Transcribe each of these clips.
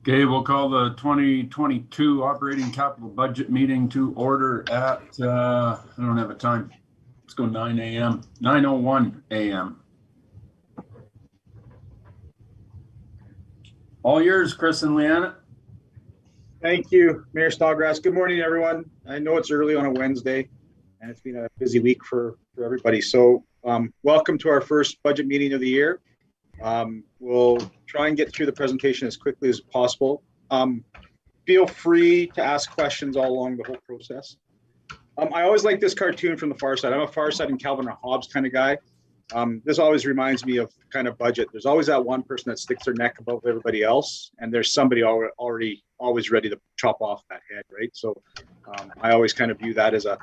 Okay, we'll call the 2022 operating capital budget meeting to order at, I don't have a time. Let's go 9 a.m., 9:01 a.m. All yours, Chris and Leanna. Thank you, Mayor Snodgrass. Good morning, everyone. I know it's early on a Wednesday, and it's been a busy week for everybody. So welcome to our first budget meeting of the year. We'll try and get through the presentation as quickly as possible. Feel free to ask questions all along the whole process. I always like this cartoon from the far side. I'm a far side and Calvin Hobbes kind of guy. This always reminds me of kind of budget. There's always that one person that sticks their neck above everybody else, and there's somebody already always ready to chop off that head, right? So I always kind of view that as a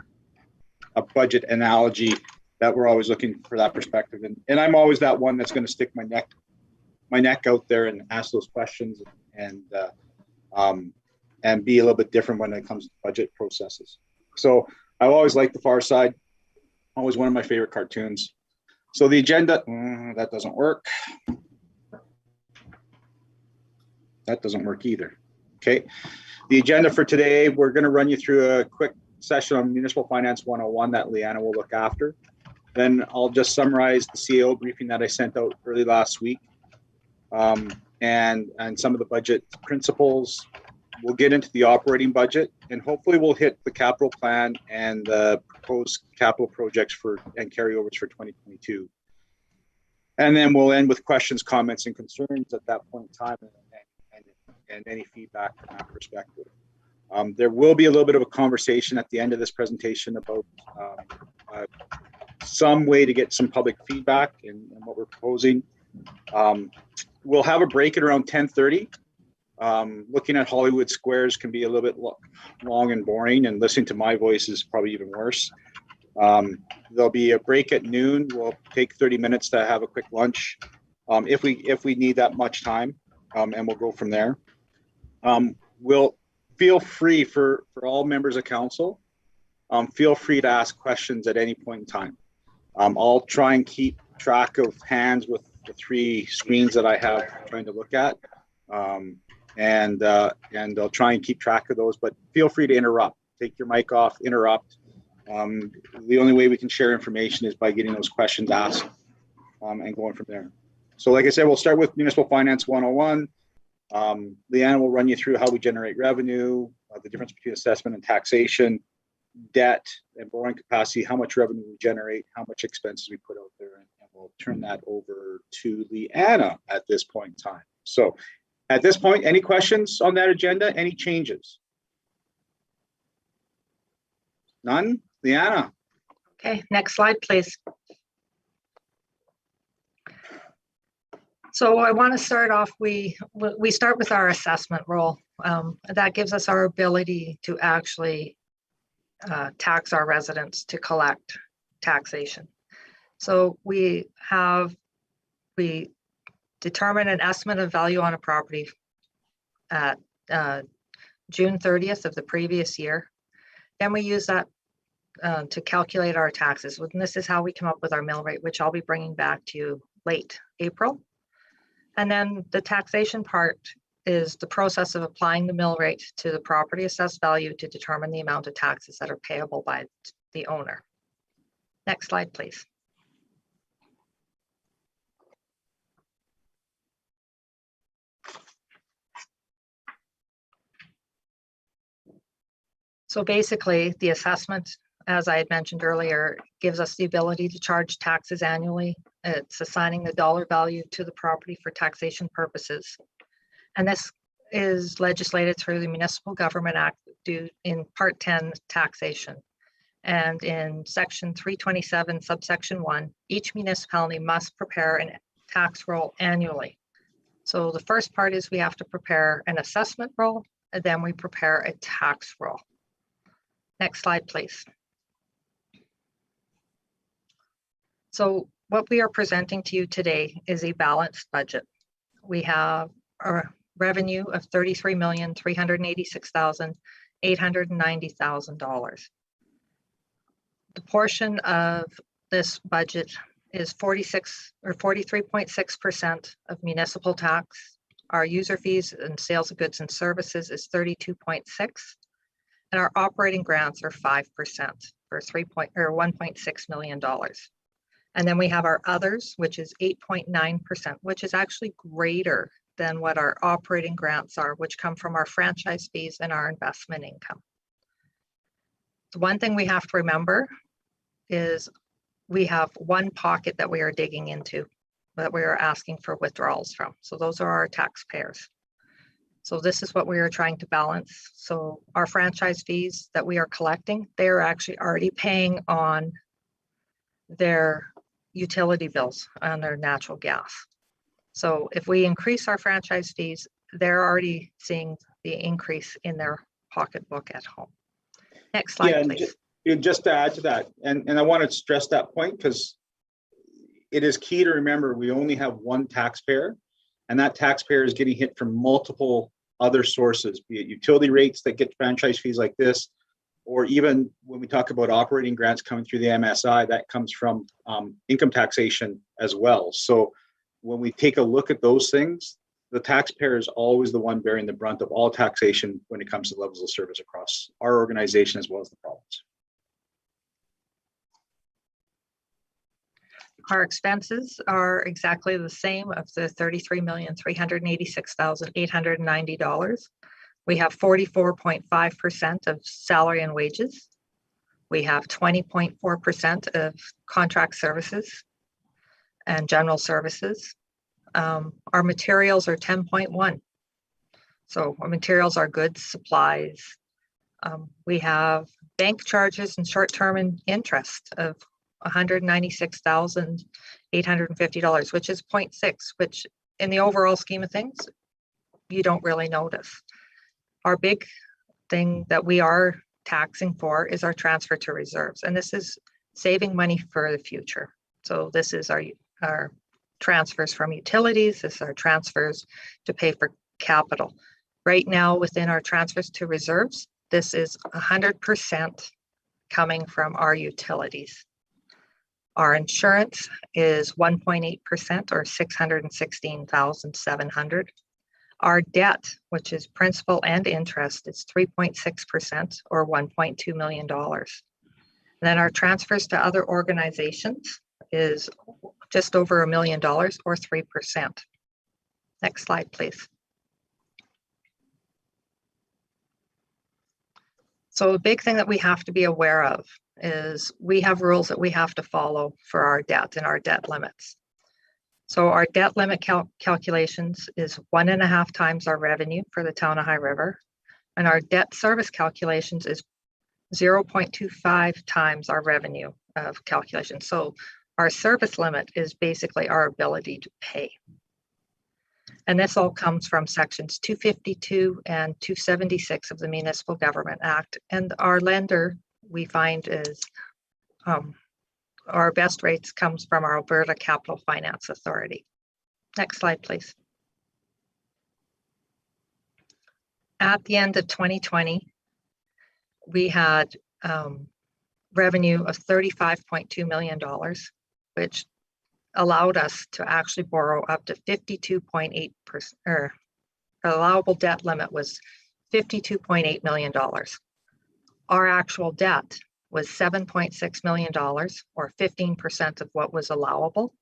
budget analogy, that we're always looking for that perspective. And I'm always that one that's going to stick my neck out there and ask those questions and be a little bit different when it comes to budget processes. So I always like the far side, always one of my favorite cartoons. So the agenda, that doesn't work. That doesn't work either. Okay. The agenda for today, we're going to run you through a quick session on Municipal Finance 101 that Leanna will look after. Then I'll just summarize the CAO briefing that I sent out early last week and some of the budget principles. We'll get into the operating budget, and hopefully we'll hit the capital plan and the proposed capital projects and carryovers for 2022. And then we'll end with questions, comments, and concerns at that point in time, and any feedback from that perspective. There will be a little bit of a conversation at the end of this presentation about some way to get some public feedback in what we're proposing. We'll have a break at around 10:30. Looking at Hollywood squares can be a little bit long and boring, and listening to my voice is probably even worse. There'll be a break at noon. We'll take 30 minutes to have a quick lunch if we need that much time, and we'll go from there. We'll feel free for all members of council. Feel free to ask questions at any point in time. I'll try and keep track of hands with the 3 screens that I have trying to look at. And I'll try and keep track of those, but feel free to interrupt. Take your mic off, interrupt. The only way we can share information is by getting those questions asked and going from there. So like I said, we'll start with Municipal Finance 101. Leanne will run you through how we generate revenue, the difference between assessment and taxation, debt and borrowing capacity, how much revenue we generate, how much expenses we put out there, and we'll turn that over to Leanna at this point in time. So at this point, any questions on that agenda? Any changes? None? Leanna? Okay, next slide, please. So I want to start off, we start with our assessment role. That gives us our ability to actually tax our residents, to collect taxation. So we determine an estimate of value on a property at June 30th of the previous year. Then we use that to calculate our taxes. And this is how we come up with our mill rate, which I'll be bringing back to you late April. And then the taxation part is the process of applying the mill rate to the property assessed value to determine the amount of taxes that are payable by the owner. Next slide, please. So basically, the assessment, as I had mentioned earlier, gives us the ability to charge taxes annually. It's assigning the dollar value to the property for taxation purposes. And this is legislated through the Municipal Government Act in Part 10 taxation. And in Section 327, subsection 1, each municipality must prepare a tax roll annually. So the first part is we have to prepare an assessment roll, and then we prepare a tax roll. Next slide, please. So what we are presenting to you today is a balanced budget. We have a revenue of $33,386,890,000. The portion of this budget is 43.6% of municipal tax, Our user fees and sales of goods and services is 32.6, and our operating grants are 5% for $1.6 million. And then we have our others, which is 8.9%, which is actually greater than what our operating grants are, which come from our franchise fees and our investment income. The one thing we have to remember is we have one pocket that we are digging into, that we are asking for withdrawals from. So those are our taxpayers. So this is what we are trying to balance. So our franchise fees that we are collecting, they are actually already paying on their utility bills on their natural gas. So if we increase our franchise fees, they're already seeing the increase in their pocketbook at home. Next slide, please. Just to add to that, and I want to stress that point because it is key to remember we only have one taxpayer, and that taxpayer is getting hit from multiple other sources, be it utility rates that get franchise fees like this, or even when we talk about operating grants coming through the MSI, that comes from income taxation as well. So when we take a look at those things, the taxpayer is always the one bearing the brunt of all taxation when it comes to levels of service across our organization as well as the province. Our expenses are exactly the same of the $33,386,890. We have 44.5% of salary and wages. We have 20.4% of contract services and general services. Our materials are 10.1. So our materials are goods, supplies. We have bank charges and short-term interest of $196,850, which is 0.6, which in the overall scheme of things, you don't really notice. Our big thing that we are taxing for is our transfer to reserves, and this is saving money for the future. So this is our transfers from utilities, this is our transfers to pay for capital. Right now, within our transfers to reserves, this is 100% coming from our utilities. Our insurance is 1.8% or $616,700. Our debt, which is principal and interest, is 3.6% or $1.2 million. And then our transfers to other organizations is just over $1 million or 3%. Next slide, please. So a big thing that we have to be aware of is we have rules that we have to follow for our debt and our debt limits. So our debt limit calculations is 1.5 times our revenue for the town of High River, and our debt service calculations is 0.25 times our revenue of calculation. So our service limit is basically our ability to pay. And this all comes from sections 252 and 276 of the Municipal Government Act. And our lender, we find, is our best rates comes from our Alberta Capital Finance Authority. Next slide, please. At the end of 2020, we had revenue of $35.2 million, which allowed us to actually borrow up to 52.8%, or allowable debt limit was $52.8 million. Our actual debt was $7.6 million or 15% of what was allowable.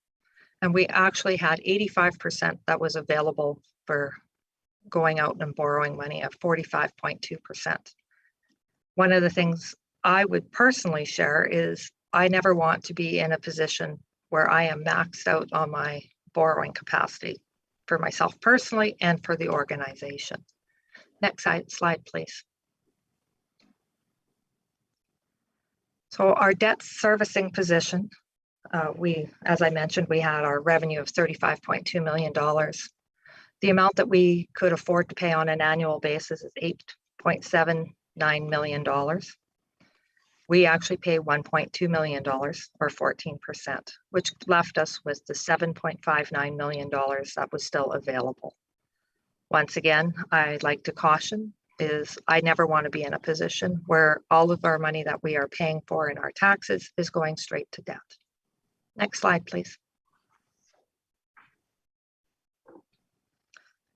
And we actually had 85% that was available for going out and borrowing money of 45.2%. One of the things I would personally share is I never want to be in a position where I am maxed out on my borrowing capacity for myself personally and for the organization. Next slide, please. So our debt servicing position, as I mentioned, we had our revenue of $35.2 million. The amount that we could afford to pay on an annual basis is $8.79 million. We actually pay $1.2 million or 14%, which left us with the $7.59 million that was still available. Once again, I'd like to caution is I never want to be in a position where all of our money that we are paying for in our taxes is going straight to debt. Next slide, please.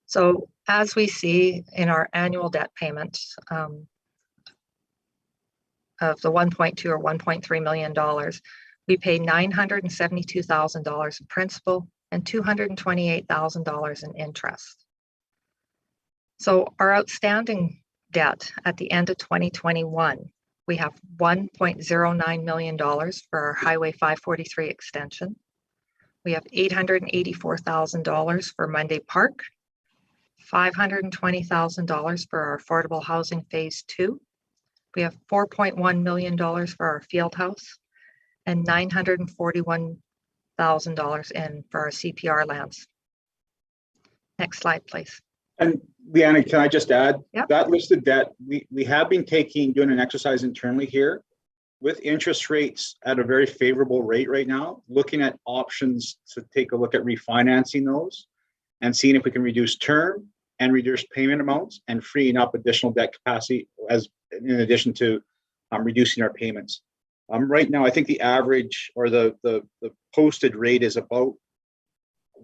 So as we see in our annual debt payments of the 1.2 or $1.3 million, we pay $972,000 in principal and $228,000 in interest. So our outstanding debt at the end of 2021, we have $1.09 million for our Highway 543 extension. We have $884,000 for Monday Park, $520,000 for our affordable housing phase 2. We have $4.1 million for our field house and $941,000 in for our CPR lands. Next slide, please. And Leanna, can I just add, Yep. that listed debt, we have been doing an exercise internally here with interest rates at a very favorable rate right now, looking at options to take a look at refinancing those and seeing if we can reduce term and reduce payment amounts and freeing up additional debt capacity as in addition to reducing our payments. Right now, I think the average or the posted rate is about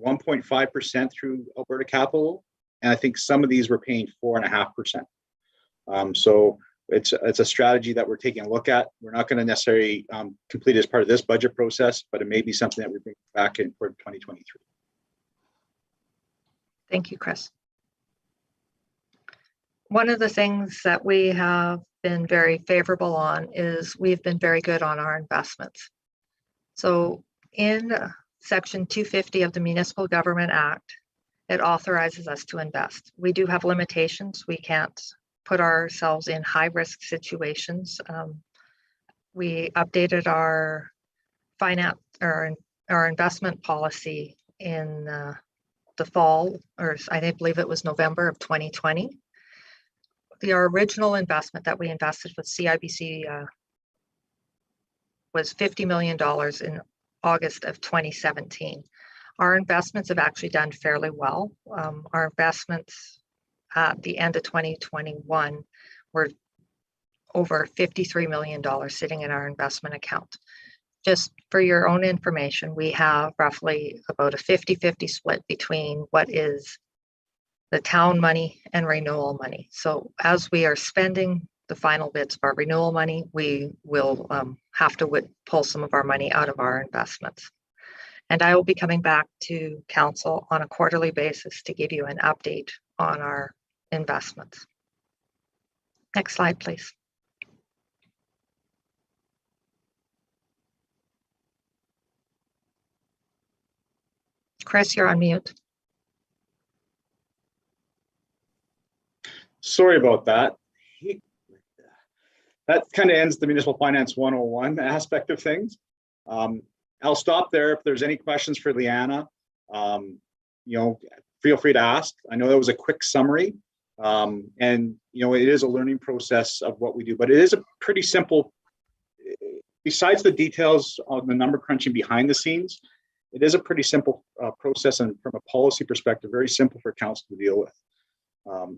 1.5% through Alberta Capital. And I think some of these were paying 4.5%. So it's a strategy that we're taking a look at. We're not going to necessarily complete as part of this budget process, but it may be something that we bring back in for 2023. Thank you, Chris. One of the things that we have been very favorable on is we've been very good on our investments. So in Section 250 of the Municipal Government Act, it authorizes us to invest. We do have limitations. We can't put ourselves in high-risk situations. We updated our finance or our investment policy in the fall, or I believe it was November of 2020. Our original investment that we invested with CIBC was $50 million in August of 2017. Our investments have actually done fairly well. Our investments at the end of 2021 were over $53 million sitting in our investment account. Just for your own information, we have roughly about a 50-50 split between what is the town money and renewal money. So as we are spending the final bits of our renewal money, we will have to pull some of our money out of our investments. And I will be coming back to council on a quarterly basis to give you an update on our investments. Next slide, please. Chris, you're on mute. Sorry about that. That kind of ends the Municipal Finance 101 aspect of things. I'll stop there. If there's any questions for Leanna, feel free to ask. I know that was a quick summary, and it is a learning process of what we do, but it is a pretty simple, besides the details on the number crunching behind the scenes, it is a pretty simple process, and from a policy perspective, very simple for council to deal with.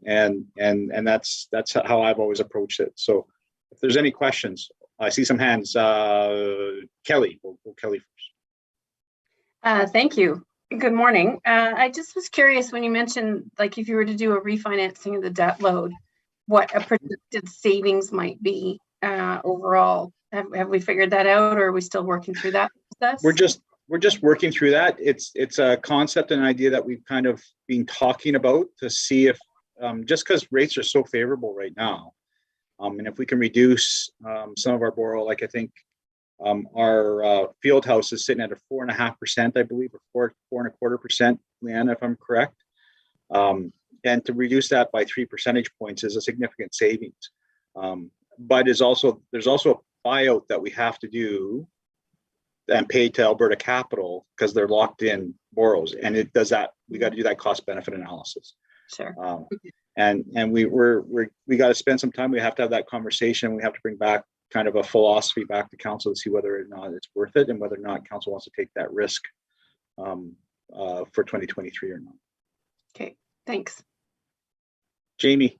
And that's how I've always approached it. So if there's any questions, I see some hands. Kelly, we'll Kelly first. Thank you. Good morning. I just was curious when you mentioned, like, if you were to do a refinancing of the debt load, what a predicted savings might be overall. Have we figured that out, or are we still working through that process? We're just working through that. It's a concept and idea that we've kind of been talking about to see if just because rates are so favorable right now, and if we can reduce some of our borrow, like I think our field house is sitting at a 4.5%, I believe, or 4.25%, Leanna, if I'm correct. And to reduce that by 3 percentage points is a significant savings. But there's also a buyout that we have to do and pay to Alberta Capital because they're locked in borrows, and it does that. We got to do that cost benefit analysis. Sure. And we got to spend some time. We have to have that conversation. We have to bring back kind of a philosophy back to council to see whether or not it's worth it and whether or not council wants to take that risk for 2023 or not. Okay, thanks. Jamie.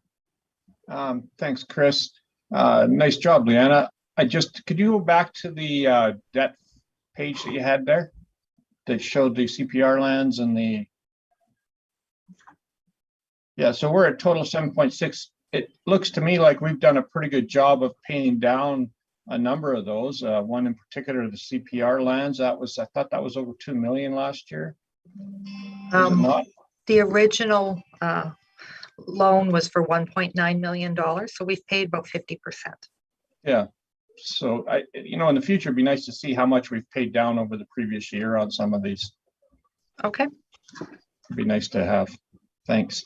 Thanks, Chris. Nice job, Leanna. Could you go back to the debt page that you had there that showed the CPR lands and the Yeah, so we're at total 7.6. It looks to me like we've done a pretty good job of paying down a number of those. One in particular, the CPR lands, I thought that was over 2 million last year. Was it not? The original loan was for $1.9 million, so we've paid about 50%. Yeah. So in the future, it'd be nice to see how much we've paid down over the previous year on some of these. Okay. It'd be nice to have. Thanks.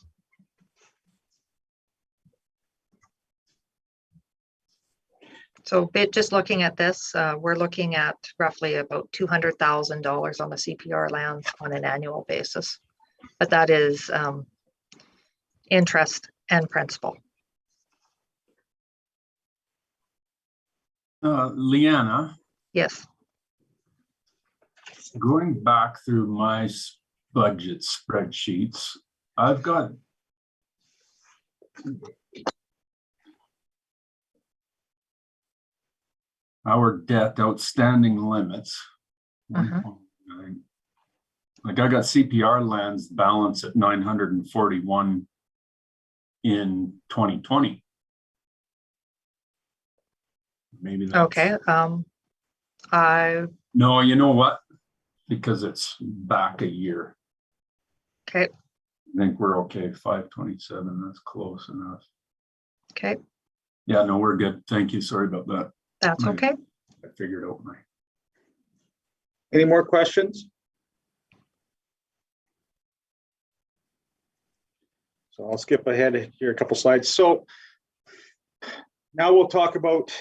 So just looking at this, we're looking at roughly about $200,000 on the CPR lands on an annual basis, but that is interest and principal. Leanna, Yes. going back through my budget spreadsheets, I've got our debt outstanding limits. Like I got CPR lands balance at 941 in 2020. Maybe that's Okay. no, you know what? Because it's back a year. Okay. I think we're okay. 527. That's close enough. Okay. Yeah, no, we're good. Thank you. Sorry about that. That's okay. I figured out my. Any more questions? So I'll skip ahead here a couple slides. So now we'll talk about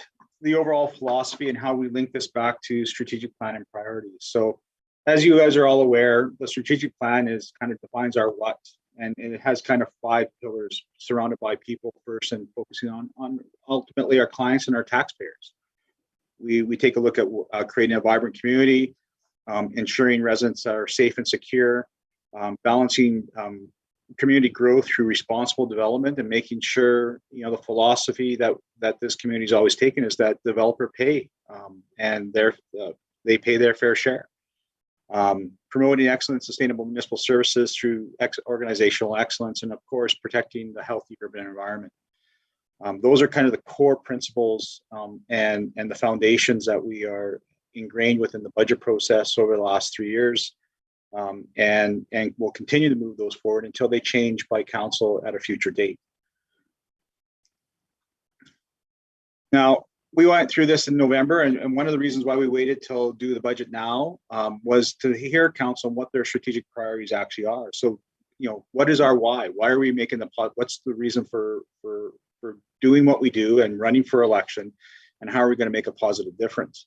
the overall philosophy and how we link this back to strategic plan and priorities. So as you guys are all aware, the strategic plan is kind of defines our what, and it has kind of 5 pillars surrounded by people first and focusing on ultimately our clients and our taxpayers. We take a look at creating a vibrant community, ensuring residents are safe and secure, balancing community growth through responsible development, and making sure the philosophy that this community is always taken is that developer pay and they pay their fair share. Promoting excellent sustainable municipal services through organizational excellence, and of course protecting the healthy urban environment. Those are kind of the core principles and the foundations that we are ingrained within the budget process over the last 3 years. And we'll continue to move those forward until they change by council at a future date. Now, we went through this in November, and one of the reasons why we waited till do the budget now was to hear council what their strategic priorities actually are. So, what is our why? Why are we making the plot? What's the reason for doing what we do and running for election, and how are we going to make a positive difference?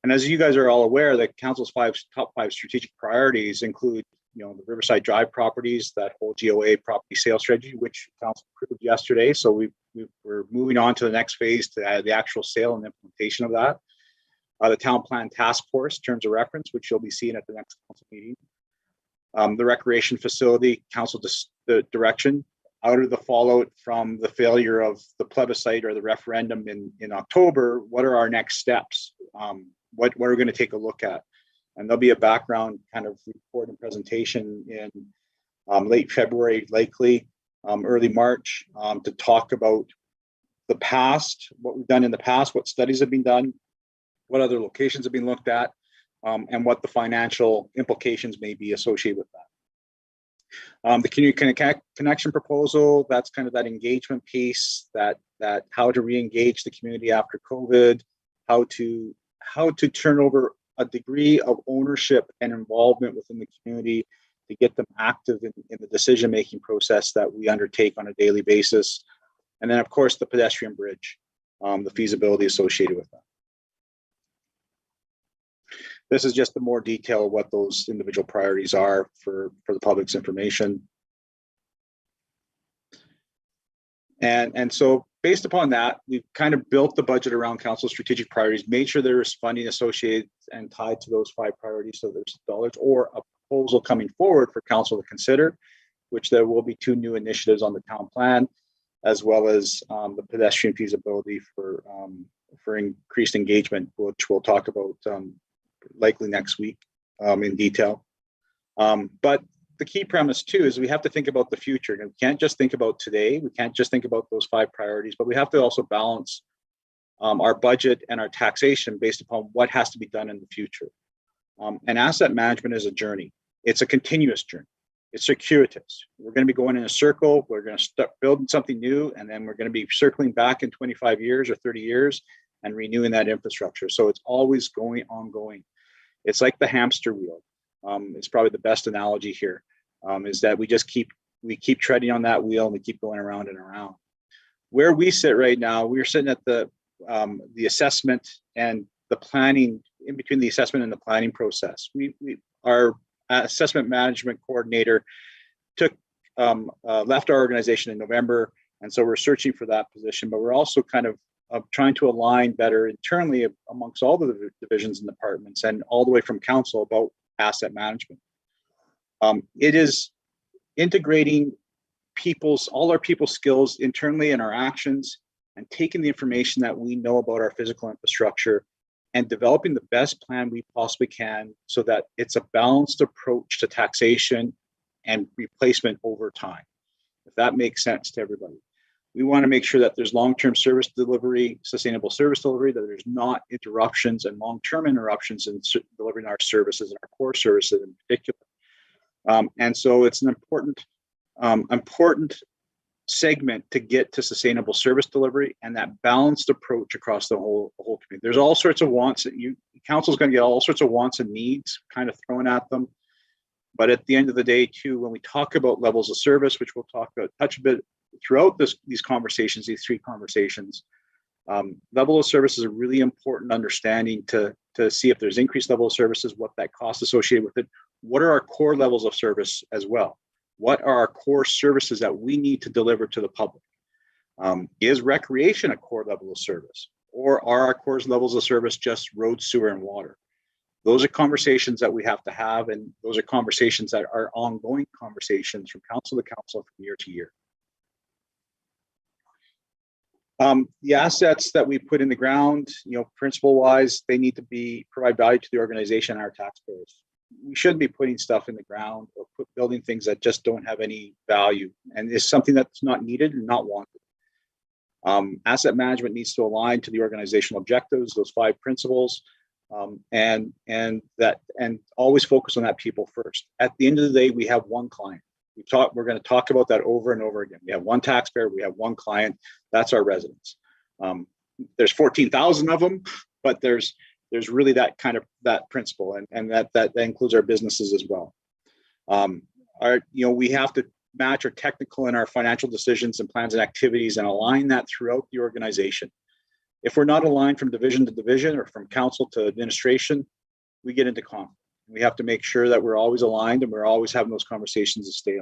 And as you guys are all aware, the council's top five strategic priorities include, the Riverside Drive properties, that whole GOA property sales strategy, which council approved yesterday. So we're moving on to the next phase to the actual sale and implementation of that. The town plan task force terms of reference, which you'll be seeing at the next council meeting. The recreation facility council the direction out of the fallout from the failure of the plebiscite or the referendum in October. What are our next steps? What we're going to take a look at, and there'll be a background kind of report and presentation in late February, likely early March, to talk about the past, what we've done in the past, what studies have been done, what other locations have been looked at, and what the financial implications may be associated with that. The community connection proposal, that's kind of that engagement piece, that how to re-engage the community after COVID, how to turn over a degree of ownership and involvement within the community to get them active in the decision-making process that we undertake on a daily basis. And then, of course, the pedestrian bridge, the feasibility associated with that. This is just the more detail of what those individual priorities are for the public's information. And so based upon that, we've kind of built the budget around council strategic priorities, made sure there is funding associated and tied to those 5 priorities. So there's dollars or a proposal coming forward for council to consider, which there will be 2 new initiatives on the town plan, as well as the pedestrian feasibility for increased engagement, which we'll talk about likely next week in detail. But the key premise too is we have to think about the future. And we can't just think about today. We can't just think about those 5 priorities, but we have to also balance our budget and our taxation based upon what has to be done in the future. And asset management is a journey. It's a continuous journey. It's circuitous. We're going to be going in a circle. We're going to start building something new, and then we're going to be circling back in 25 years or 30 years and renewing that infrastructure. So it's always ongoing. It's like the hamster wheel. It's probably the best analogy here, is that we keep treading on that wheel and we keep going around and around. Where we sit right now, we're sitting at the assessment and the planning, in between the assessment and the planning process. Our assessment management coordinator left our organization in November, and so we're searching for that position, but we're also kind of trying to align better internally amongst all the divisions and departments and all the way from council about asset management. It is integrating all our people's skills internally in our actions and taking the information that we know about our physical infrastructure and developing the best plan we possibly can so that it's a balanced approach to taxation and replacement over time, if that makes sense to everybody. We want to make sure that there's long-term service delivery, sustainable service delivery, that there's not interruptions and long-term interruptions in delivering our services and our core services in particular. And so it's an important segment to get to sustainable service delivery and that balanced approach across the whole community. There's all sorts of wants that council's going to get all sorts of wants and needs kind of thrown at them. But at the end of the day, too, when we talk about levels of service, which we'll talk about touch a bit throughout these conversations, these 3 conversations, level of service is a really important understanding to see if there's increased level of services, what that cost associated with it. What are our core levels of service as well? What are our core services that we need to deliver to the public? Is recreation a core level of service? Or are our core levels of service just road, sewer, and water? Those are conversations that we have to have, and those are conversations that are ongoing conversations from council to council from year to year. The assets that we put in the ground, principle-wise, they need to provide value to the organization and our taxpayers. We shouldn't be putting stuff in the ground or building things that just don't have any value and is something that's not needed and not wanted. Asset management needs to align to the organizational objectives, those 5 principles, and always focus on that people first. At the end of the day, we have one client. We're going to talk about that over and over again. We have one taxpayer, we have one client. That's our residents. There's 14,000 of them, but there's really that kind of that principle, and that includes our businesses as well. We have to match our technical and our financial decisions and plans and activities and align that throughout the organization. If we're not aligned from division to division or from council to administration, we get into conflict. We have to make sure that we're always aligned and we're always having those conversations to stay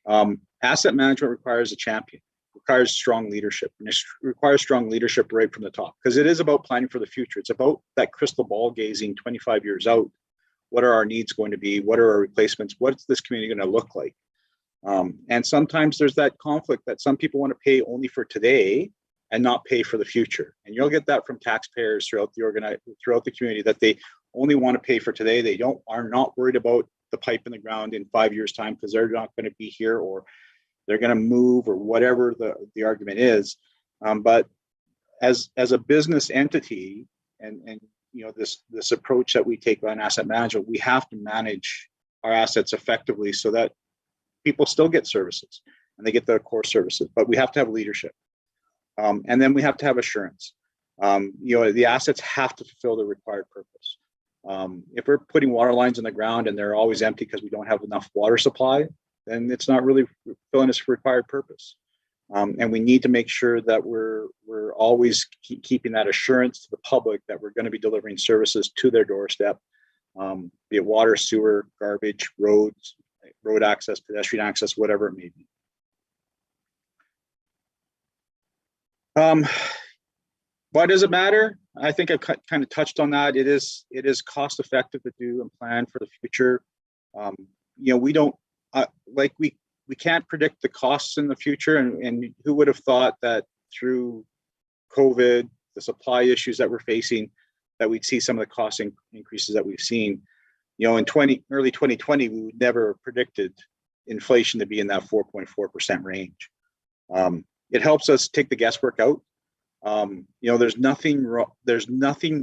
aligned. Asset management requires a champion, requires strong leadership, and it requires strong leadership right from the top, because it is about planning for the future. It's about that crystal ball gazing 25 years out. What are our needs going to be? What are our replacements? What's this community going to look like? And sometimes there's that conflict that some people want to pay only for today and not pay for the future. And you'll get that from taxpayers throughout the community, that they only want to pay for today. They are not worried about the pipe in the ground in 5 years' time because they're not going to be here, or they're going to move, or whatever the argument is. But as a business entity, and this approach that we take on asset management, we have to manage our assets effectively so that people still get services and they get their core services. But we have to have leadership, and then we have to have assurance. The assets have to fulfill the required purpose. If we're putting water lines in the ground and they're always empty because we don't have enough water supply, then it's not really fulfilling its required purpose. And we need to make sure that we're always keeping that assurance to the public that we're going to be delivering services to their doorstep, be it water, sewer, garbage, roads, road access, pedestrian access, whatever it may be. Why does it matter? I think I've kind of touched on that. It is cost effective to do and plan for the future. We don't we can't predict the costs in the future, and who would have thought that through COVID, the supply issues that we're facing, that we'd see some of the cost increases that we've seen. You know, in early 2020, we would never predicted inflation to be in that 4.4% range. It helps us take the guesswork out. You know, there's nothing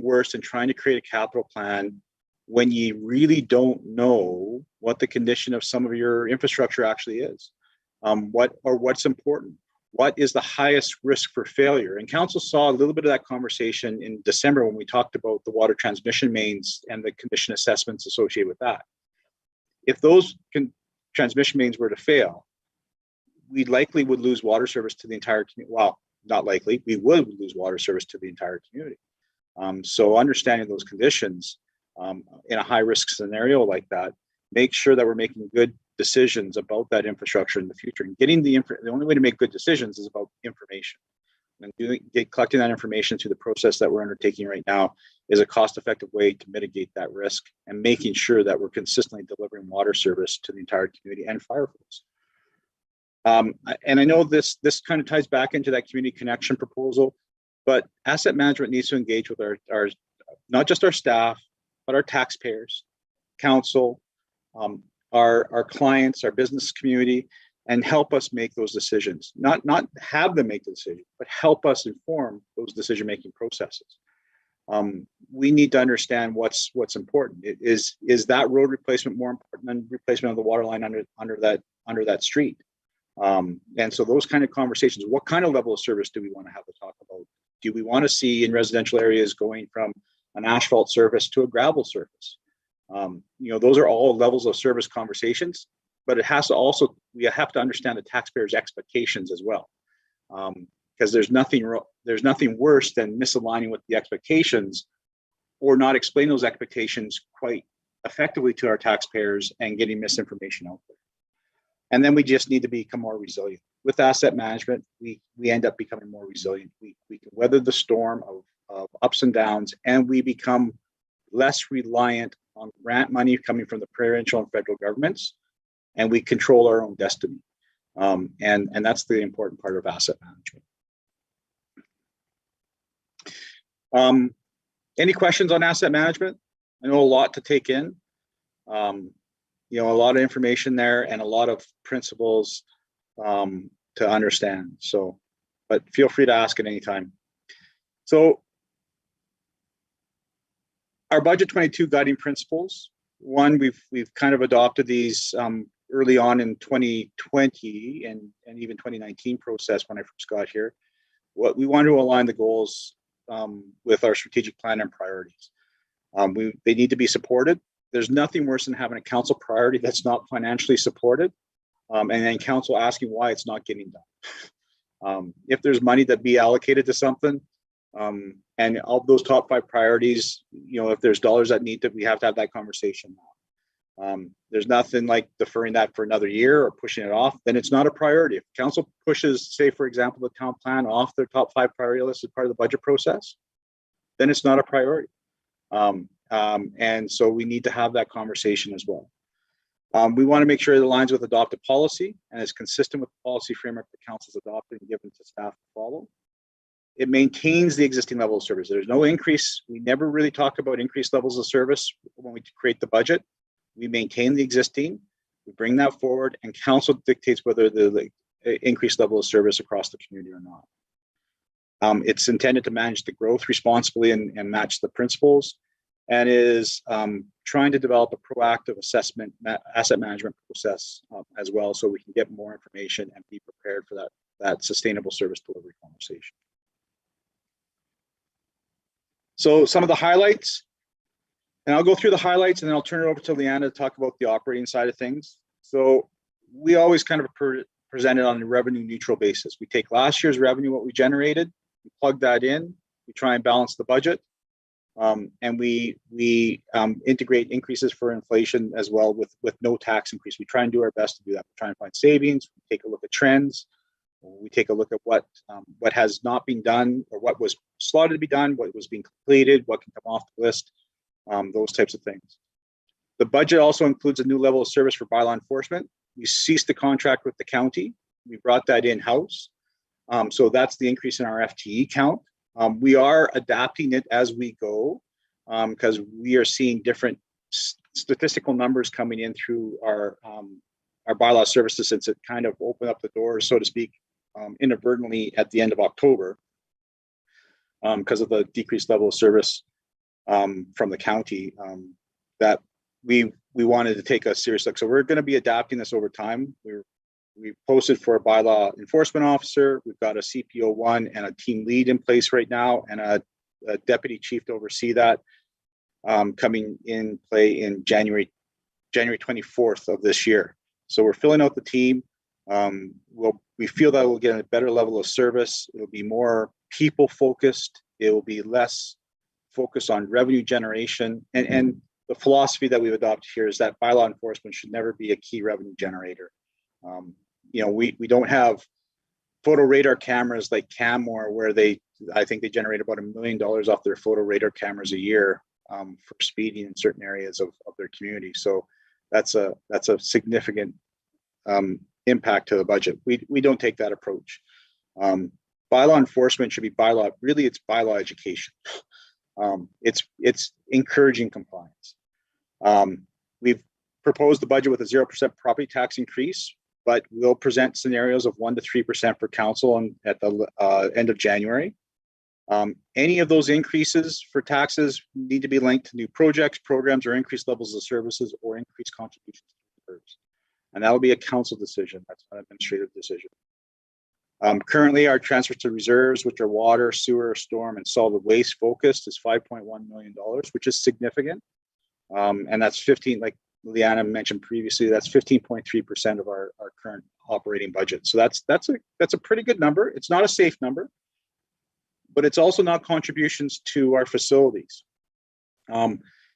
worse than trying to create a capital plan when you really don't know what the condition of some of your infrastructure actually is. What's important. What is the highest risk for failure? And council saw a little bit of that conversation in December when we talked about the water transmission mains and the condition assessments associated with that. If those transmission mains were to fail, we likely would lose water service to the entire community. Well, not likely, we would lose water service to the entire community. So understanding those conditions in a high risk scenario like that, make sure that we're making good decisions about that infrastructure in the future. And getting the only way to make good decisions is about information. And collecting that information through the process that we're undertaking right now is a cost-effective way to mitigate that risk and making sure that we're consistently delivering water service to the entire community and fire flows. And I know this kind of ties back into that community connection proposal, but asset management needs to engage with our not just our staff, but our taxpayers, council, our clients, our business community, and help us make those decisions. Not have them make the decision, but help us inform those decision-making processes. We need to understand what's important. Is that road replacement more important than replacement of the water line under that street? And so those kind of conversations, what kind of level of service do we want to have to talk about? Do we want to see in residential areas going from an asphalt surface to a gravel surface? You know, those are all levels of service conversations, but it has to also, we have to understand the taxpayers' expectations as well. Because there's nothing worse than misaligning with the expectations or not explaining those expectations quite effectively to our taxpayers and getting misinformation out there. And then we just need to become more resilient. With asset management, we end up becoming more resilient. We can weather the storm of ups and downs, and we become less reliant on grant money coming from the provincial and federal governments, and we control our own destiny. And that's the important part of asset management. Any questions on asset management? I know a lot to take in. You know, a lot of information there and a lot of principles to understand. So, but feel free to ask at any time. So our budget 22 guiding principles, one, we've kind of adopted these early on in 2020 and even 2019 process when I first got here. What we want to align the goals with our strategic plan and priorities. They need to be supported. There's nothing worse than having a council priority that's not financially supported, and then council asking why it's not getting done. If there's money that be allocated to something, and of those top 5 priorities, you know, if there's dollars that need to, we have to have that conversation now. There's nothing like deferring that for another year or pushing it off, then it's not a priority. If council pushes, say, for example, the town plan off their top 5 priority list as part of the budget process, then it's not a priority. And so we need to have that conversation as well. We want to make sure it aligns with adopted policy and is consistent with the policy framework the council's adopted and given to staff to follow. It maintains the existing level of service. There's no increase. We never really talk about increased levels of service when we create the budget. We maintain the existing, we bring that forward, and council dictates whether the increased level of service across the community or not. It's intended to manage the growth responsibly and match the principles, and is trying to develop a proactive assessment asset management process as well, so we can get more information and be prepared for that sustainable service delivery conversation. So some of the highlights, and I'll go through the highlights and then I'll turn it over to Leanna to talk about the operating side of things. So we always kind of present it on a revenue neutral basis. We take last year's revenue, what we generated, we plug that in, we try and balance the budget, and we integrate increases for inflation as well with no tax increase. We try and do our best to do that. We try and find savings, we take a look at trends, we take a look at what has not been done or what was slotted to be done, what was being completed, what can come off the list, those types of things. The budget also includes a new level of service for bylaw enforcement. We ceased the contract with the county. We brought that in-house. So that's the increase in our FTE count. We are adapting it as we go because we are seeing different statistical numbers coming in through our bylaw services, since it kind of opened up the doors, so to speak, inadvertently at the end of October, because of the decreased level of service from the county, that we wanted to take a serious look. So we're going to be adapting this over time. We posted for a bylaw enforcement officer. We've got a CPO1 and a team lead in place right now, and a deputy chief to oversee that, coming in play in January 24th of this year. So we're filling out the team. We feel that we'll get a better level of service. It'll be more people focused. It will be less focused on revenue generation. And the philosophy that we've adopted here is that bylaw enforcement should never be a key revenue generator. We don't have photo radar cameras like Canmore, where I think they generate about $1 million off their photo radar cameras a year for speeding in certain areas of their community. So that's a significant impact to the budget. We don't take that approach. Bylaw enforcement should be bylaw. Really, it's bylaw education. It's encouraging compliance. We've proposed the budget with a 0% property tax increase, but we'll present scenarios of 1 to 3% for council at the end of January. Any of those increases for taxes need to be linked to new projects, programs, or increased levels of services, or increased contributions to reserves. And that will be a council decision. That's an administrative decision. Currently, our transfers to reserves, which are water, sewer, storm, and solid waste focused, is $5.1 million, which is significant. And that's 15, like Leanna mentioned previously, that's 15.3% of our current operating budget. So that's a pretty good number. It's not a safe number, but it's also not contributions to our facilities.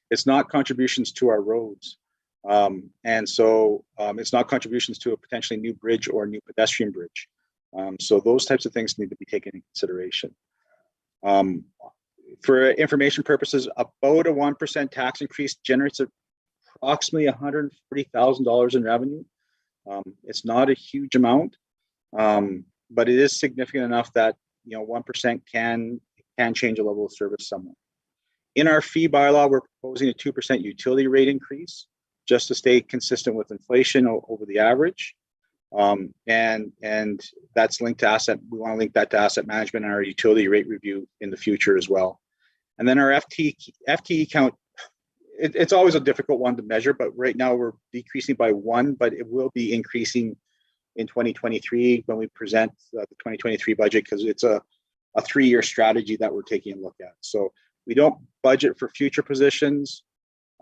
It's not contributions to our roads. And so it's not contributions to a potentially new bridge or a new pedestrian bridge. So those types of things need to be taken into consideration. For information purposes, about a 1% tax increase generates approximately $140,000 in revenue. It's not a huge amount, but it is significant enough that 1% can change a level of service somewhat. In our fee bylaw, we're proposing a 2% utility rate increase just to stay consistent with inflation over the average. And that's linked to we want to link that to asset management and our utility rate review in the future as well. And then our FTE count, it's always a difficult one to measure, but right now we're decreasing by 1, but it will be increasing in 2023 when we present the 2023 budget, because it's a 3-year strategy that we're taking a look at. So we don't budget for future positions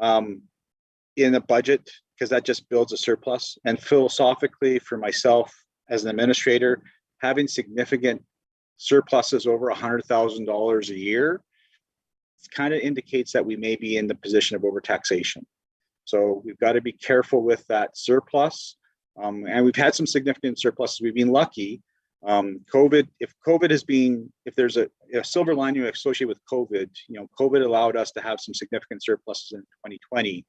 in the budget, because that just builds a surplus. And philosophically, for myself as an administrator, having significant surpluses over $100,000 a year kind of indicates that we may be in the position of overtaxation. So we've got to be careful with that surplus. And we've had some significant surpluses. We've been lucky. If there's a silver lining associated with COVID, COVID allowed us to have some significant surpluses in 2020.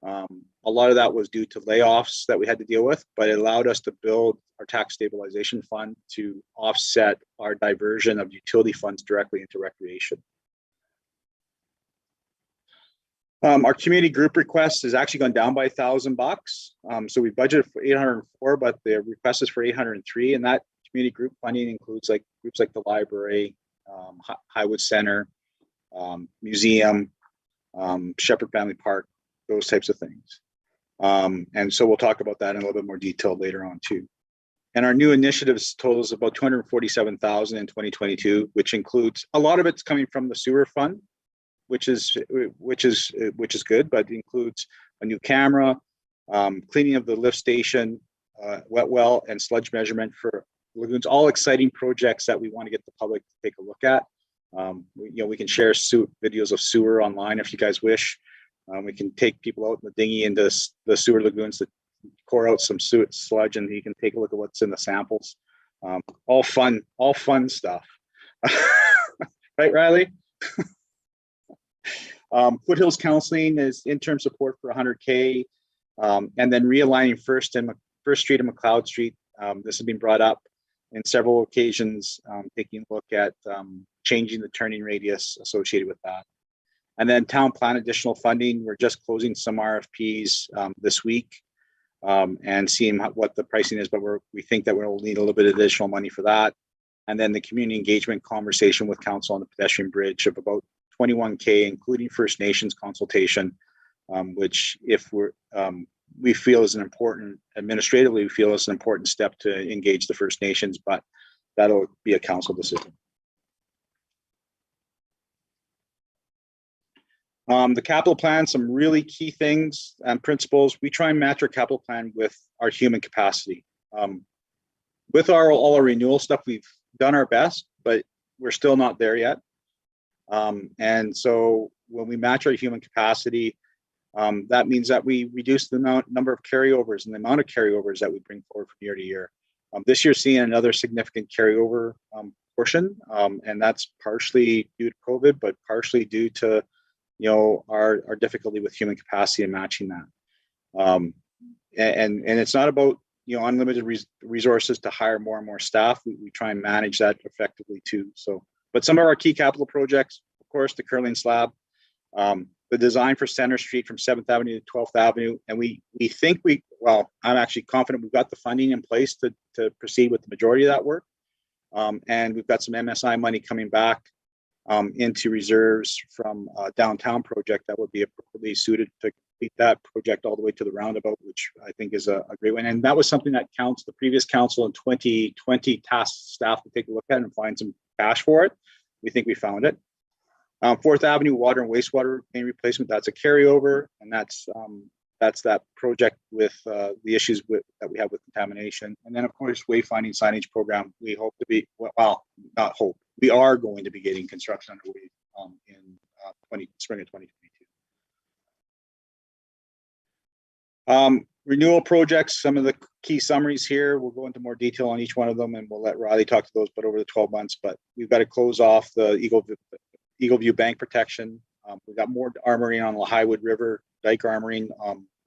A lot of that was due to layoffs that we had to deal with, but it allowed us to build our tax stabilization fund to offset our diversion of utility funds directly into recreation. Our community group request has actually gone down by $1,000. So we budgeted for 804, but the request is for 803, and that community group funding includes groups like the library, Highwood Center, museum, Shepherd Family Park, those types of things. And so we'll talk about that in a little bit more detail later on too. And our new initiatives totals about $247,000 in 2022, which includes a lot of it's coming from the sewer fund, which is good, but it includes a new camera, cleaning of the lift station, wet well, and sludge measurement for lagoons. All exciting projects that we want to get the public to take a look at. We can share videos of sewer online if you guys wish. We can take people out in the dinghy into the sewer lagoons to pour out some sludge, and you can take a look at what's in the samples. All fun stuff. Right, Riley? Foothills Counseling is interim support for $100K, and then realigning First Street and McLeod Street. This has been brought up in several occasions, taking a look at changing the turning radius associated with that. And then town plan additional funding. We're just closing some RFPs this week and seeing what the pricing is, but we think that we'll need a little bit of additional money for that. And then the community engagement conversation with council on the pedestrian bridge of about $21K, including First Nations consultation, which if we feel is an important, administratively, we feel is an important step to engage the First Nations, but that'll be a council decision. The capital plan, some really key things and principles. We try and match our capital plan with our human capacity. With all our renewal stuff, we've done our best, but we're still not there yet. And so when we match our human capacity, that means that we reduce the number of carryovers and the amount of carryovers that we bring forward from year to year. This year, seeing another significant carryover portion, and that's partially due to COVID, but partially due to our difficulty with human capacity and matching that. And it's not about unlimited resources to hire more and more staff. We try and manage that effectively too. So, but some of our key capital projects, of course, the curling slab, the design for Center Street from 7th Avenue to 12th Avenue. And we think I'm actually confident we've got the funding in place to proceed with the majority of that work. And we've got some MSI money coming back into reserves from a downtown project that would be appropriately suited to complete that project all the way to the roundabout, which I think is a great one. And that was something that the previous council in 2020 tasked staff to take a look at and find some cash for it. We think we found it. 4th Avenue water and wastewater main replacement, that's a carryover, and that's that project with the issues that we have with contamination. And then, of course, wayfinding signage program. We hope to be, not hope, we are going to be getting construction underway in spring of 2022. Renewal projects, some of the key summaries here. We'll go into more detail on each one of them, and we'll let Riley talk to those, but over the 12 months. But we've got to close off the Eagle View bank protection. We've got more armoring on the Highwood River, dike armoring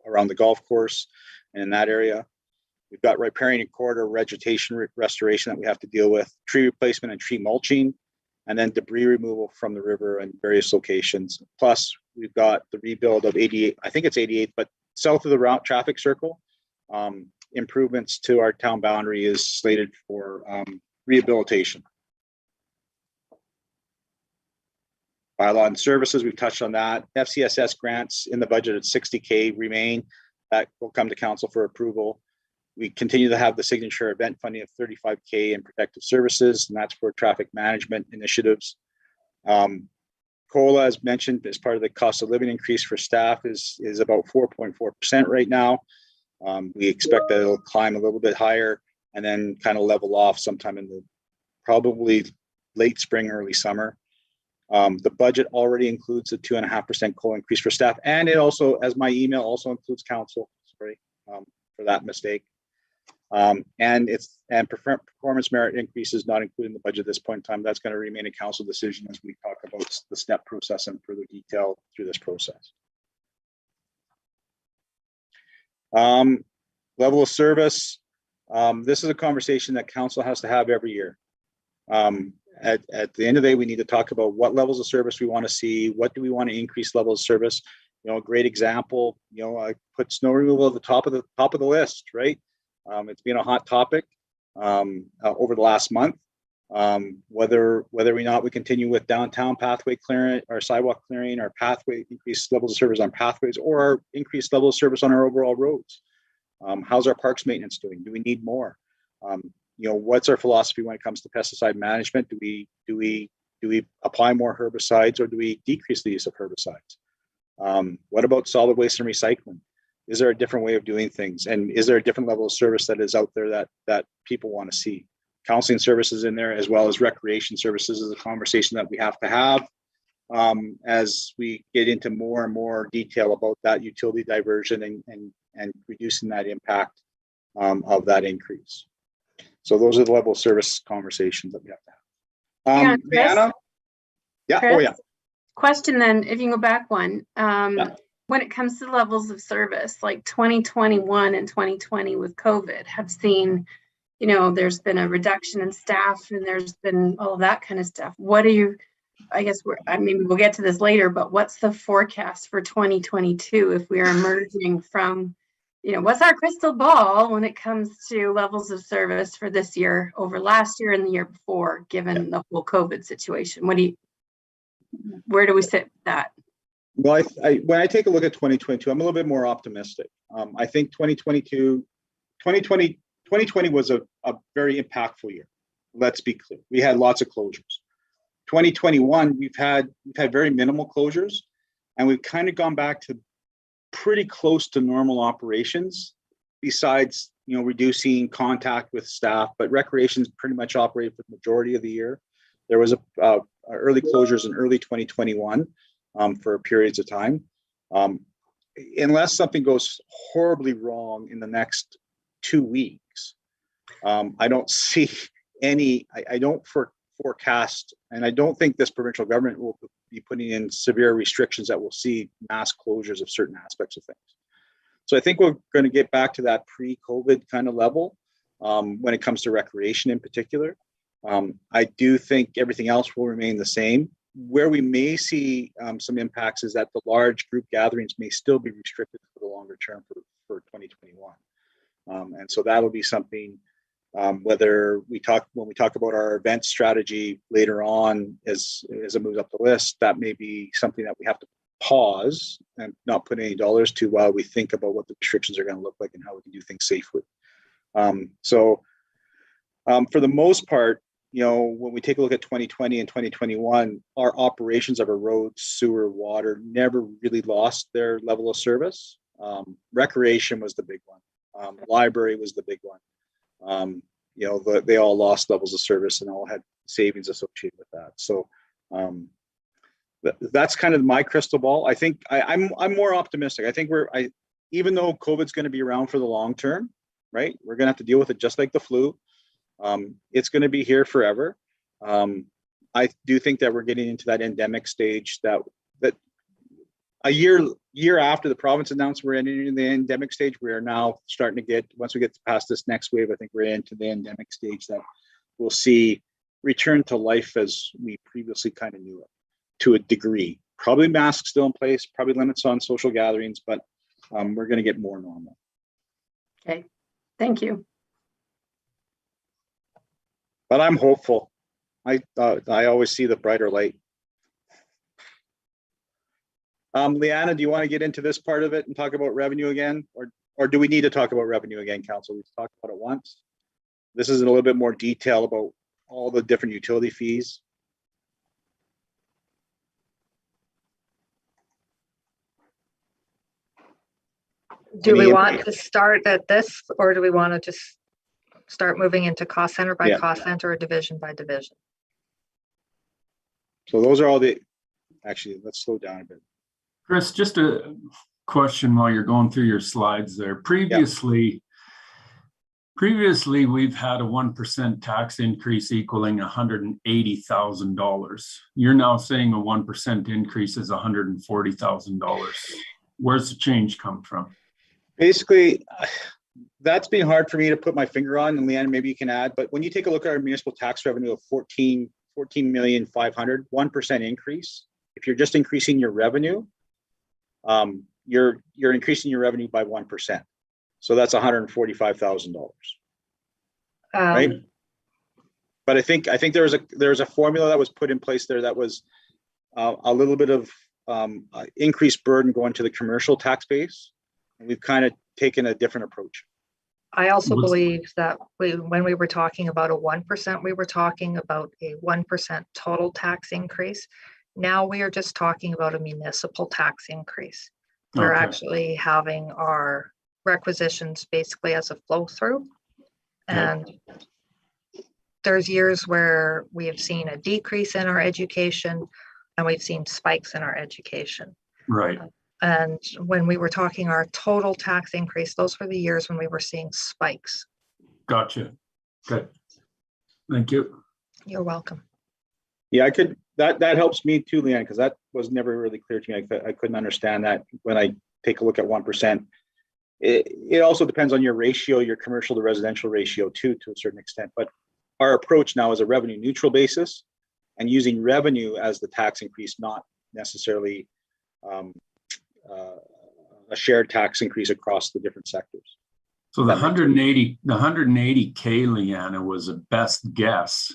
around the golf course and in that area. We've got riparian and corridor vegetation restoration that we have to deal with, tree replacement and tree mulching, and then debris removal from the river and various locations. Plus, we've got the rebuild of 88, I think it's 88, but south of the route traffic circle. Improvements to our town boundary is slated for rehabilitation. Bylaw and services, we've touched on that. FCSS grants in the budget at 60K remain. That will come to council for approval. We continue to have the signature event funding of 35K in protective services, and that's for traffic management initiatives. COLA, as mentioned, as part of the cost of living increase for staff is about 4.4% right now. We expect that it'll climb a little bit higher and then kind of level off sometime in the probably late spring, early summer. The budget already includes a 2.5% COLA increase for staff, and it also, as my email also includes council, sorry for that mistake. And performance merit increases not included in the budget at this point in time. That's going to remain a council decision as we talk about the step process in further detail through this process. Level of service. This is a conversation that council has to have every year. At the end of the day, we need to talk about what levels of service we want to see. What do we want to increase levels of service? A great example, I put snow removal at the top of the list, right? It's been a hot topic over the last month. Whether or not we continue with downtown pathway clearing or sidewalk clearing, or pathway increased levels of service on pathways, or increased level of service on our overall roads. How's our parks maintenance doing? Do we need more? What's our philosophy when it comes to pesticide management? Do we apply more herbicides, or do we decrease the use of herbicides? What about solid waste and recycling? Is there a different way of doing things? And is there a different level of service that is out there that people want to see? Counseling services in there, as well as recreation services, is a conversation that we have to have as we get into more and more detail about that utility diversion and reducing that impact of that increase. So those are the level of service conversations that we have to have. Brianna? Yeah. Chris, oh yeah. Question then, if you can go back one. When it comes to levels of service, like 2021 and 2020 with COVID, have seen, there's been a reduction in staff, and there's been all of that kind of stuff. What are you I guess maybe we'll get to this later, but what's the forecast for 2022 if we are emerging from, what's our crystal ball when it comes to levels of service for this year over last year and the year before, given the whole COVID situation? Where do we sit with that? Well, when I take a look at 2022, I'm a little bit more optimistic. I think 2020 was a very impactful year. Let's be clear. We had lots of closures. 2021, we've had very minimal closures, and we've kind of gone back to pretty close to normal operations, besides, reducing contact with staff, but recreation's pretty much operated for the majority of the year. There was early closures in early 2021 for periods of time. Unless something goes horribly wrong in the next 2 weeks, I don't see any, I don't forecast, and I don't think this provincial government will be putting in severe restrictions that will see mass closures of certain aspects of things. So I think we're going to get back to that pre-COVID kind of level when it comes to recreation in particular. I do think everything else will remain the same. Where we may see some impacts is that the large group gatherings may still be restricted for the longer term for 2021. And so that'll be something, when we talk about our event strategy later on as it moves up the list, that may be something that we have to pause and not put any dollars to while we think about what the restrictions are going to look like and how we can do things safely. For the most part, when we take a look at 2020 and 2021, our operations of our roads, sewer, water never really lost their level of service. Recreation was the big one. Library was the big one. They all lost levels of service and all had savings associated with that. So that's kind of my crystal ball. I think I'm more optimistic. I think even though COVID's going to be around for the long term, right? We're going to have to deal with it just like the flu. It's going to be here forever. I do think that we're getting into that endemic stage that a year after the province announced we're entering the endemic stage, we are now starting to get, once we get past this next wave, I think we're into the endemic stage that we'll see return to life as we previously kind of knew it to a degree. Probably masks still in place, probably limits on social gatherings, but we're going to get more normal. Okay, thank you. But I'm hopeful. I always see the brighter light. Leanna, do you want to get into this part of it and talk about revenue again? Or do we need to talk about revenue again, Council? We've talked about it once. This is in a little bit more detail about all the different utility fees. Do we want to start at this, or do we want to just start moving into cost center by cost center or division by division? So those are all actually, let's slow down a bit. Chris, just a question while you're going through your slides there. Previously, we've had a 1% tax increase equaling $180,000. You're now saying a 1% increase is $140,000. Where's the change come from? Basically, that's been hard for me to put my finger on, and Leanne, maybe you can add, but when you take a look at our municipal tax revenue of $14,500,000, 1% increase, if you're just increasing your revenue, you're increasing your revenue by 1%. So that's $145,000. Right? But I think there was a formula that was put in place there that was a little bit of increased burden going to the commercial tax base. And we've kind of taken a different approach. I also believe that when we were talking about a 1%, we were talking about a 1% total tax increase. Now we are just talking about a municipal tax increase. We're actually having our requisitions basically as a flow through. And there's years where we have seen a decrease in our education and we've seen spikes in our education. Right. And when we were talking our total tax increase, those were the years when we were seeing spikes. Gotcha. Good. Thank you. You're welcome. Yeah, that helps me too, Leanne, because that was never really clear to me. I couldn't understand that when I take a look at 1%. It also depends on your ratio, your commercial to residential ratio too, to a certain extent. But our approach now is a revenue neutral basis. and using revenue as the tax increase, not necessarily a shared tax increase across the different sectors. So the 180K, Leanna, was a best guess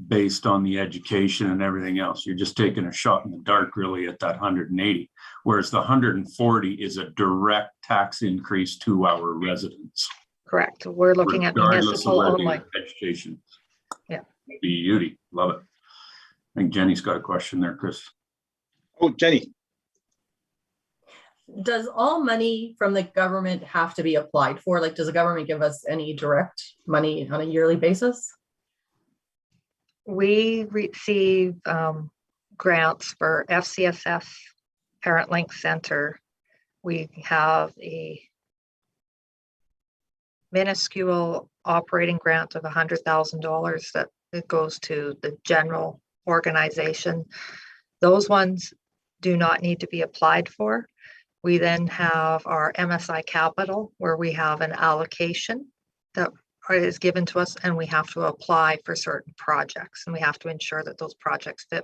based on the education and everything else. You're just taking a shot in the dark really at that 180, whereas the 140 is a direct tax increase to our residents. Correct. We're looking at Regardless of municipal where only. the education. Yeah. Beauty, love it. I think Jenny's got a question there, Chris. Oh, Jenny. Does all money from the government have to be applied for? Like, does the government give us any direct money on a yearly basis? We receive grants for FCSF, Parent Link Center. We have a minuscule operating grant of $100,000 that it goes to the general organization. Those ones do not need to be applied for. We then have our MSI Capital, where we have an allocation that is given to us, and we have to apply for certain projects, and we have to ensure that those projects fit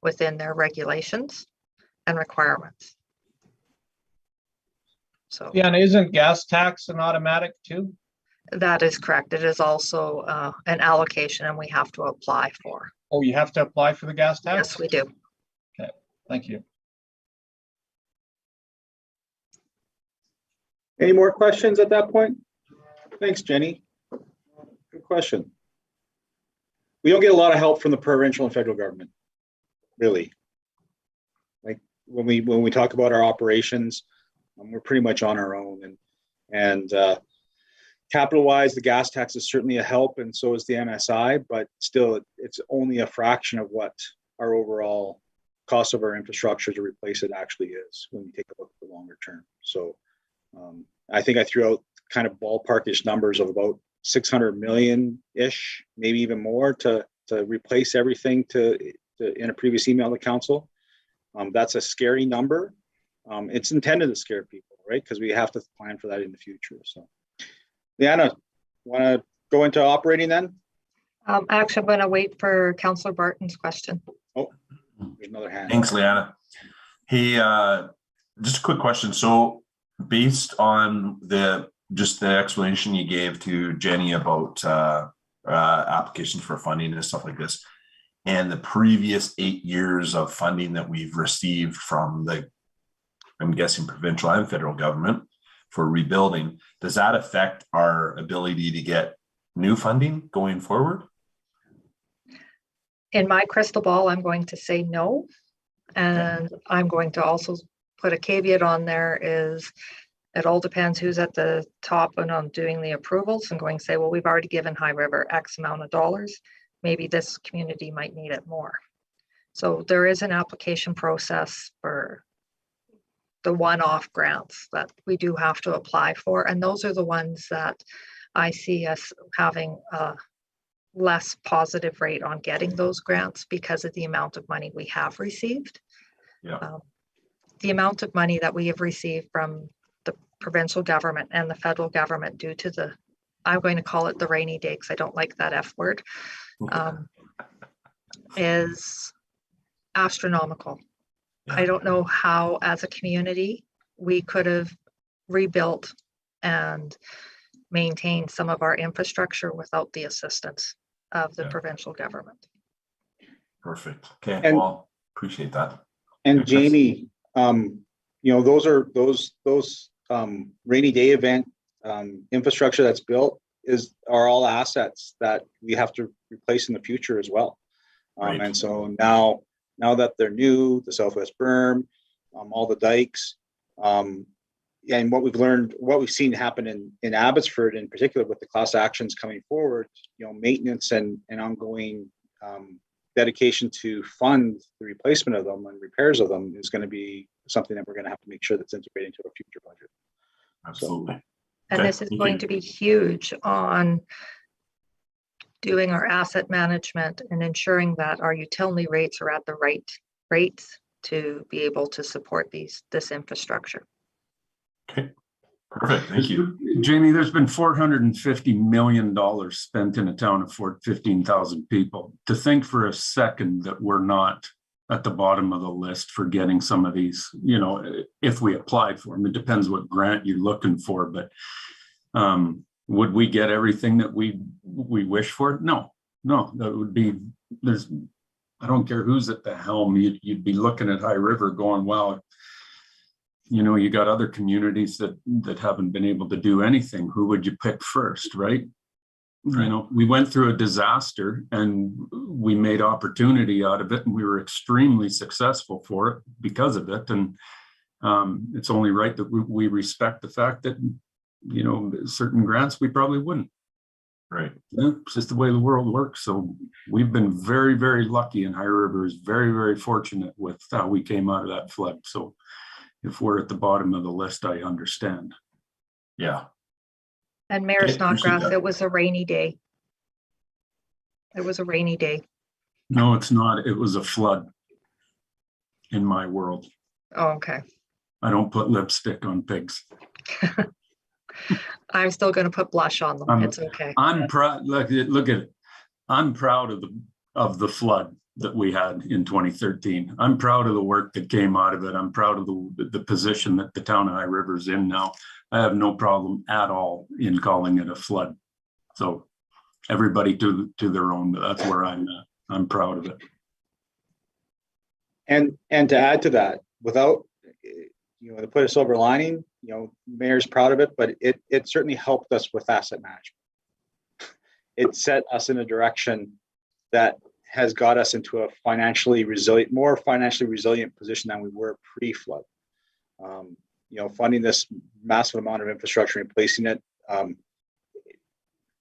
within their regulations and requirements. So Yeah, and isn't gas tax an automatic too? that is correct. It is also an allocation, and we have to apply for. Oh, you have to apply for the gas tax? Yes, we do. Okay, thank you. Any more questions at that point? Thanks, Jenny. Good question. We don't get a lot of help from the provincial and federal government, really. Like when we talk about our operations, we're pretty much on our own. And capital-wise, the gas tax is certainly a help, and so is the MSI. But still, it's only a fraction of what our overall cost of our infrastructure to replace it actually is when you take a look at the longer term. So. I think I threw out kind of ballparkish numbers of about 600 million-ish, maybe even more, to replace everything in a previous email to council. That's a scary number. It's intended to scare people, right? Because we have to plan for that in the future. So, Leanna, want to go into operating then? Actually, I'm going to wait for Councillor Barton's question. Oh, there's another hand. Thanks, Leanna. Hey, just a quick question. So, based on the explanation you gave to Jenny about applications for funding and stuff like this, and the previous 8 years of funding that we've received from the, I'm guessing, provincial and federal government for rebuilding, does that affect our ability to get new funding going forward? In my crystal ball, I'm going to say no. And I'm going to also put a caveat on there is it all depends who's at the top and on doing the approvals and going to say, well, we've already given High River X amount of dollars. Maybe this community might need it more. So there is an application process for the one-off grants that we do have to apply for. And those are the ones that I see us having a less positive rate on getting those grants because of the amount of money we have received. Yeah. The amount of money that we have received from the provincial government and the federal government due to the, I'm going to call it the rainy day because I don't like that F word, is astronomical. Yeah. I don't know how as a community we could have rebuilt and maintained some of our infrastructure without the assistance of the provincial government. Perfect. Okay, well, appreciate that. And Jamie, those rainy day event infrastructure that's built are all assets that we have to replace in the future as well. Right. And so now that they're new, the Southwest berm, all the dikes, and what we've learned, what we've seen happen in Abbotsford in particular with the class actions coming forward, maintenance and ongoing dedication to fund the replacement of them and repairs of them is going to be something that we're going to have to make sure that's integrated into a future budget. Absolutely. And this is going to be huge on doing our asset management and ensuring that our utility rates are at the right rates to be able to support this infrastructure. Okay, Perfect, thank you. Jamie, there's been $450 million spent in a town of 15,000 people. To think for a second that we're not at the bottom of the list for getting some of these, you know, if we applied for them, it depends what grant you're looking for, but would we get everything that we wish for? No, that would be, I don't care who's at the helm, you'd be looking at High River going, wow, you know, you got other communities that haven't been able to do anything. Who would you pick first, right? You know, we went through a disaster and we made opportunity out of it, and we were extremely successful for it because of it. And it's only right that we respect the fact that, you know, certain grants we probably wouldn't. Right. Yeah, it's just the way the world works. So we've been very, very lucky, and High River is very, very fortunate with how we came out of that flood. So if we're at the bottom of the list, I understand. Yeah. And Mayor Okay, appreciate Snodgrass, that. it was a rainy day. It was a rainy day. No, it's not. It was a flood in my world. Oh, okay. I don't put lipstick on pigs. I'm still going to put blush on them. It's okay. I'm proud. Look at it. I'm proud of the flood that we had in 2013. I'm proud of the work that came out of it. I'm proud of the position that the town of High River is in now. I have no problem at all in calling it a flood. So everybody to their own, but that's where I'm at. I'm proud of it. And to add to that, without, you know, to put a silver lining, you know, mayor's proud of it, but it certainly helped us with asset management. It set us in a direction that has got us into a more financially resilient position than we were pre-flood. You know, funding this massive amount of infrastructure and replacing it.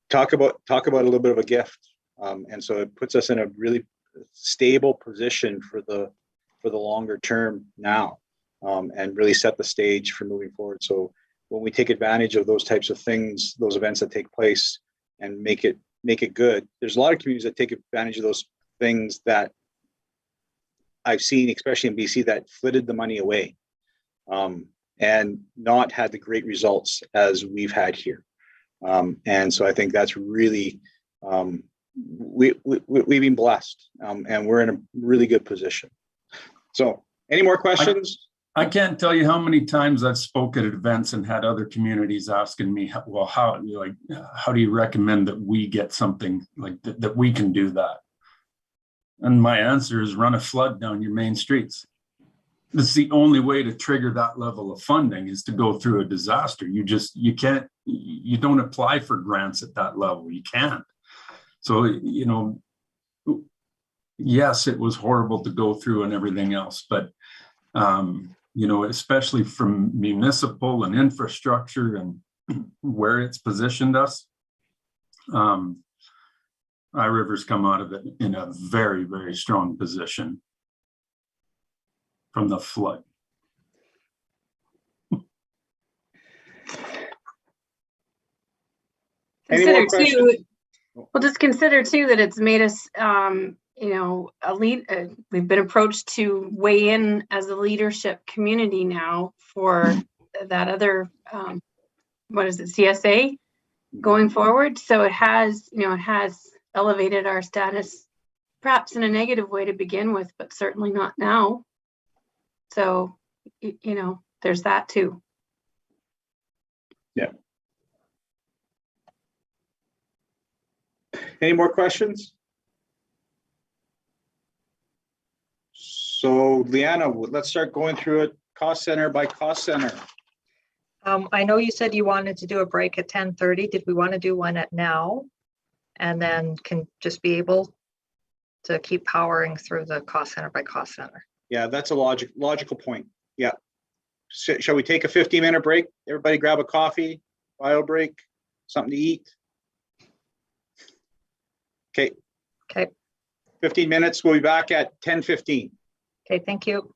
Talk about a little bit of a gift. And so it puts us in a really stable position for the longer term now, and really set the stage for moving forward. So when we take advantage of those types of things, those events that take place, and make it good, there's a lot of communities that take advantage of those things that I've seen, especially in BC, that flitted the money away, and not had the great results as we've had here. And so I think that's really, we've been blessed, and we're in a really good position. So any more questions? I can't tell you how many times I've spoken at events and had other communities asking me, well, how do you recommend that we get something like that we can do that? And my answer is run a flood down your main streets. This is the only way to trigger that level of funding, is to go through a disaster. You don't apply for grants at that level. You can't. So, you know, yes, it was horrible to go through and everything else, but, you know, especially from municipal and infrastructure and where it's positioned us, High River's come out of it in a very, very strong position from the flood. Consider too, well, just consider too that it's made us, you know, we've been approached to weigh in as a leadership community now for that other, what is it, CSA going forward. So it has elevated our status, perhaps in a negative way to begin with, but certainly not now. So, you know, there's that too. Yeah. Any more questions? So Leanna, let's start going through it cost center by cost center. I know you said you wanted to do a break at 10:30. Did we want to do one at now? And then can just be able to keep powering through the cost center by cost center. Yeah, that's a logical point. Yeah. Shall we take a 15-minute break? Everybody grab a coffee, bio break, something to eat. Okay. Okay. 15 minutes. We'll be back at 10:15. Okay, thank you.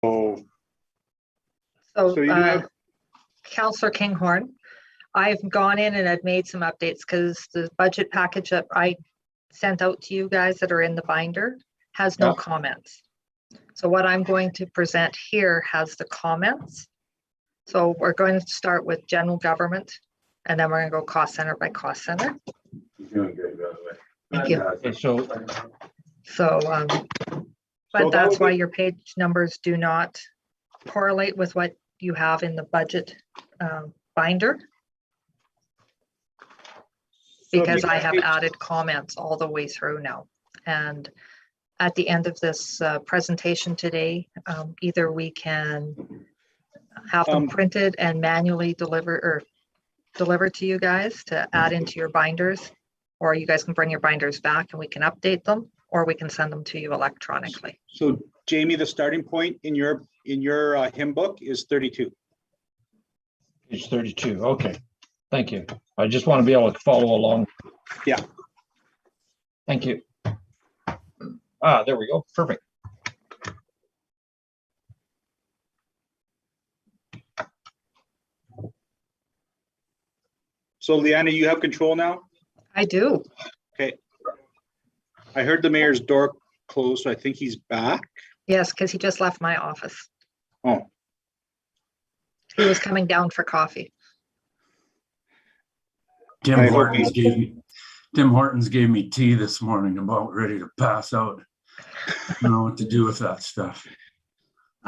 So So, So you do have- Councillor Kinghorn, I've gone in and I've made some updates because the budget package that I sent out to you guys that are in the binder has no Yeah. comments. So what I'm going to present here has the comments. So we're going to start with general government, and then we're going to go cost center by cost center. You're doing good, by the way. Thank you. Okay, so So, So but that that's would why be- your page numbers do not correlate with what you have in the budget binder, So if because you I get have page- added comments all the way through now. And at the end of this presentation today, either we can have them printed and manually deliver to you guys to add into your binders, or you guys can bring your binders back and we can update them, or we can send them to you electronically. So Jamie, the starting point in your hymn book is 32. page 32, okay, thank you. I just want to be able to follow along. Yeah. Thank you. Ah, there we go, perfect. So Leanna, you have control now? I do. I heard the mayor's door close, so I think he's back. Yes, because he just left my office. Oh, He was coming down for coffee. Tim I hope Hortons he- Tim Hortons gave me tea this morning, about ready to pass out. I don't know what to do with that stuff.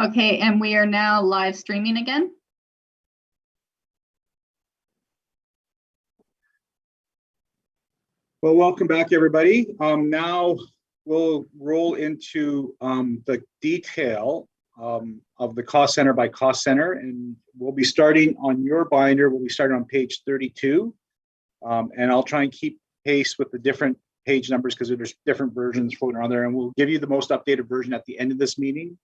Okay, and we are now live streaming again. well, welcome back, everybody. Now we'll roll into the detail of the cost center by cost center, and we'll be starting on your binder. We'll be starting on page 32, and I'll try and keep pace with the different page numbers because there's different versions floating around there, and we'll give you the most updated version at the end of this meeting,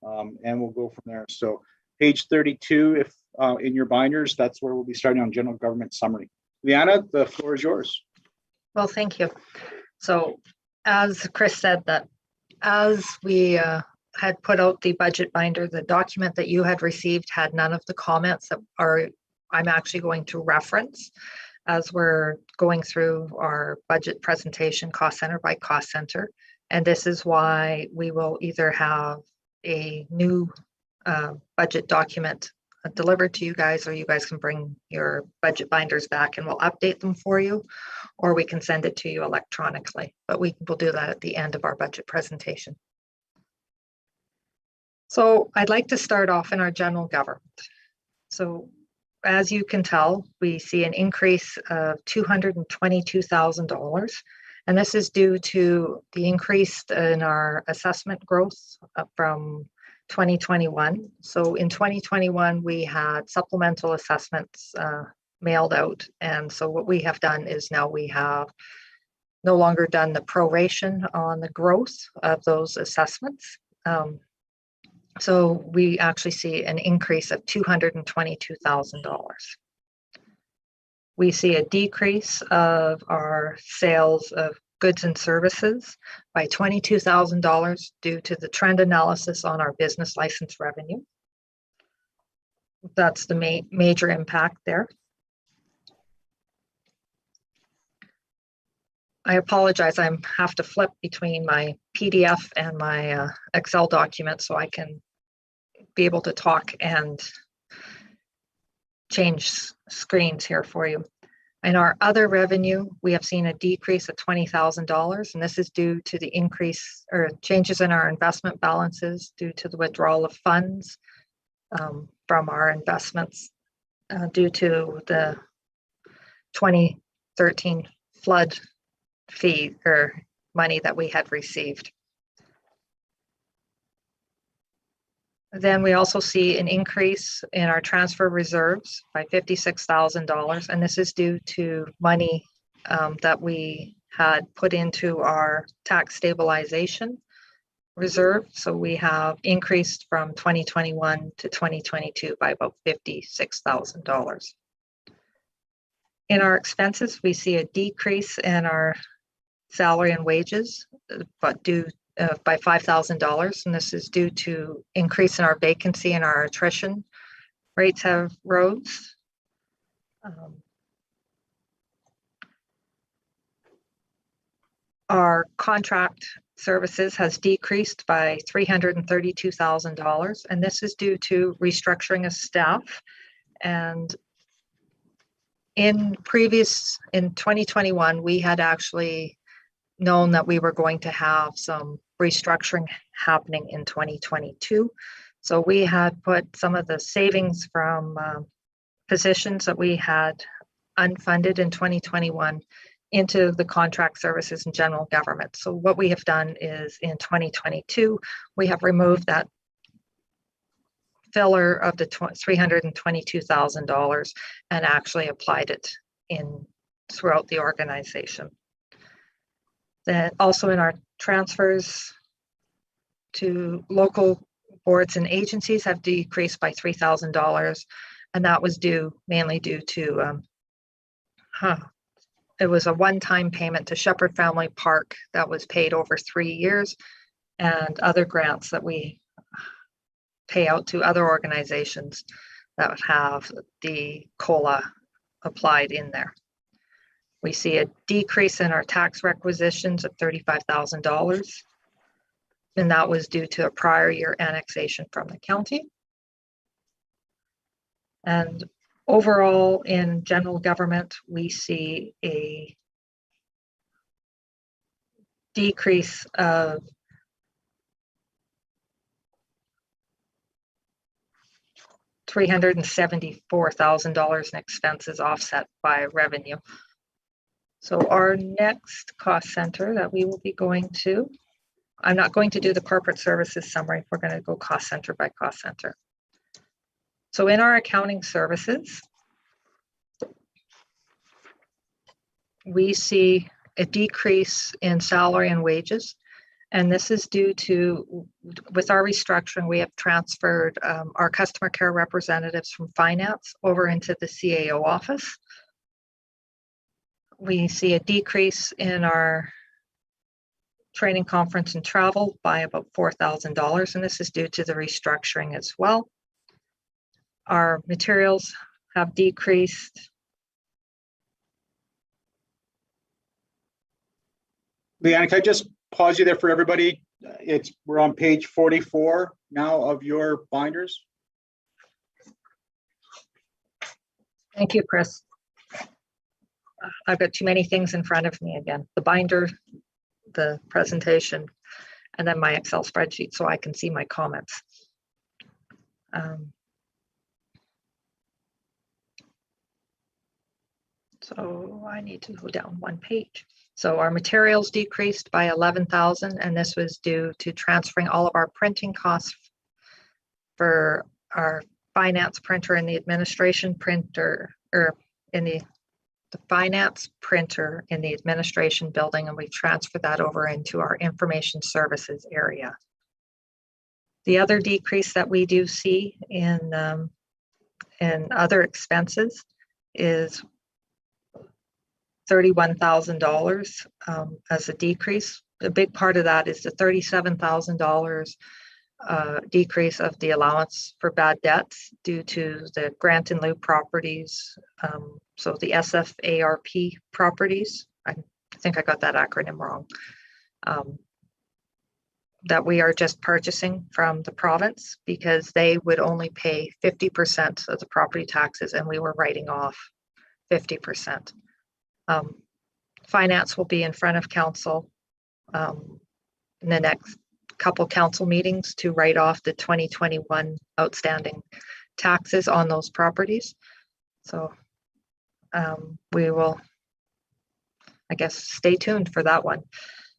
and we'll go from there. So page 32, if in your binders, that's where we'll be starting on general government summary. Liana, the floor is yours. Well, thank you. So as Chris said, that as we had put out the budget binder, the document that you had received had none of the comments that I'm actually going to reference as we're going through our budget presentation, cost center by cost center. And this is why we will either have a new budget document delivered to you guys, or you guys can bring your budget binders back and we'll update them for you, or we can send it to you electronically, but we will do that at the end of our budget presentation. So I'd like to start off in our general government. So as you can tell, we see an increase of $222,000. And this is due to the increase in our assessment growth from 2021. So in 2021, we had supplemental assessments mailed out. And so what we have done is now we have no longer done the proration on the growth of those assessments. So we actually see an increase of $222,000. We see a decrease of our sales of goods and services by $22,000 due to the trend analysis on our business license revenue. That's the major impact there. I apologize, I have to flip between my PDF and my Excel document so I can be able to talk and change screens here for you. In our other revenue, we have seen a decrease of $20,000, and this is due to the increase or changes in our investment balances due to the withdrawal of funds from our investments due to the 2013 flood fee or money that we had received. Then we also see an increase in our transfer reserves by $56,000, and this is due to money that we had put into our tax stabilization reserve. So we have increased from 2021 to 2022 by about $56,000. In our expenses, we see a decrease in our salary and wages, but due by $5,000, and this is due to increase in our vacancy and our attrition rates have rose. Our contract services has decreased by $332,000, and this is due to restructuring of staff. And in 2021, we had actually known that we were going to have some restructuring happening in 2022. So we had put some of the savings from positions that we had unfunded in 2021 into the contract services and general government. So what we have done is in 2022, we have removed that filler of the $322,000 and actually applied it throughout the organization. Then also in our transfers to local boards and agencies have decreased by $3,000, and that was mainly due to it was a one-time payment to Shepherd Family Park that was paid over 3 years, and other grants that we pay out to other organizations that have the COLA applied in there. We see a decrease in our tax requisitions of $35,000, and that was due to a prior year annexation from the county. And overall, in general government, we see a decrease of $374,000 in expenses offset by revenue. So our next cost center that we will be going to, I'm not going to do the corporate services summary. We're going to go cost center by cost center. So in our accounting services, we see a decrease in salary and wages. And this is due to, with our restructuring, we have transferred our customer care representatives from finance over into the CAO office. We see a decrease in our training, conference, and travel by about $4,000, and this is due to the restructuring as well. Our materials have decreased. Leanne, can I just pause you there for everybody? We're on page 44 now of your binders. Thank you, Chris. I've got too many things in front of me again. The binder, the presentation, and then my Excel spreadsheet so I can see my comments. So I need to go down one page. So our materials decreased by $11,000, and this was due to transferring all of our printing costs for our finance printer and the administration printer, or in the finance printer in the administration building, and we transferred that over into our information services area. The other decrease that we do see in other expenses is $31,000 as a decrease. The big part of that is the $37,000 decrease of the allowance for bad debts due to the grant in lieu properties. So the SFARP properties, I think I got that acronym wrong, that we are just purchasing from the province because they would only pay 50% of the property taxes and we were writing off 50%. Finance will be in front of council in the next couple council meetings to write off the 2021 outstanding taxes on those properties. So we will, I guess, stay tuned for that one.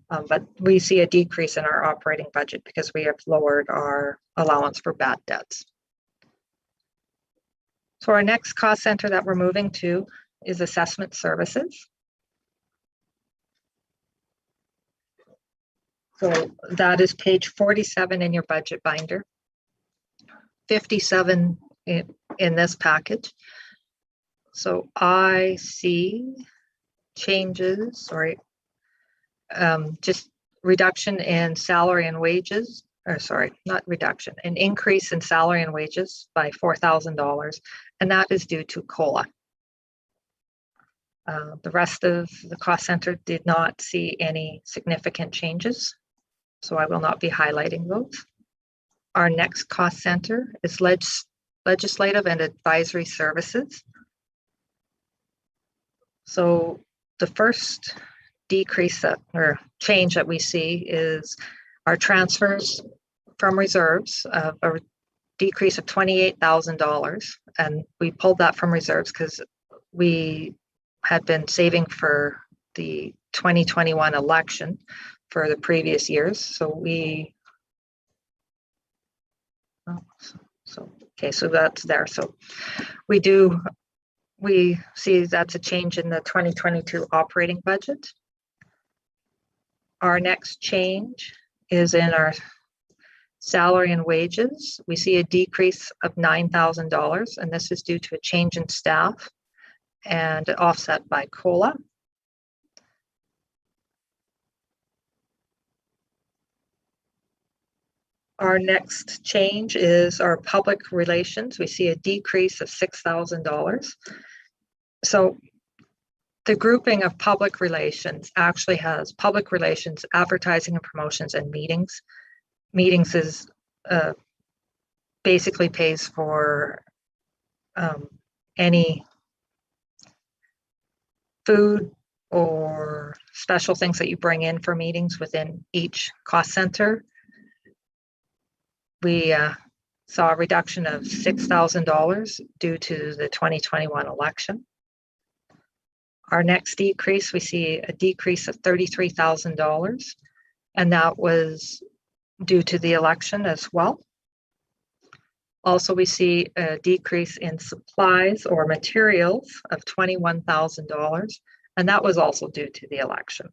But we see a decrease in our operating budget because we have lowered our allowance for bad debts. So our next cost center that we're moving to is assessment services. So that is page 47 in your budget binder, 57 in this package. So I see changes, sorry, just reduction in salary and wages, or sorry, not reduction, an increase in salary and wages by $4,000, and that is due to COLA. The rest of the cost center did not see any significant changes, so I will not be highlighting those. Our next cost center is legislative and advisory services. So the first decrease or change that we see is our transfers from reserves of a decrease of $28,000, and we pulled that from reserves because we had been saving for the 2021 election for the previous years. So so that's there. So we see that's a change in the 2022 operating budget. Our next change is in our salary and wages. We see a decrease of $9,000, and this is due to a change in staff and offset by COLA. Our next change is our public relations. We see a decrease of $6,000. So the grouping of public relations actually has public relations, advertising and promotions, and meetings. Meetings is basically pays for any food or special things that you bring in for meetings within each cost center. We saw a reduction of $6,000 due to the 2021 election. Our next decrease, we see a decrease of $33,000, and that was due to the election as well. Also, we see a decrease in supplies or materials of $21,000, and that was also due to the election.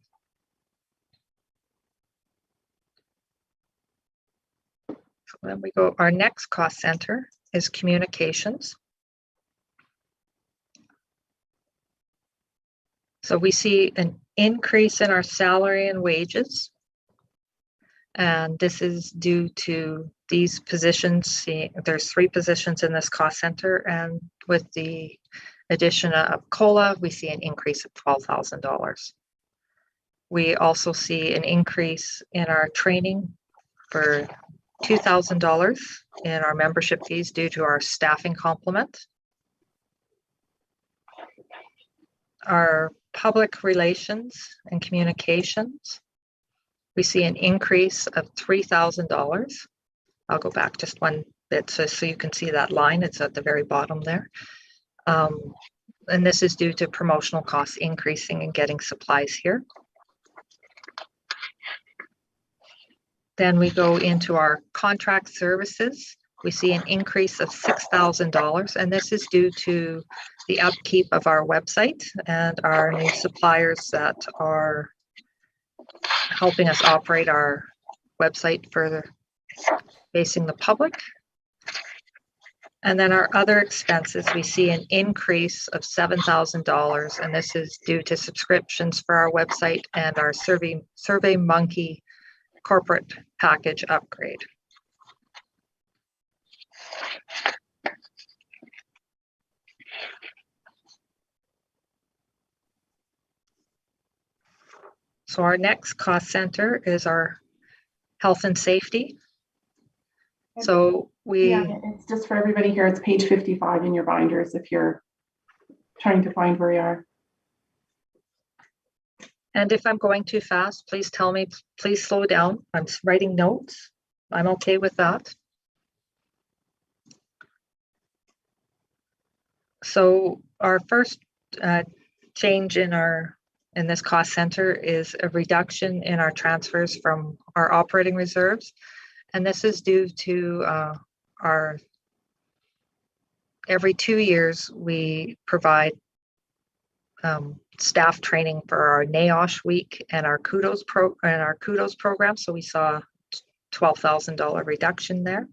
So then we go, our next cost center is communications. So we see an increase in our salary and wages. And this is due to these positions. There's 3 positions in this cost center, and with the addition of COLA, we see an increase of $12,000. We also see an increase in our training for $2,000 in our membership fees due to our staffing complement. Our public relations and communications, we see an increase of $3,000. I'll go back just one bit so you can see that line. It's at the very bottom there. And this is due to promotional costs increasing and getting supplies here. Then we go into our contract services. We see an increase of $6,000, and this is due to the upkeep of our website and our new suppliers that are helping us operate our website further facing the public. And then our other expenses, we see an increase of $7,000, and this is due to subscriptions for our website and our SurveyMonkey corporate package upgrade. So our next cost center is our health and safety. So yeah, it's just for everybody here. It's page 55 in your binders if you're trying to find where you are. And if I'm going too fast, please tell me, please slow down. I'm writing notes. I'm okay with that. So our first change in this cost center is a reduction in our transfers from our operating reserves. And this is due to every 2 years, we provide staff training for our NAOSH week and our kudos program. So we saw $12,000 reduction there.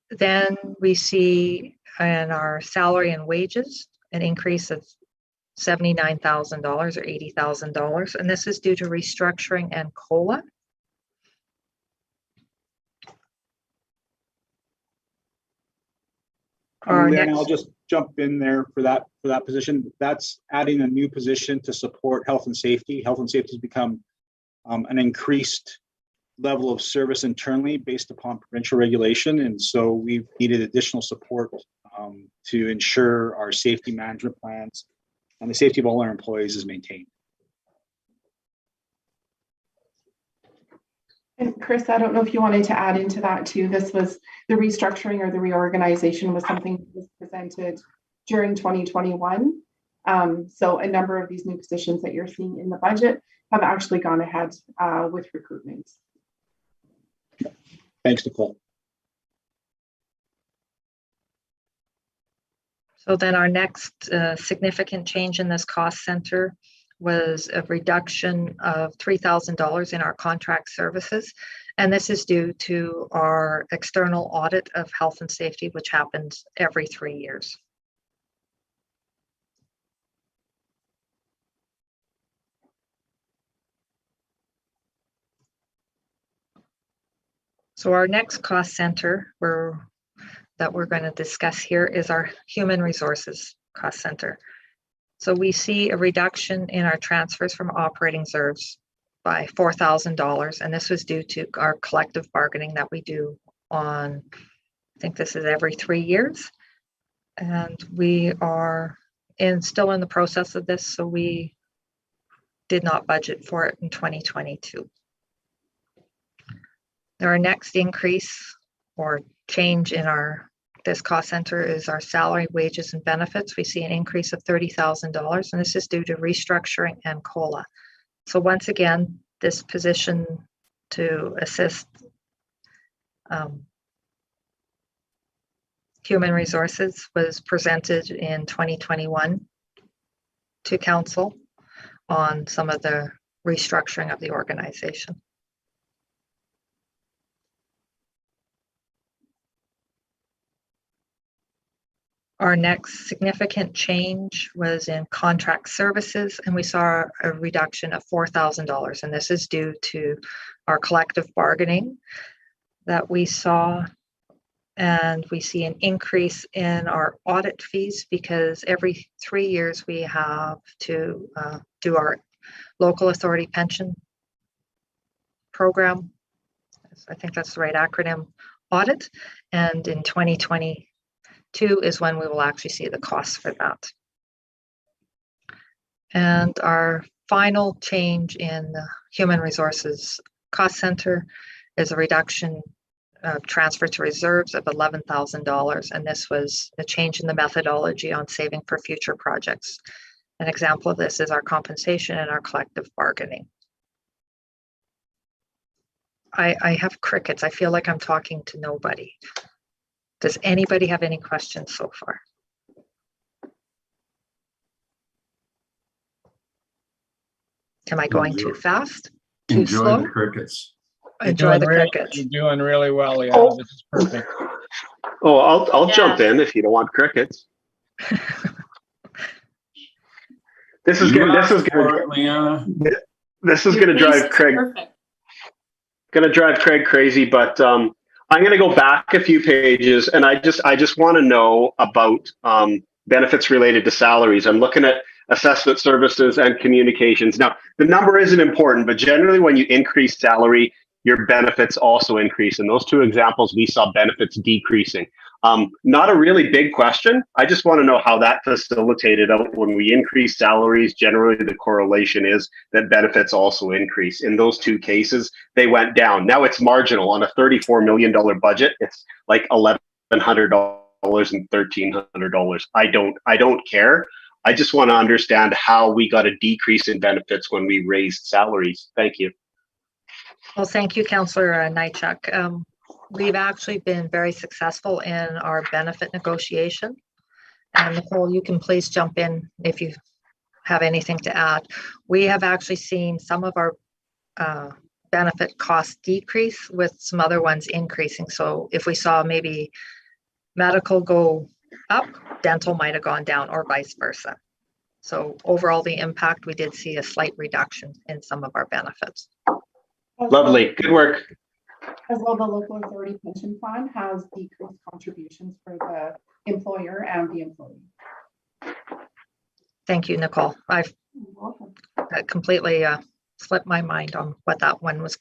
Then we see in our salary and wages an increase of $79,000 or $80,000. And this is due to restructuring and COLA. Our And then next- I'll just jump in there for that position. That's adding a new position to support health and safety. Health and safety has become an increased level of service internally based upon provincial regulation. And so we've needed additional support to ensure our safety management plans and the safety of all our employees is maintained. And Chris, I don't know if you wanted to add into that too. This was the restructuring or the reorganization was something that was presented during 2021. So a number of these new positions that you're seeing in the budget have actually gone ahead with recruitment. Thanks, Nicole. So then our next significant change in this cost center was a reduction of $3,000 in our contract services. And this is due to our external audit of health and safety, which happens every 3 years. So our next cost center that we're going to discuss here is our human resources cost center. So we see a reduction in our transfers from operating reserves by $4,000, and this was due to our collective bargaining that we do on, I think this is every 3 years. And we are still in the process of this, so we did not budget for it in 2022. Our next increase or change in this cost center is our salary, wages, and benefits. We see an increase of $30,000, and this is due to restructuring and COLA. So once again, this position to assist human resources was presented in 2021 to council on some of the restructuring of the organization. Our next significant change was in contract services, and we saw a reduction of $4,000. And this is due to our collective bargaining that we saw. And we see an increase in our audit fees because every 3 years we have to do our local authority pension program. I think that's the right acronym, audit. And in 2022 is when we will actually see the costs for that. And our final change in the human resources cost center is a reduction of transfer to reserves of $11,000. And this was a change in the methodology on saving for future projects. An example of this is our compensation and our collective bargaining. I have crickets. I feel like I'm talking to nobody. Does anybody have any questions so far? Am I going too fast? Too Enjoy slow? the crickets. Enjoy the crickets. You're doing really well, yeah. Oh. This is perfect. Oh, I'll jump Yeah. in if you don't want crickets. This is gonna Leanna. drive Craig crazy, but I'm gonna go back a few pages, and I just want to know about benefits related to salaries. I'm looking at assessment services and communications. Now, the number isn't important, but generally when you increase salary, your benefits also increase. In those two examples, we saw benefits decreasing. Not a really big question. I just want to know how that facilitated out. When we increase salaries, generally the correlation is that benefits also increase. In those two cases, they went down. Now it's marginal. On a $34 million budget, it's like $1,100 and $1,300. I don't care. I just want to understand how we got a decrease in benefits when we raised salaries. Thank you. Well, thank you, Councillor Nychuk. We've actually been very successful in our benefit negotiation. And Nicole, you can please jump in if you have anything to add. We have actually seen some of our benefit costs decrease with some other ones increasing. So if we saw maybe medical go up, dental might have gone down or vice versa. So overall, the impact, we did see a slight reduction in some of our benefits. Lovely. Good work. As well, the local authority pension fund has decreased contributions for the employer and the employee. Thank you, Nicole. I've completely slipped my mind on what that one was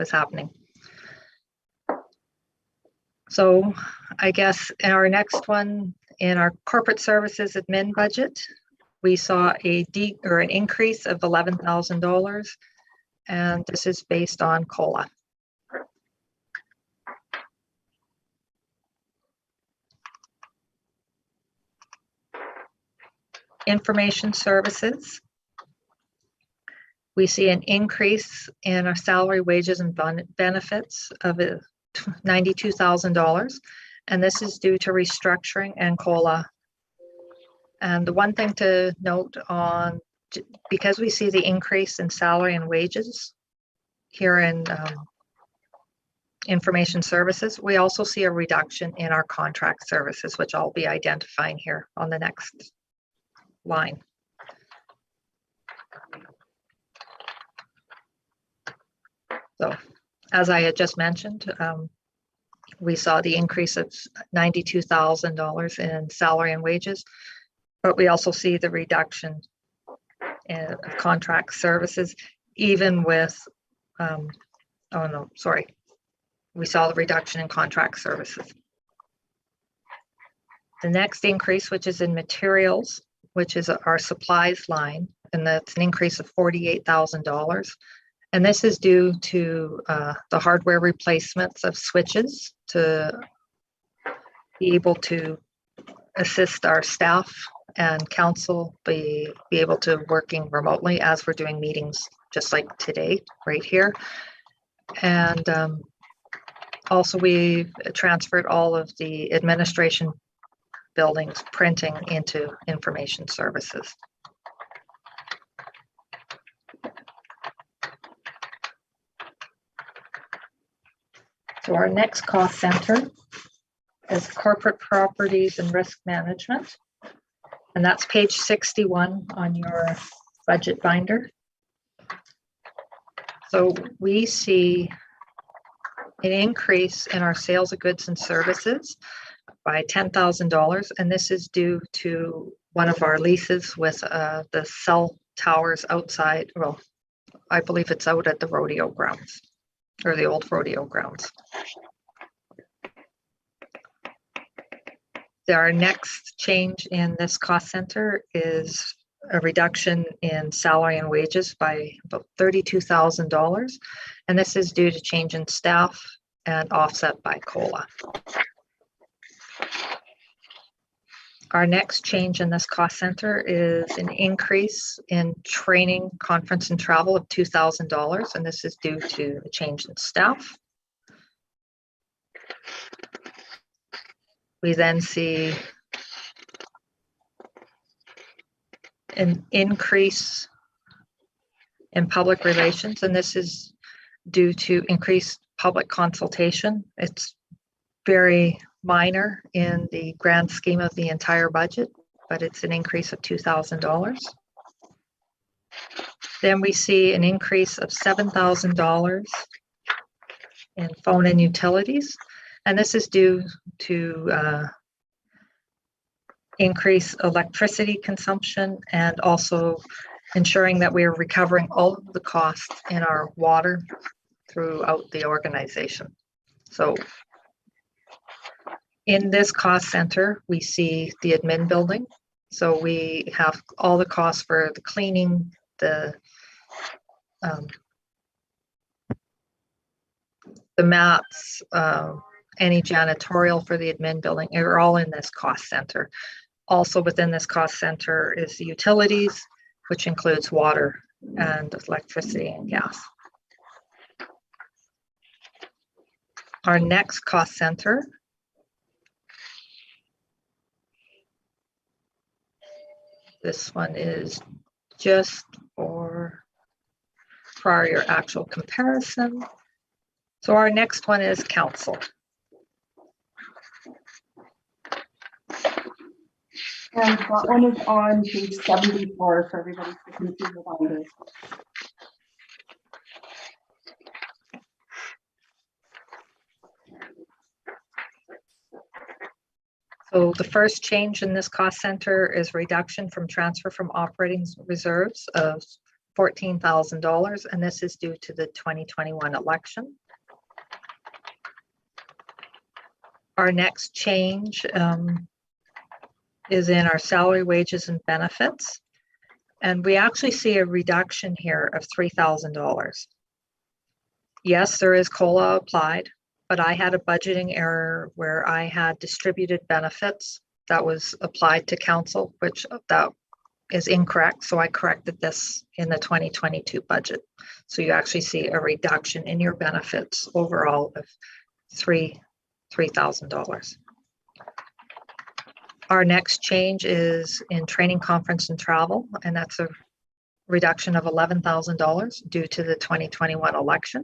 happening. So I guess in our next one, in our corporate services admin budget, we saw an increase of $11,000, and this is based on COLA. Information services, we see an increase in our salary, wages, and benefits of $92,000, and this is due to restructuring and COLA. And the one thing to note on, because we see the increase in salary and wages here in information services, we also see a reduction in our contract services, which I'll be identifying here on the next line. So, as I had just mentioned, we saw the increase of $92,000 in salary and wages, but we also see the reduction in contract services, even with, we saw the reduction in contract services. The next increase, which is in materials, which is our supplies line, and that's an increase of $48,000. And this is due to the hardware replacements of switches to be able to assist our staff and council be able to working remotely as we're doing meetings just like today, right here. And also we've transferred all of the administration buildings printing into information services. So our next cost center is corporate properties and risk management. And that's page 61 on your budget binder. So we see an increase in our sales of goods and services by $10,000. And this is due to one of our leases with the cell towers outside. Well, I believe it's out at the rodeo grounds, or the old rodeo grounds. Our next change in this cost center is a reduction in salary and wages by about $32,000. And this is due to change in staff and offset by COLA. Our next change in this cost center is an increase in training, conference, and travel of $2,000, and this is due to a change in staff. We then see an increase in public relations, and this is due to increased public consultation. It's very minor in the grand scheme of the entire budget, but it's an increase of $2,000. Then we see an increase of $7,000 in phone and utilities, and this is due to increase electricity consumption and also ensuring that we are recovering all of the costs in our water throughout the organization. So in this cost center, we see the admin building. So we have all the costs for the cleaning, the mats, any janitorial for the admin building, are all in this cost center. Also within this cost center is the utilities, which includes water and electricity and gas. Our next cost center this one is just for your actual comparison. So our next one is council. And that one is on page 74 for everybody to consider the binder. So the first change in this cost center is reduction from transfer from operating reserves of $14,000, and this is due to the 2021 election. Our next change is in our salary, wages, and benefits. And we actually see a reduction here of $3,000. Yes, there is COLA applied, but I had a budgeting error where I had distributed benefits that was applied to council, which that is incorrect. So I corrected this in the 2022 budget. So you actually see a reduction in your benefits overall of $3,000. Our next change is in training, conference, and travel, and that's a reduction of $11,000 due to the 2021 election.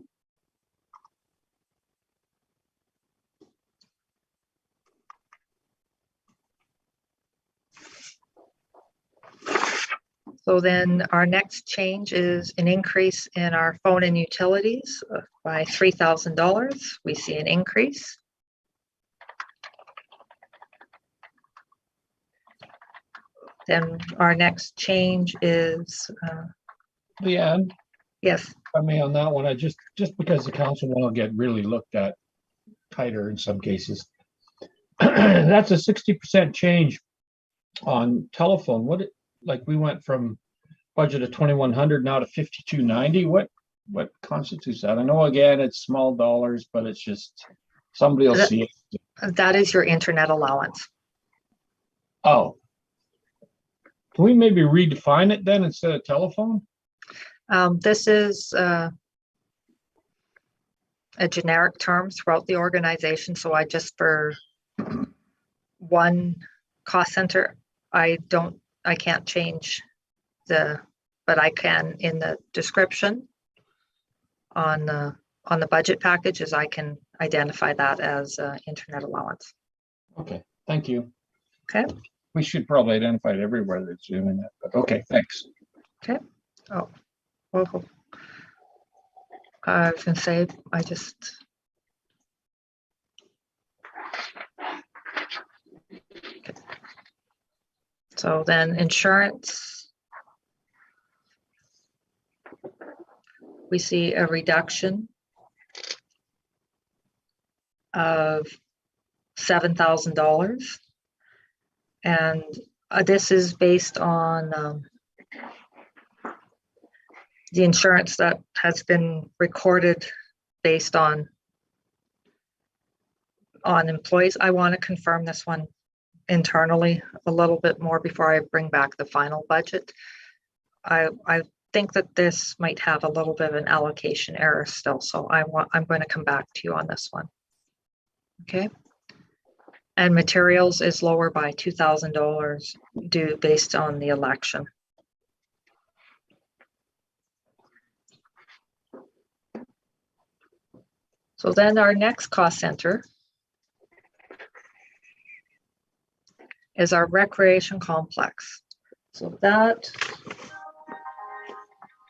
So then our next change is an increase in our phone and utilities by $3,000. We see an increase. Then our next change is, Leanne, yes, if I may on that one, I just because the council will get really looked at tighter in some cases. That's a 60% change on telephone. Like we went from budget of 2,100 now to 5,290. What constitutes that? I know again it's small dollars, but it's just somebody will see it. That is your internet allowance. Oh, can we maybe redefine it then instead of telephone? This is a generic term throughout the organization. So I just for one cost center, I can't change but I can in the description on the budget packages, I can identify that as internet allowance. Okay, thank you. Okay. We should probably identify it everywhere that's doing that, but okay, thanks. Okay. Oh, well, I was gonna say, okay. So then insurance, we see a reduction of $7,000. And this is based on the insurance that has been recorded based on employees. I want to confirm this one internally a little bit more before I bring back the final budget. I think that this might have a little bit of an allocation error still, so I'm going to come back to you on this one. Okay. And materials is lower by $2,000 due based on the election. So then our next cost center is our recreation complex. So that,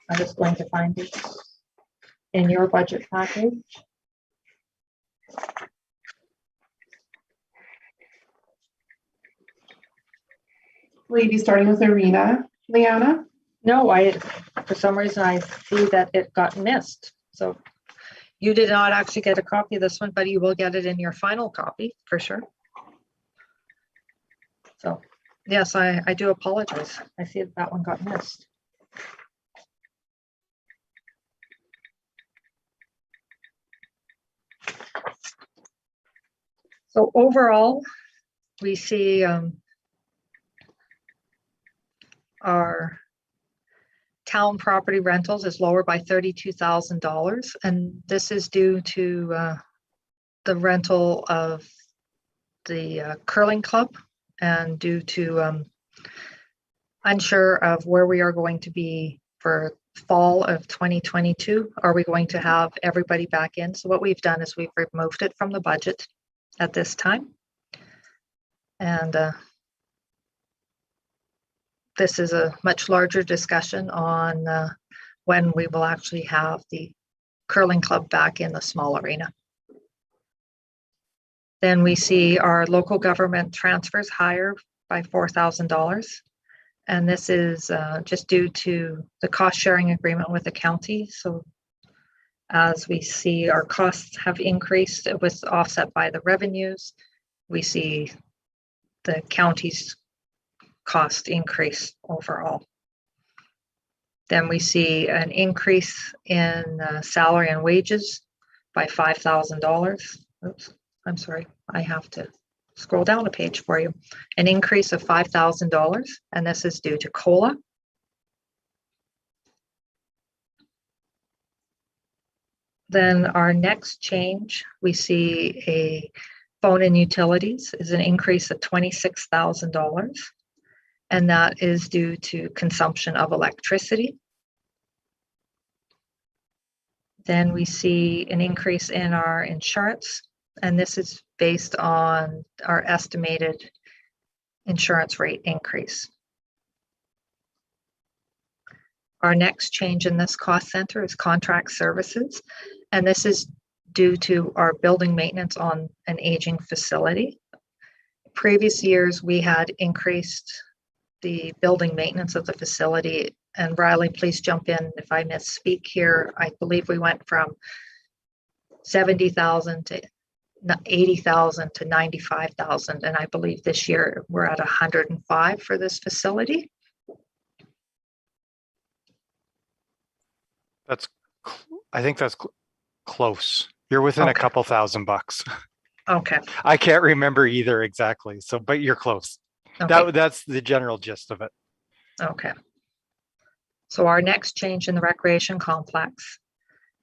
I'm just going to find it in your budget package. Will you be starting with Arena, Liana? No, for some reason I see that it got missed. So you did not actually get a copy of this one, but you will get it in your final copy for sure. So yes, I do apologize. I see that one got missed. So overall, we see our town property rentals is lower by $32,000, and this is due to the rental of the curling club and due to unsure of where we are going to be for fall of 2022. Are we going to have everybody back in? So what we've done is we've removed it from the budget at this time. And this is a much larger discussion on when we will actually have the curling club back in the small arena. Then we see our local government transfers higher by $4,000. And this is just due to the cost sharing agreement with the county. So as we see our costs have increased, it was offset by the revenues. We see the county's cost increase overall. Then we see an increase in salary and wages by $5,000. Oops, I'm sorry, I have to scroll down a page for you. An increase of $5,000, and this is due to COLA. Then our next change, we see a phone and utilities is an increase of $26,000. And that is due to consumption of electricity. Then we see an increase in our insurance, and this is based on our estimated insurance rate increase. Our next change in this cost center is contract services, and this is due to our building maintenance on an aging facility. Previous years, we had increased the building maintenance of the facility, and Riley, please jump in if I misspeak here. I believe we went from 70,000 to 80,000 to 95,000, and I believe this year we're at 105 for this facility. I think that's close. You're within a couple $1,000. Okay. I can't remember either exactly. So, but you're close. Okay. That's the general gist of it. Okay. So our next change in the recreation complex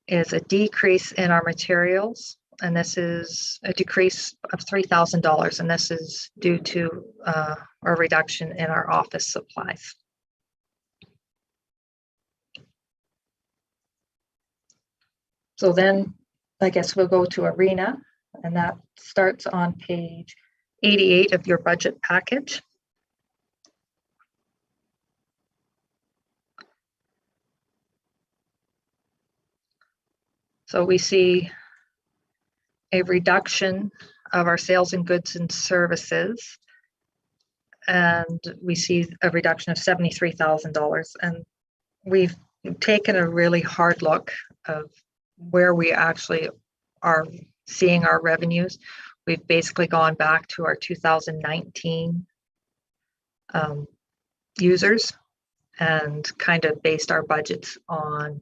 is a decrease in our materials, and this is a decrease of $3,000, and this is due to a reduction in our office supplies. So then I guess we'll go to arena, and that starts on page 88 of your budget package. So we see a reduction of our sales in goods and services, and we see a reduction of $73,000. And we've taken a really hard look of where we actually are seeing our revenues. We've basically gone back to our 2019 users and kind of based our budgets on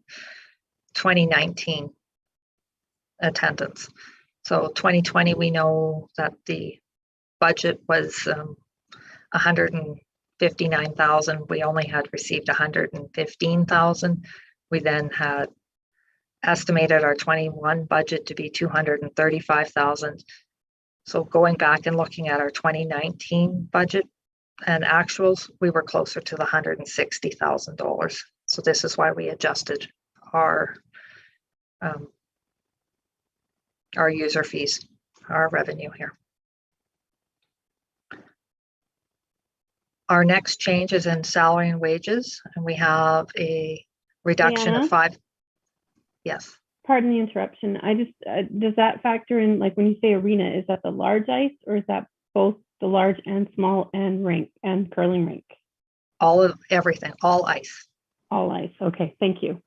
2019 attendance. So 2020, we know that the budget was 159,000. We only had received 115,000. We then had estimated our 21 budget to be 235,000. So going back and looking at our 2019 budget and actuals, we were closer to the $160,000. So this is why we adjusted our user fees, our revenue here. Our next change is in salary and wages, and we have a reduction of 5. Yes. Pardon the interruption. I just, does that factor in, like when you say arena, is that the large ice or is that both the large and small and rink and curling rink? All of everything, all ice. All ice. Okay, thank you.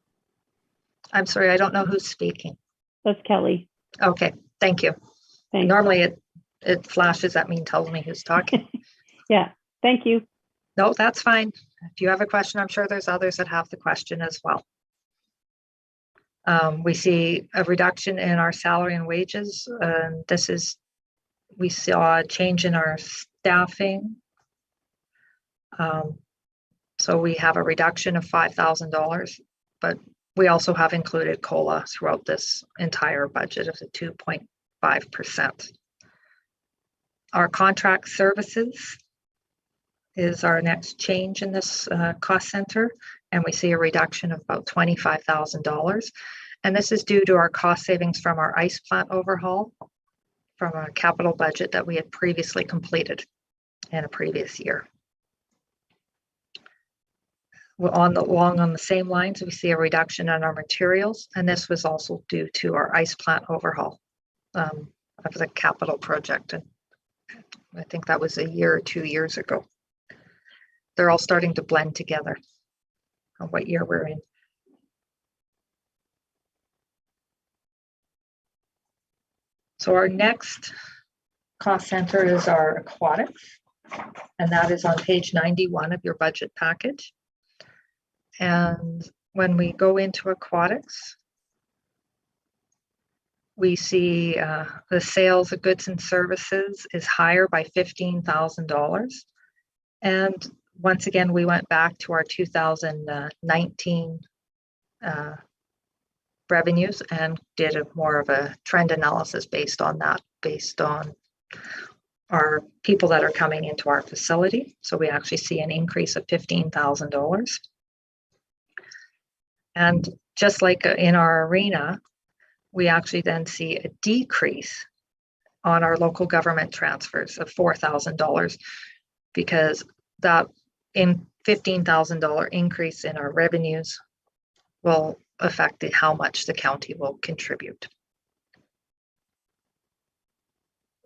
I'm sorry, I don't know who's speaking. That's Kelly. Okay, thank you. Thanks. Normally it flashes at me and tells me who's talking. Yeah, thank you. No, that's fine. If you have a question, I'm sure there's others that have the question as well. We see a reduction in our salary and wages. We saw a change in our staffing. So we have a reduction of $5,000, but we also have included COLA throughout this entire budget of the 2.5%. Our contract services is our next change in this cost center, and we see a reduction of about $25,000. And this is due to our cost savings from our ice plant overhaul from a capital budget that we had previously completed in a previous year. along on the same lines, we see a reduction in our materials, and this was also due to our ice plant overhaul. That was a capital project, and I think that was a year or 2 years ago. They're all starting to blend together on what year we're in. So our next cost center is our aquatics, and that is on page 91 of your budget package. And when we go into aquatics, we see the sales of goods and services is higher by $15,000. And once again, we went back to our 2019 revenues and did more of a trend analysis based on that, based on our people that are coming into our facility. So we actually see an increase of $15,000. And just like in our arena, we actually then see a decrease on our local government transfers of $4,000, because that in $15,000 increase in our revenues will affect how much the county will contribute.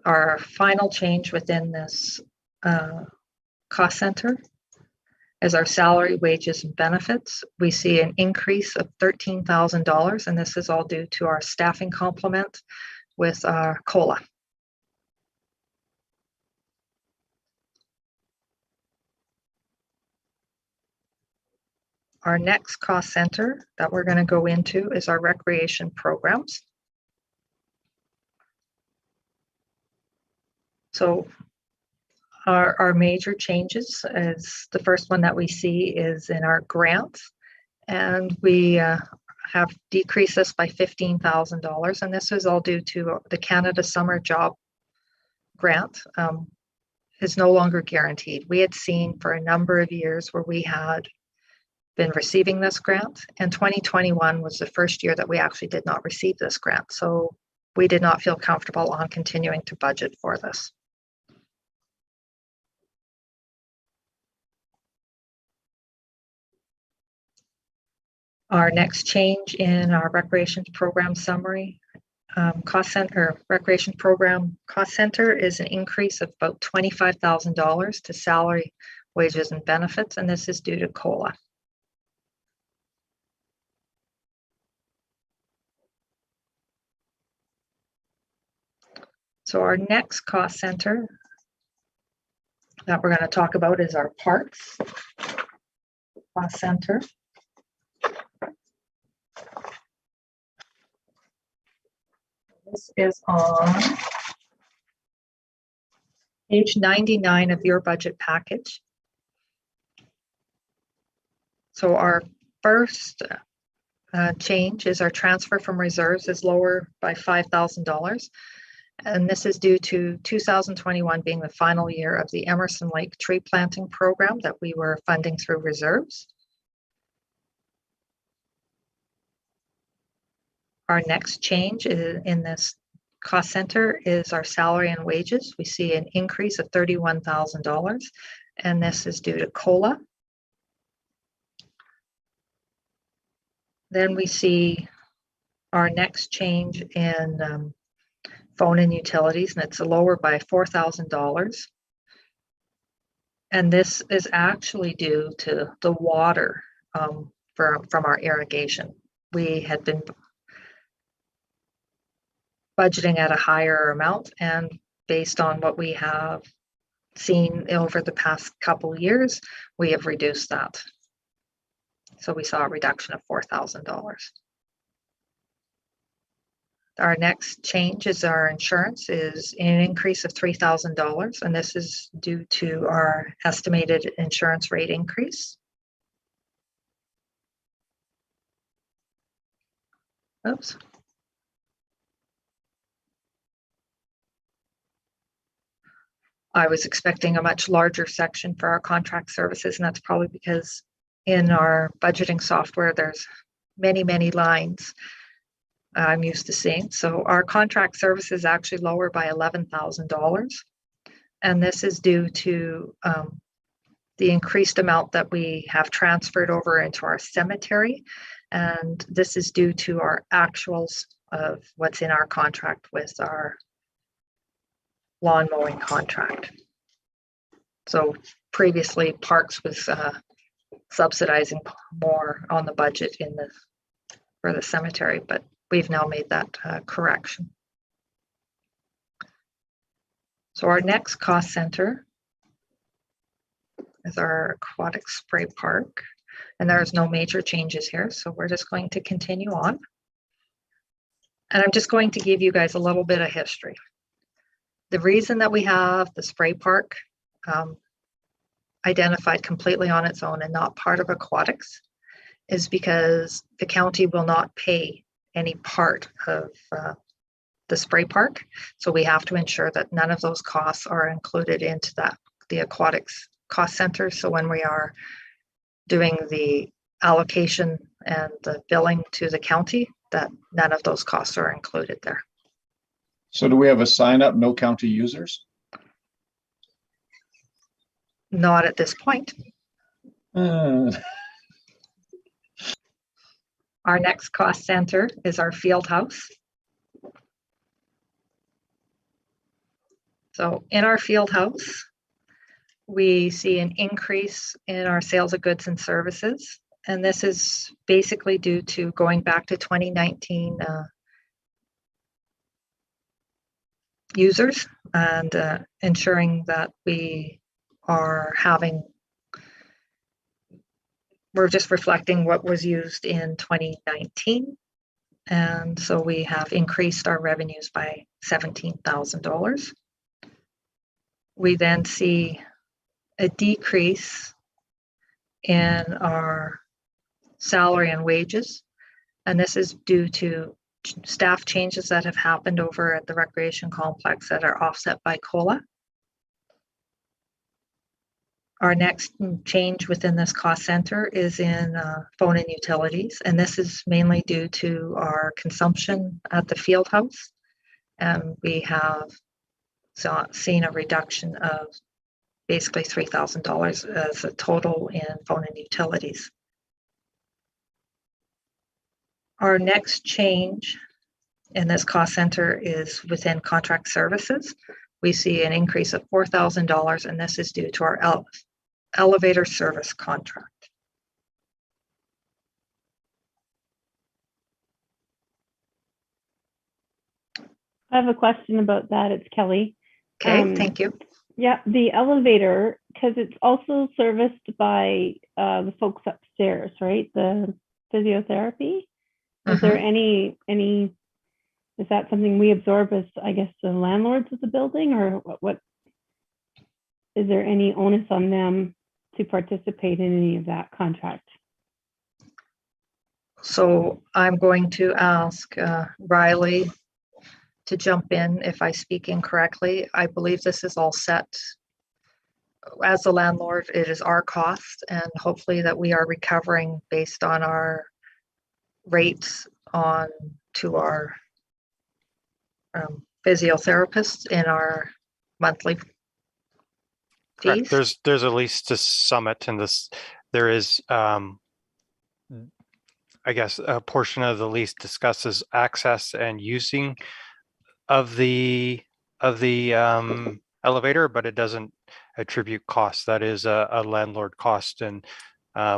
Our final change within this cost center is our salary, wages, and benefits. We see an increase of $13,000, and this is all due to our staffing complement with our COLA. Our next cost center that we're going to go into is our recreation programs. So our major changes is the first one that we see is in our grants, and we have decreased this by $15,000, and this is all due to the Canada Summer Job Grant is no longer guaranteed. We had seen for a number of years where we had been receiving this grant, and 2021 was the first year that we actually did not receive this grant. So we did not feel comfortable on continuing to budget for this. Our next change in our recreation program summary cost center, recreation program cost center is an increase of about $25,000 to salary, wages, and benefits, and this is due to COLA. So our next cost center that we're going to talk about is our parks cost center. This is on page 99 of your budget package. So our first change is our transfer from reserves is lower by $5,000. And this is due to 2021 being the final year of the Emerson Lake tree planting program that we were funding through reserves. Our next change in this cost center is our salary and wages. We see an increase of $31,000, and this is due to COLA. Then we see our next change in phone and utilities, and it's lower by $4,000. And this is actually due to the water from our irrigation. We had been budgeting at a higher amount, and based on what we have seen over the past couple of years, we have reduced that. So we saw a reduction of $4,000. Our next change is our insurance is an increase of $3,000, and this is due to our estimated insurance rate increase. Oops. I was expecting a much larger section for our contract services, and that's probably because in our budgeting software, there's many, many lines I'm used to seeing. So our contract service is actually lower by $11,000. And this is due to the increased amount that we have transferred over into our cemetery. And this is due to our actuals of what's in our contract with our lawn mowing contract. So previously Parks was subsidizing more on the budget for the cemetery, but we've now made that correction. So our next cost center is our aquatic spray park, and there's no major changes here. So we're just going to continue on. And I'm just going to give you guys a little bit of history. The reason that we have the spray park identified completely on its own and not part of Aquatics is because the county will not pay any part of the spray park. So we have to ensure that none of those costs are included into the Aquatics cost center. So when we are doing the allocation and the billing to the county, that none of those costs are included there. So do we have a sign up, no county users? Not at this point. Uh, Our next cost center is our field house. So in our field house, we see an increase in our sales of goods and services. And this is basically due to going back to 2019 users and ensuring that we're just reflecting what was used in 2019. And so we have increased our revenues by $17,000. We then see a decrease in our salary and wages. And this is due to staff changes that have happened over at the recreation complex that are offset by COLA. Our next change within this cost center is in phone and utilities, and this is mainly due to our consumption at the field house. And we have seen a reduction of basically $3,000 as a total in phone and utilities. Our next change in this cost center is within contract services. We see an increase of $4,000, and this is due to our elevator service contract. I have a question about that. It's Kelly. Okay, thank you. Yeah, the elevator, because it's also serviced by the folks upstairs, right? The physiotherapy. Is there any, is that something we absorb as, I guess, the landlords of the building, or what? Is there any onus on them to participate in any of that contract? So I'm going to ask Riley to jump in if I speak incorrectly. I believe this is all set. As the landlord, it is our cost, and hopefully that we are recovering based on our rates on to our physiotherapists in our monthly fees. Correct. There's a lease to Summit, and there is I guess a portion of the lease discusses access and using of the elevator, but it doesn't attribute costs. That is a landlord cost, and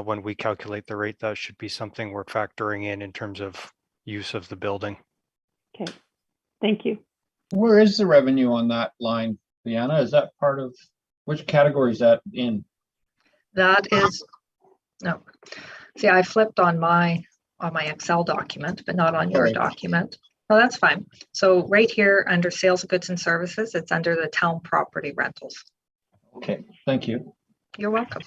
when we calculate the rate, that should be something we're factoring in terms of use of the building. Okay, thank you. Where is the revenue on that line, Leanna? Is that part of, which category is that in? That is, no. See, I flipped on my Excel document, but not on your document. Well, that's fine. So right here under sales of goods and services, it's under the town property rentals. Okay, thank you. You're welcome.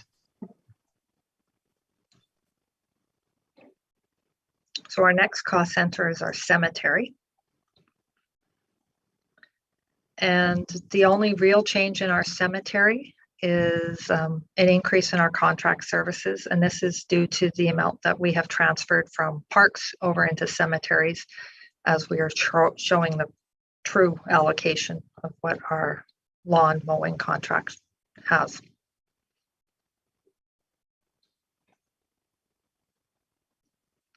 So our next cost center is our cemetery. And the only real change in our cemetery is an increase in our contract services. And this is due to the amount that we have transferred from parks over into cemeteries as we are showing the true allocation of what our lawn mowing contract has.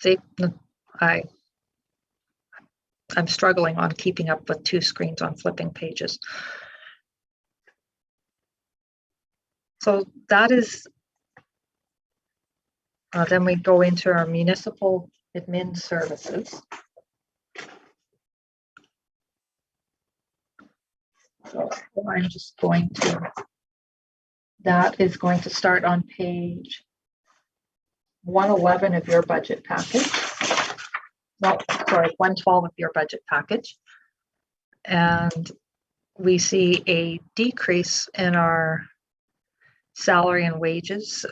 See, I'm struggling on keeping up with two screens on flipping pages. So that is, then we go into our municipal admin services. So I'm just going to, that is going to start on page 111 of your budget package. No, sorry, 112 of your budget package. And we see a decrease in our salary and wages.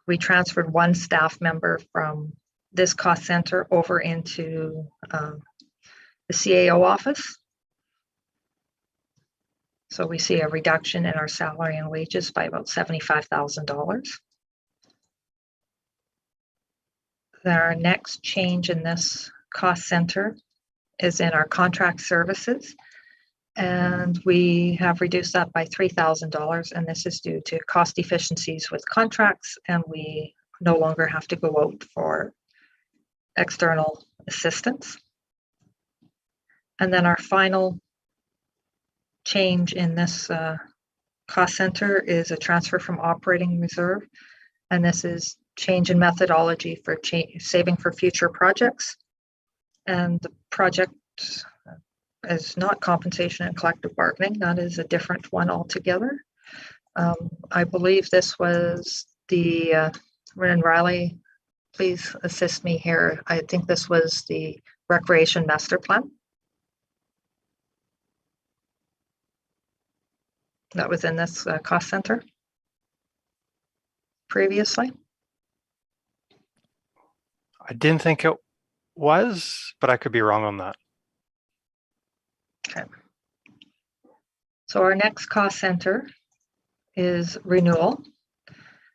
We transferred one staff member from this cost center over into the CAO office. So we see a reduction in our salary and wages by about $75,000. Our next change in this cost center is in our contract services. And we have reduced that by $3,000. And this is due to cost efficiencies with contracts. And we no longer have to go out for external assistance. And then our final change in this cost center is a transfer from operating reserve. And this is change in methodology for saving for future projects. And the project is not compensation and collective bargaining. That is a different one altogether. I believe this was the, Ren Riley, please assist me here. I think this was the Recreation Master Plan. That was in this cost center previously. I didn't think it was, but I could be wrong on that. Okay. So our next cost center is renewal.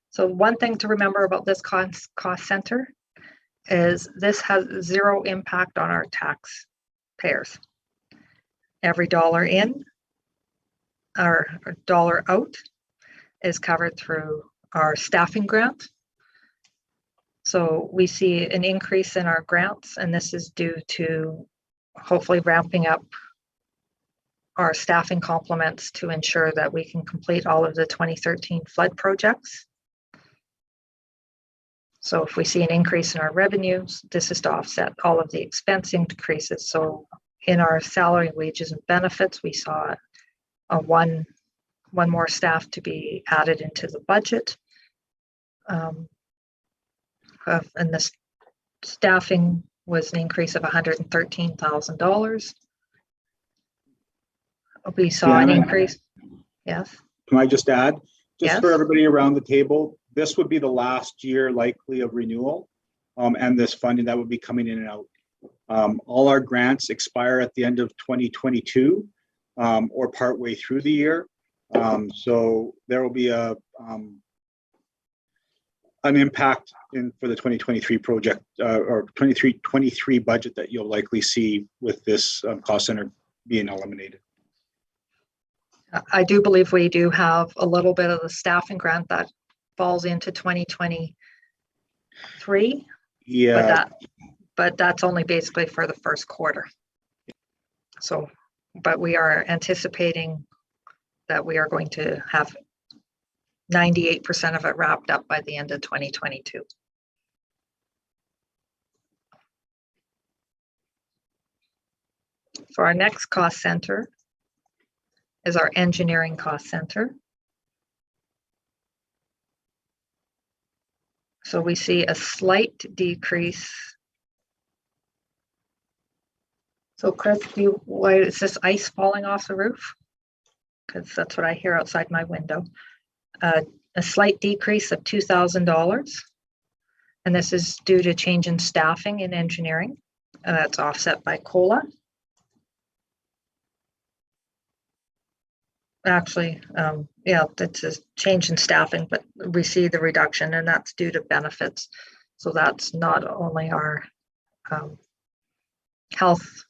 So one thing to remember about this cost center is this has zero impact on our taxpayers. Every dollar in or dollar out is covered through our staffing grant. So we see an increase in our grants, and this is due to hopefully ramping up our staffing complements to ensure that we can complete all of the 2013 flood projects. So if we see an increase in our revenues, this is to offset all of the expense increases. So in our salary, wages, and benefits, we saw a one more staff to be added into the budget. And the staffing was an increase of $113,000. We saw an increase. Yes. Can I just add, Yes. for everybody around the table, this would be the last year likely of renewal, and this funding that would be coming in and out. All our grants expire at the end of 2022 or partway through the year. So there will be an impact for the 2023 project or 23 budget that you'll likely see with this cost center being eliminated. I do believe we do have a little bit of the staffing grant that falls into 2023. Yeah. But that's only basically for the first quarter. So, but we are anticipating that we are going to have 98% of it wrapped up by the end of 2022. So our next cost center is our engineering cost center. So we see a slight decrease. So Chris, why is this ice falling off the roof? Because that's what I hear outside my window. A slight decrease of $2,000. And this is due to change in staffing in engineering. That's offset by COLA. Actually, yeah, that's a change in staffing, but we see the reduction, and that's due to benefits. So that's not only our health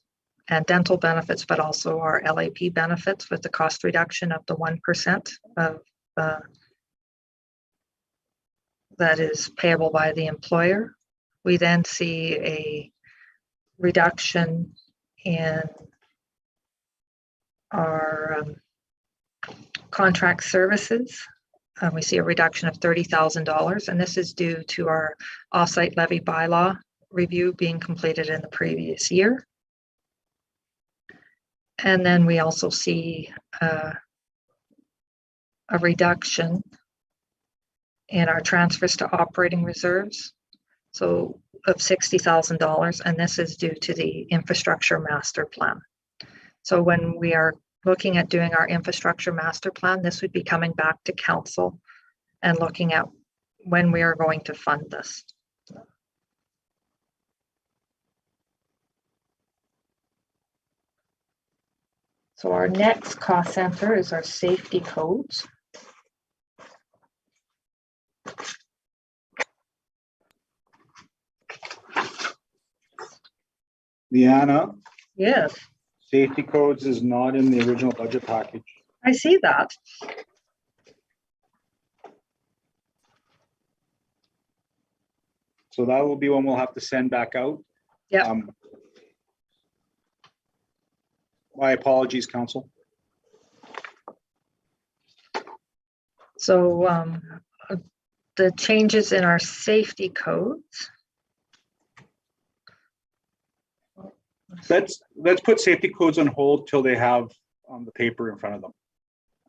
and dental benefits, but also our LAP benefits with the cost reduction of the 1% of that is payable by the employer. We then see a reduction in our contract services. We see a reduction of $30,000, and this is due to our offsite levy bylaw review being completed in the previous year. And then we also see a reduction in our transfers to operating reserves, so of $60,000, and this is due to the infrastructure master plan. So when we are looking at doing our infrastructure master plan, this would be coming back to council and looking at when we are going to fund this. So our next cost center is our safety codes. Leanna, Yes, safety codes is not in the original budget package. I see that. So that will be one we'll have to send back out. Yeah. My apologies, council. So the changes in our safety codes. Let's put safety codes on hold till they have the paper in front of them.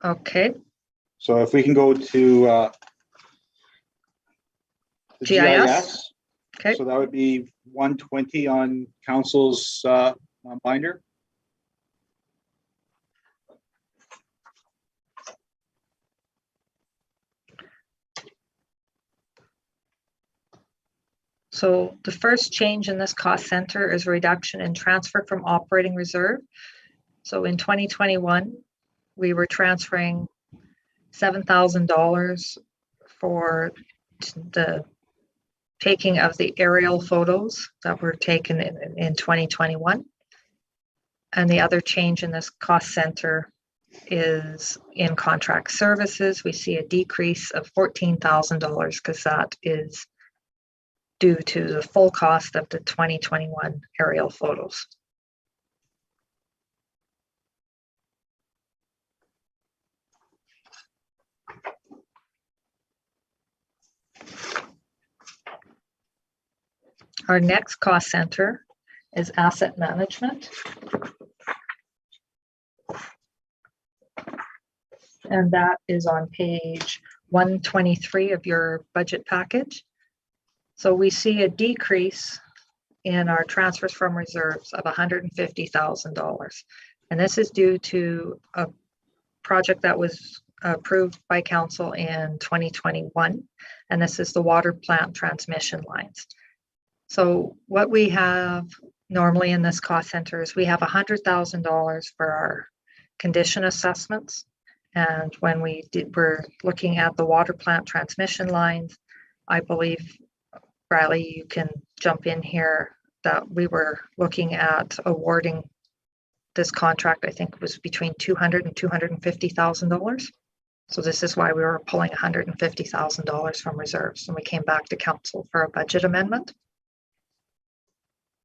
Okay. So if we can go to the GIS. Okay. So that would be 120 on council's binder. So the first change in this cost center is reduction in transfer from operating reserve. So in 2021, we were transferring $7,000 for the taking of the aerial photos that were taken in 2021. And the other change in this cost center is in contract services. We see a decrease of $14,000 because that is due to the full cost of the 2021 aerial photos. Our next cost center is asset management. And that is on page 123 of your budget package. So we see a decrease in our transfers from reserves of $150,000. And this is due to a project that was approved by council in 2021. And this is the water plant transmission lines. So what we have normally in this cost center is we have $100,000 for our condition assessments. And when we're looking at the water plant transmission lines, I believe, Riley, you can jump in here, that we were looking at awarding this contract, I think it was between $200,000 and $250,000. So this is why we were pulling $150,000 from reserves, and we came back to council for a budget amendment.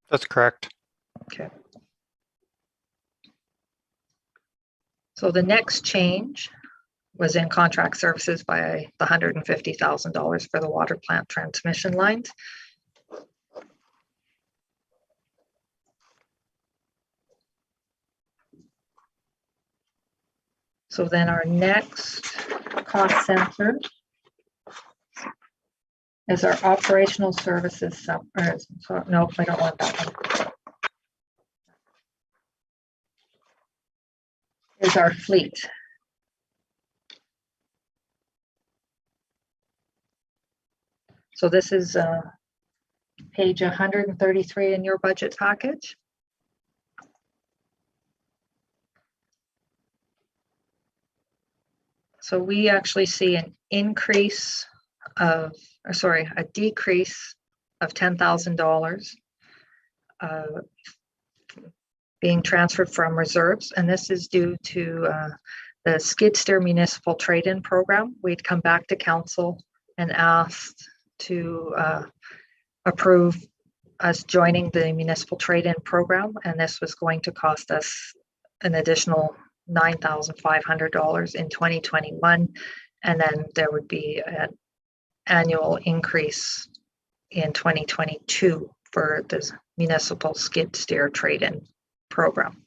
That's correct. Okay. So the next change was in contract services by the $150,000 for the water plant transmission lines. So then our next cost center is our operational services. No, I don't want that one. Is our fleet. So this is page 133 in your budget package. So we actually see an increase of, a decrease of $10,000 being transferred from reserves. And this is due to the skid steer municipal trade-in program. We'd come back to council and asked to approve us joining the municipal trade-in program, and this was going to cost us an additional $9,500 in 2021, and then there would be an annual increase in 2022 for the municipal skid steer trade-in program.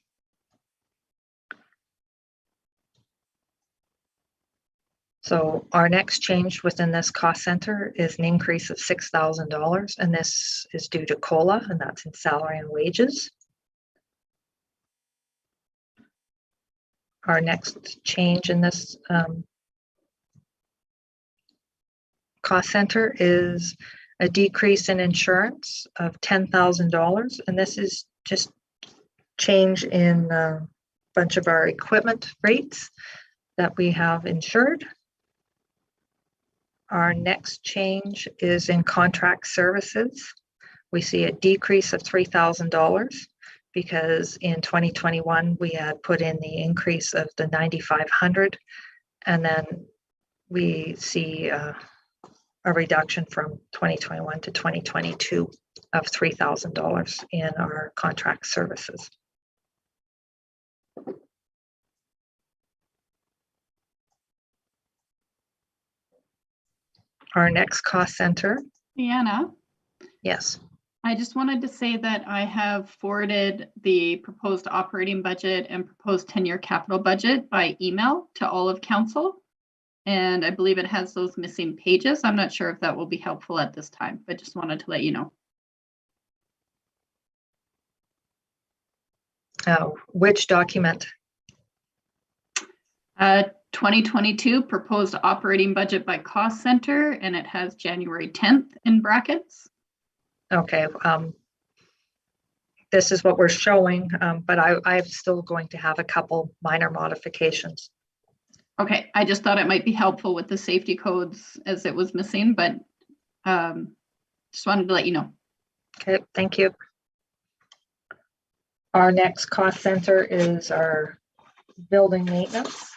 So our next change within this cost center is an increase of $6,000, and this is due to COLA, and that's in salary and wages. Our next change in this cost center is a decrease in insurance of $10,000, and this is just change in a bunch of our equipment rates that we have insured. Our next change is in contract services. We see a decrease of $3,000 because in 2021 we had put in the increase of the 9,500, and then we see a reduction from 2021 to 2022 of $3,000 in our contract services. Our next cost center. Deanna, Yes. I just wanted to say that I have forwarded the proposed operating budget and proposed 10-year capital budget by email to all of council. And I believe it has those missing pages. I'm not sure if that will be helpful at this time, but just wanted to let you know. Which document? 2022 proposed operating budget by cost center, and it has January 10th in brackets. Okay. This is what we're showing, but I'm still going to have a couple minor modifications. Okay, I just thought it might be helpful with the safety codes as it was missing, but just wanted to let you know. Okay, thank you. Our next cost center is our building maintenance.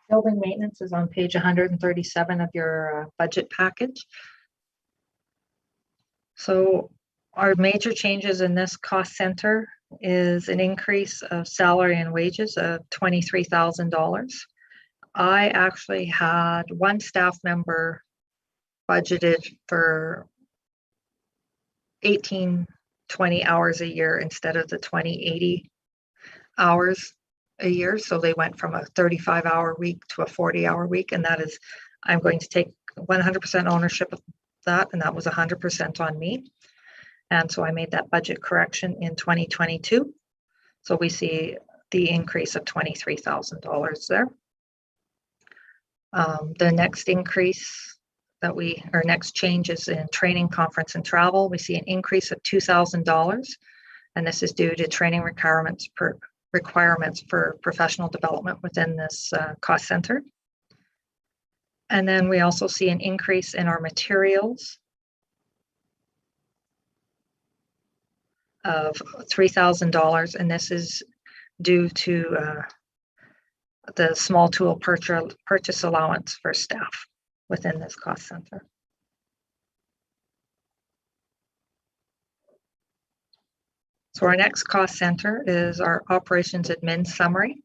Building maintenance is on page 137 of your budget package. So our major changes in this cost center is an increase of salary and wages of $23,000. I actually had one staff member budgeted for 18-20 hours a year instead of the 20-80 hours a year. So they went from a 35-hour week to a 40-hour week, and that is, I'm going to take 100% ownership of that, and that was 100% on me. And so I made that budget correction in 2022. So we see the increase of $23,000 there. The next increase that our next change is in training, conference, and travel. We see an increase of $2,000, and this is due to training requirements for professional development within this cost center. And then we also see an increase in our materials of $3,000, and this is due to the small tool purchase allowance for staff within this cost center. So our next cost center is our operations admin summary.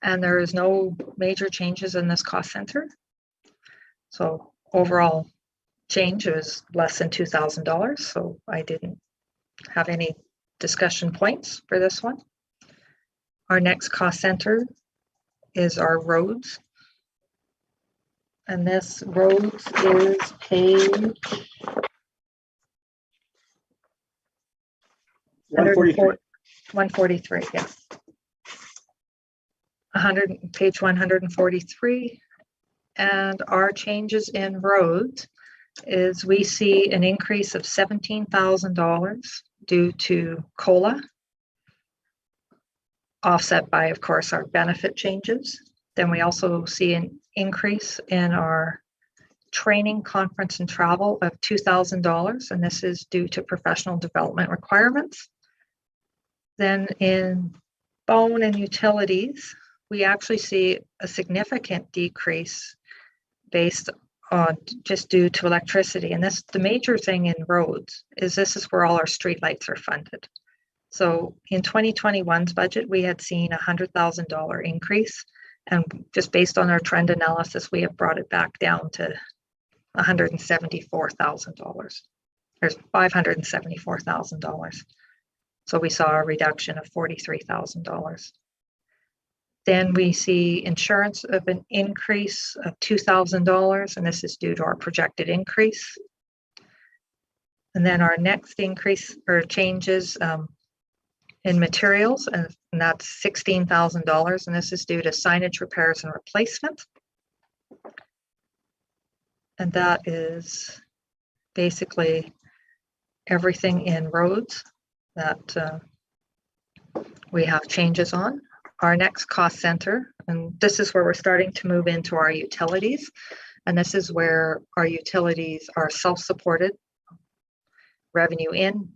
And there is no major changes in this cost center. So overall change is less than $2,000. So I didn't have any discussion points for this one. Our next cost center is our roads. And this roads is page 143, yes. Page 143. And our changes in roads is we see an increase of $17,000 due to COLA, offset by, of course, our benefit changes. Then we also see an increase in our training, conference, and travel of $2,000, and this is due to professional development requirements. Then in phone and utilities, we actually see a significant decrease based on just due to electricity. And this, the major thing in roads is this is where all our streetlights are funded. So in 2021's budget, we had seen a $100,000 increase. And just based on our trend analysis, we have brought it back down to $174,000. There's $574,000. So we saw a reduction of $43,000. Then we see insurance of an increase of $2,000, and this is due to our projected increase. And then our next increase or changes in materials, and that's $16,000, and this is due to signage repairs and replacement. And that is basically everything in roads that we have changes on. Our next cost center, and this is where we're starting to move into our utilities. And this is where our utilities are self-supported. Revenue in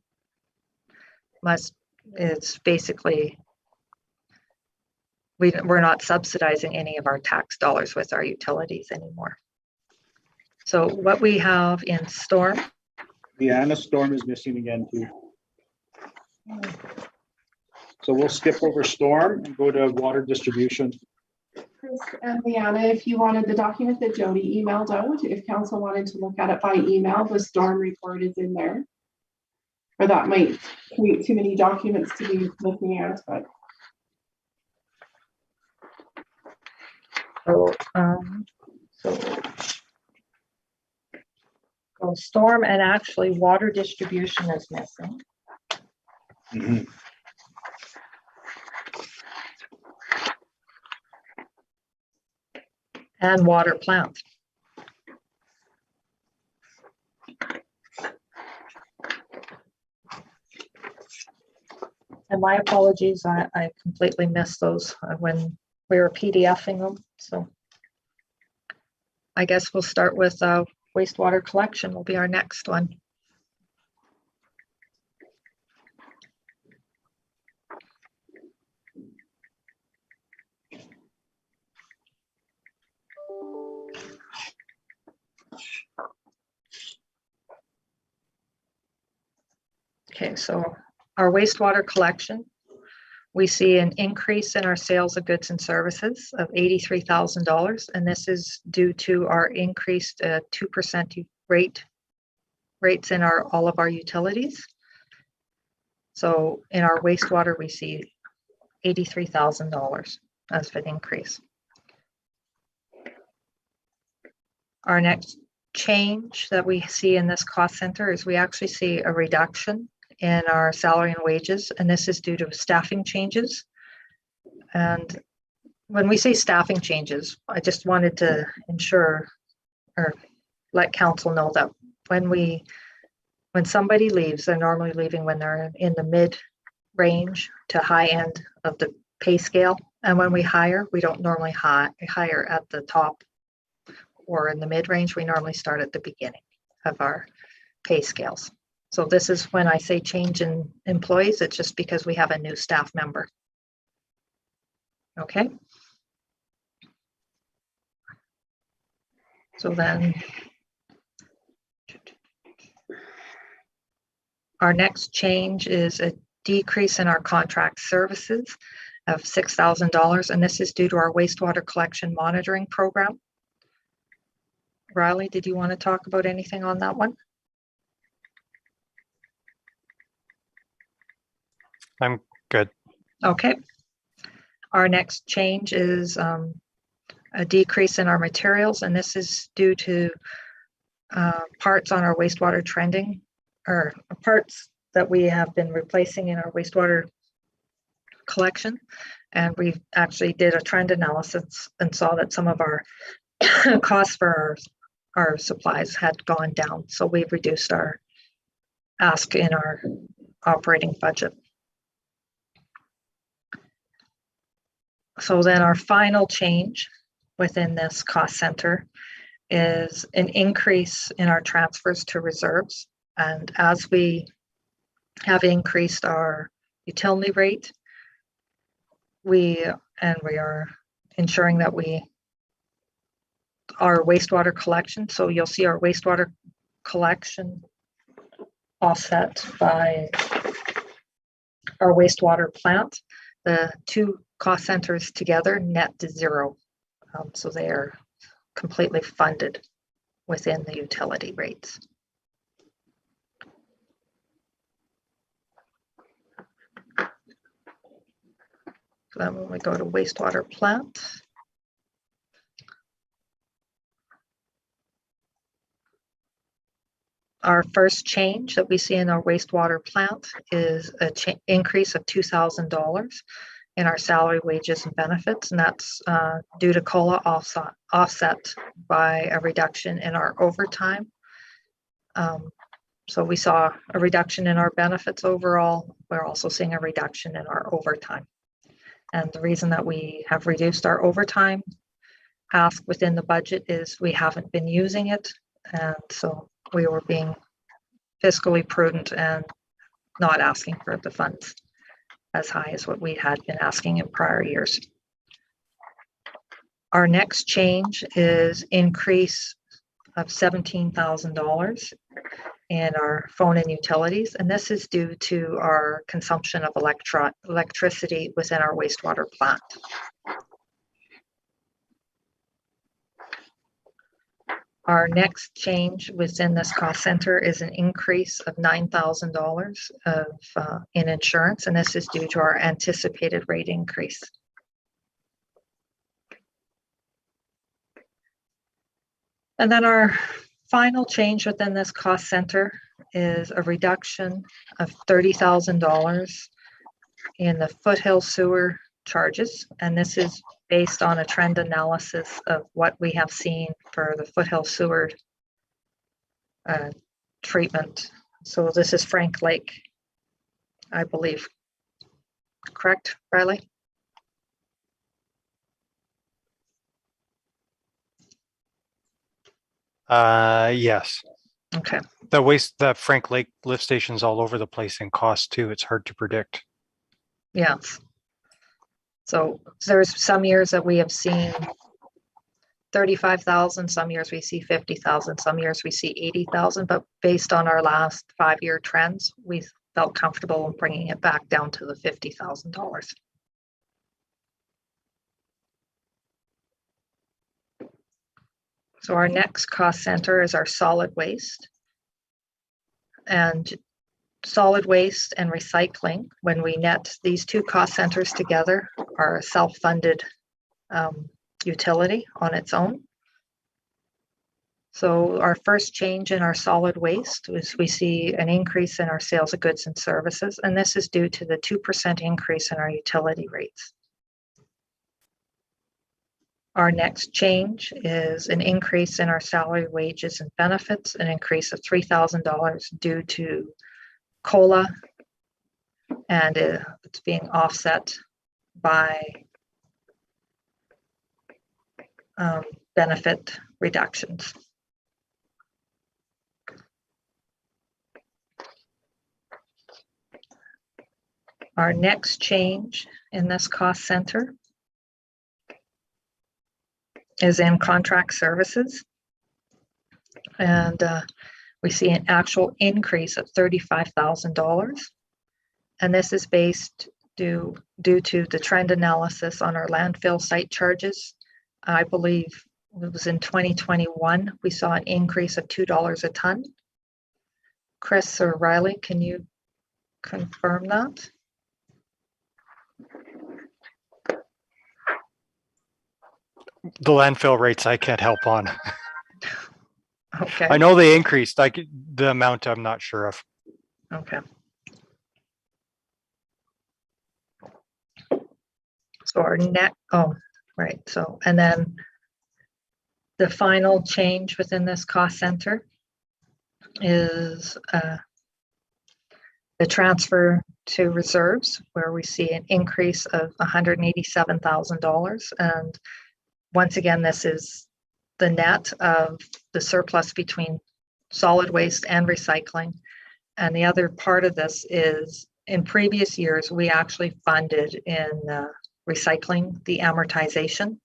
it's basically, we're not subsidizing any of our tax dollars with our utilities anymore. So what we have in storm. Leanna, storm is missing again too. So we'll skip over storm and go to water distribution. Chris and Leanna, if you wanted the document that Jody emailed out, if council wanted to look at it by email, the storm report is in there. Or that might create too many documents to be looking at, but. So storm and actually water distribution is missing. Mm-hmm. And water plant. And my apologies, I completely missed those when we were PDFing them. So I guess we'll start with wastewater collection will be our next one. Okay, so our wastewater collection, we see an increase in our sales of goods and services of $83,000, and this is due to our increased 2% rates in all of our utilities. So in our wastewater, we see $83,000 as an increase. Our next change that we see in this cost center is we actually see a reduction in our salary and wages, and this is due to staffing changes. And when we say staffing changes, I just wanted to ensure or let council know that when somebody leaves, they're normally leaving when they're in the mid range to high end of the pay scale. And when we hire, we don't normally hire at the top or in the mid range. We normally start at the beginning of our pay scales. So this is when I say change in employees, it's just because we have a new staff member. Okay. So then our next change is a decrease in our contract services of $6,000, and this is due to our wastewater collection monitoring program. Riley, did you want to talk about anything on that one? I'm good. Okay. Our next change is a decrease in our materials, and this is due to parts on our wastewater trending, or parts that we have been replacing in our wastewater collection. And we actually did a trend analysis and saw that some of our costs for our supplies had gone down. So we've reduced our ask in our operating budget. So then our final change within this cost center is an increase in our transfers to reserves. And as we have increased our utility rate, we are ensuring that our wastewater collection. So you'll see our wastewater collection offset by our wastewater plant. The two cost centers together net to zero. So they are completely funded within the utility rates. So then when we go to wastewater plant, our first change that we see in our wastewater plant is an increase of $2,000 in our salary, wages, and benefits, and that's due to COLA offset by a reduction in our overtime. So we saw a reduction in our benefits overall. We're also seeing a reduction in our overtime. And the reason that we have reduced our overtime ask within the budget is we haven't been using it. And so we were being fiscally prudent and not asking for the funds as high as what we had been asking in prior years. Our next change is increase of $17,000 in our phone and utilities, and this is due to our consumption of electricity within our wastewater plant. Our next change within this cost center is an increase of $9,000 in insurance, and this is due to our anticipated rate increase. And then our final change within this cost center is a reduction of $30,000 in the Foothill sewer charges, and this is based on a trend analysis of what we have seen for the Foothill sewer treatment. So this is Frank Lake, I believe. Correct, Riley? Yes. Okay. The Frank Lake lift station's all over the place in cost too. It's hard to predict. Yes. So there's some years that we have seen 35,000, some years we see 50,000, some years we see 80,000, but based on our last 5-year trends, we felt comfortable in bringing it back down to the $50,000. So our next cost center is our solid waste. And solid waste and recycling, when we net these two cost centers together, are a self-funded utility on its own. So our first change in our solid waste is we see an increase in our sales of goods and services, and this is due to the 2% increase in our utility rates. Our next change is an increase in our salary, wages, and benefits, an increase of $3,000 due to COLA, and it's being offset by benefit reductions. Our next change in this cost center is in contract services, and we see an actual increase of $35,000, and this is based due to the trend analysis on our landfill site charges. I believe it was in 2021 we saw an increase of $2 a ton. Chris or Riley, can you confirm that? The landfill rates I can't help on. Okay. I know they increased. The amount I'm not sure of. Okay. So our net, right. So, and then the final change within this cost center is The transfer to reserves, where we see an increase of $187,000. And once again, this is the net of the surplus between solid waste and recycling. And the other part of this is, in previous years, we actually funded in recycling the amortization,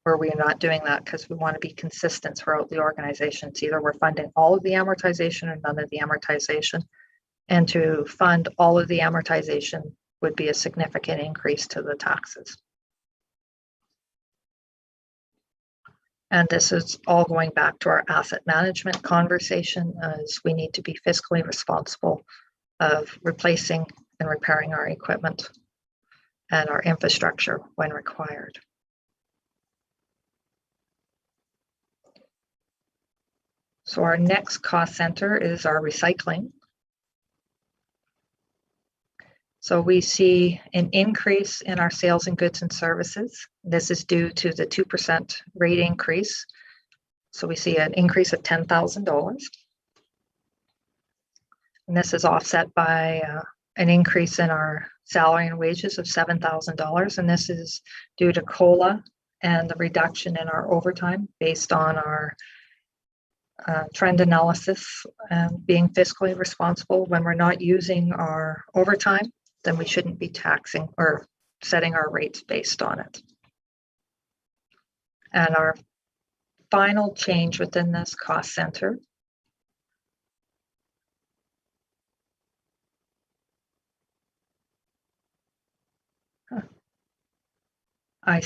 where we are not doing that because we want to be consistent throughout the organization. It's either we're funding all of the amortization or none of the amortization. And to fund all of the amortization would be a significant increase to the taxes. And this is all going back to our asset management conversation, as we need to be fiscally responsible of replacing and repairing our equipment and our infrastructure when required. So our next cost center is our recycling. So we see an increase in our sales and goods and services. This is due to the 2% rate increase. So we see an increase of $10,000. And this is offset by an increase in our salary and wages of $7,000. And this is due to COLA and the reduction in our overtime based on our trend analysis and being fiscally responsible. When we're not using our overtime, then we shouldn't be taxing or setting our rates based on it. And our final change within this cost center I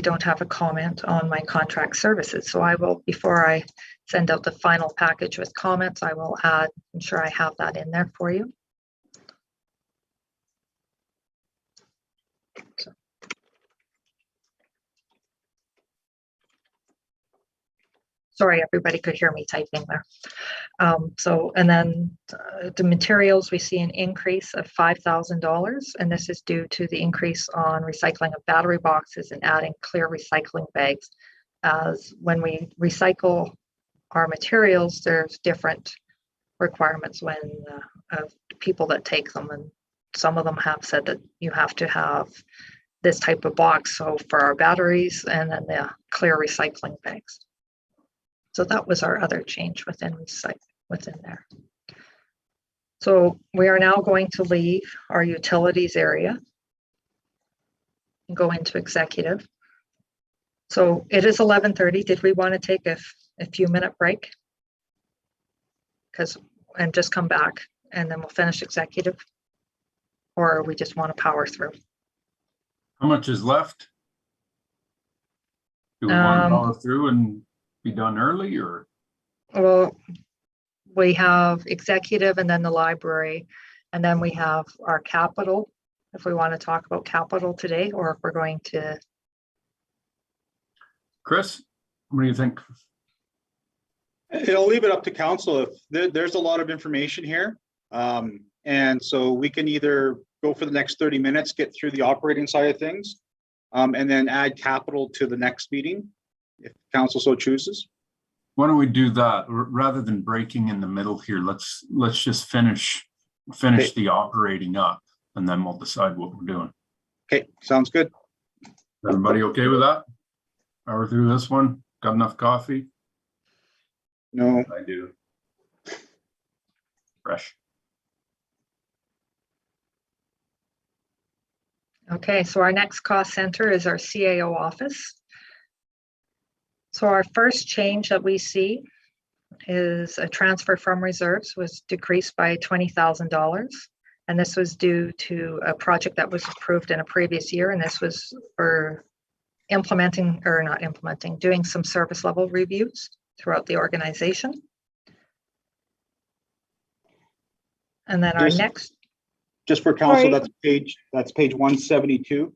don't have a comment on my contract services. So I will, before I send out the final package with comments, I will add, I'm sure I have that in there for you. So. Sorry, everybody could hear me typing there. And then the materials, we see an increase of $5,000, and this is due to the increase on recycling of battery boxes and adding clear recycling bags. As when we recycle our materials, there's different requirements when of people that take them, and some of them have said that you have to have this type of box. So for our batteries, and then the clear recycling bags. So that was our other change within there. So we are now going to leave our utilities area and go into executive. So it is 11:30. Did we want to take a few minute break? And just come back and then we'll finish executive? Or we just want to power through? How much is left? Do we want to power through and be done early, or? Well, we have executive and then the library, and then we have our capital, if we want to talk about capital today, or if we're going to. Chris, what do you think? I'll leave it up to council. If there's a lot of information here. And so we can either go for the next 30 minutes, get through the operating side of things, and then add capital to the next meeting, if council so chooses. Why don't we do that rather than breaking in the middle here? Let's just finish the operating up, and then we'll decide what we're doing. Okay, sounds good. Everybody okay with that? Power through this one? Got enough coffee? No. I do. Fresh. Okay, so our next cost center is our CAO office. So our first change that we see is a transfer from reserves was decreased by $20,000. And this was due to a project that was approved in a previous year. And this was for doing some service level reviews throughout the organization. And then our next. Just for council, that's page 172.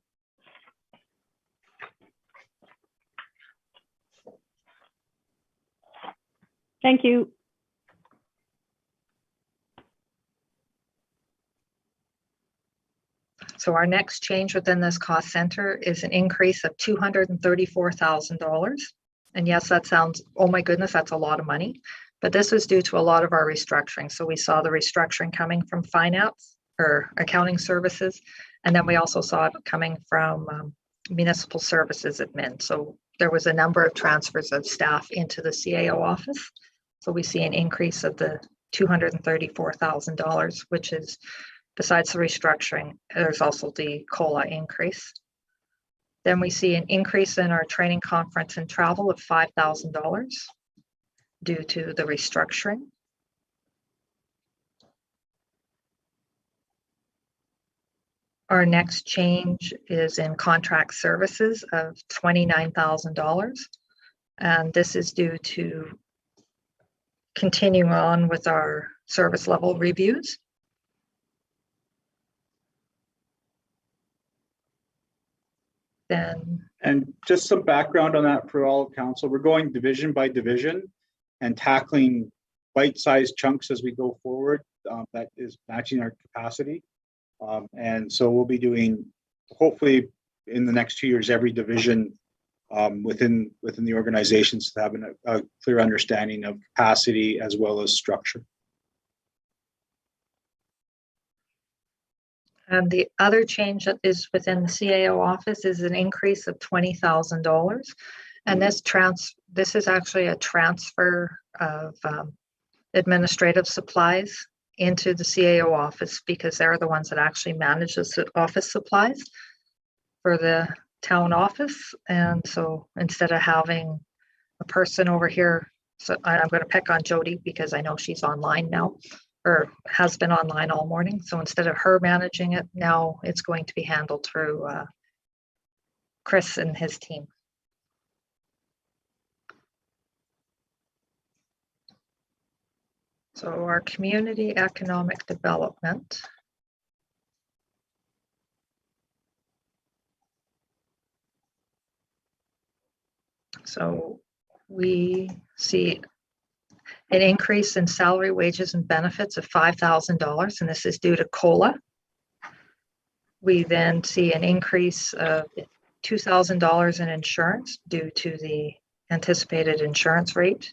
Thank you. So our next change within this cost center is an increase of $234,000. And yes, that sounds, oh my goodness, that's a lot of money. But this was due to a lot of our restructuring. So we saw the restructuring coming from finance or accounting services. And then we also saw it coming from municipal services admin. So there was a number of transfers of staff into the CAO office. So we see an increase of the $234,000, which is, besides the restructuring, there's also the COLA increase. Then we see an increase in our training, conference, and travel of $5,000 due to the restructuring. Our next change is in contract services of $29,000. And this is due to continuing on with our service level reviews. Then, And just some background on that for all of council. We're going division by division and tackling bite-sized chunks as we go forward. That is matching our capacity. And so we'll be doing, hopefully in the next 2 years, every division within the organizations to have a clear understanding of capacity as well as structure. and the other change that is within the CAO office is an increase of $20,000. And this is actually a transfer of administrative supplies into the CAO office, because they're the ones that actually manage the office supplies for the town office. And so instead of having a person over here, so I'm going to pick on Jody because I know she's online now, or has been online all morning. So instead of her managing it, now it's going to be handled through Chris and his team. So our community economic development. So we see an increase in salary, wages, and benefits of $5,000, and this is due to COLA. We then see an increase of $2,000 in insurance due to the anticipated insurance rate.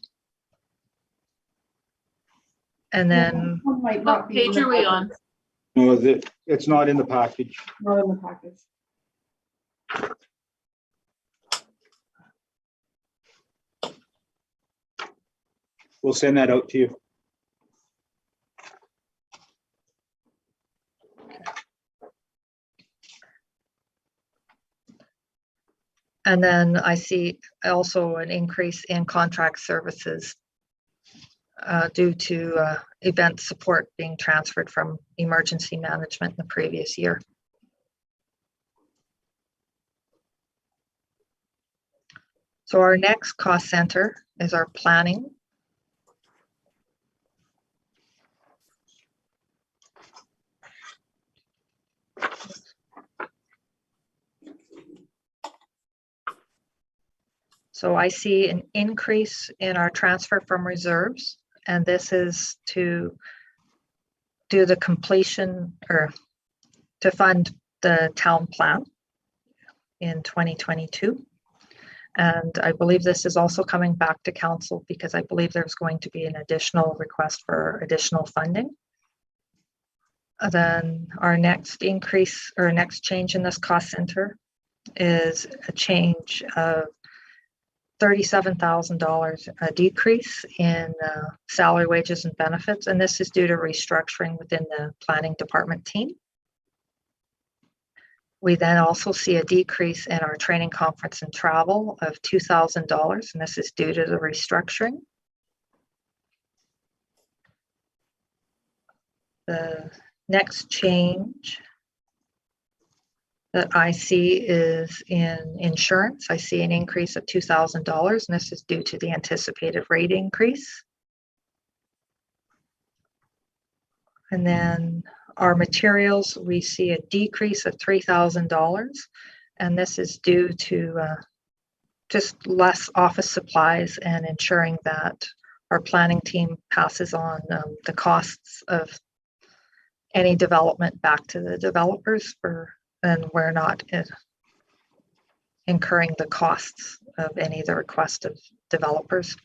And then What page are we on? No, it's not in the package. Not in the package. We'll send that out to you. And then I see also an increase in contract services due to event support being transferred from emergency management in the previous year. So our next cost center is our planning. So I see an increase in our transfer from reserves, and this is to do the completion or to fund the town plan in 2022. And I believe this is also coming back to council because I believe there's going to be an additional request for additional funding. And then our next increase or next change in this cost center is a change of $37,000, a decrease in salary, wages, and benefits. And this is due to restructuring within the planning department team. We then also see a decrease in our training, conference, and travel of $2,000, and this is due to the restructuring. The next change that I see is in insurance. I see an increase of $2,000, and this is due to the anticipated rate increase. And then our materials, we see a decrease of $3,000, and this is due to just less office supplies and ensuring that our planning team passes on the costs of any development back to the developers, and we're not incurring the costs of any of the request of developers.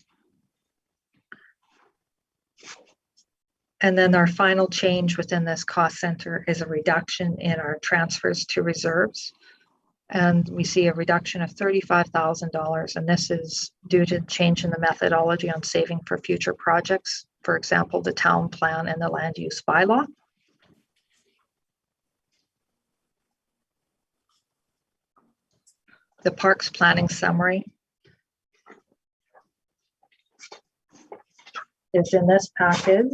And then our final change within this cost center is a reduction in our transfers to reserves. And we see a reduction of $35,000. And this is due to change in the methodology on saving for future projects. For example, the town plan and the land use bylaw. The parks planning summary is in this package.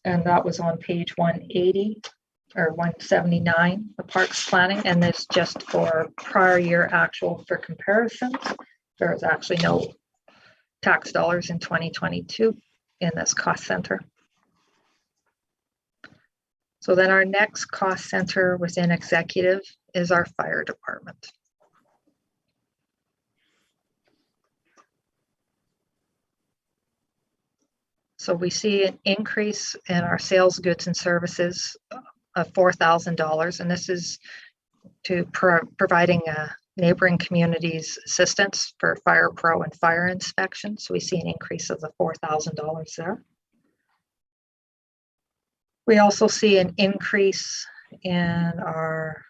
And that was on page 180 or 179, the parks planning, and this just for prior year actual for comparisons. There is actually no tax dollars in 2022 in this cost center. So then our next cost center within executive is our fire department. So we see an increase in our sales goods and services of $4,000, and this is to providing neighboring communities assistance for fire pro and fire inspection. So we see an increase of the $4,000 there. We also see an increase in our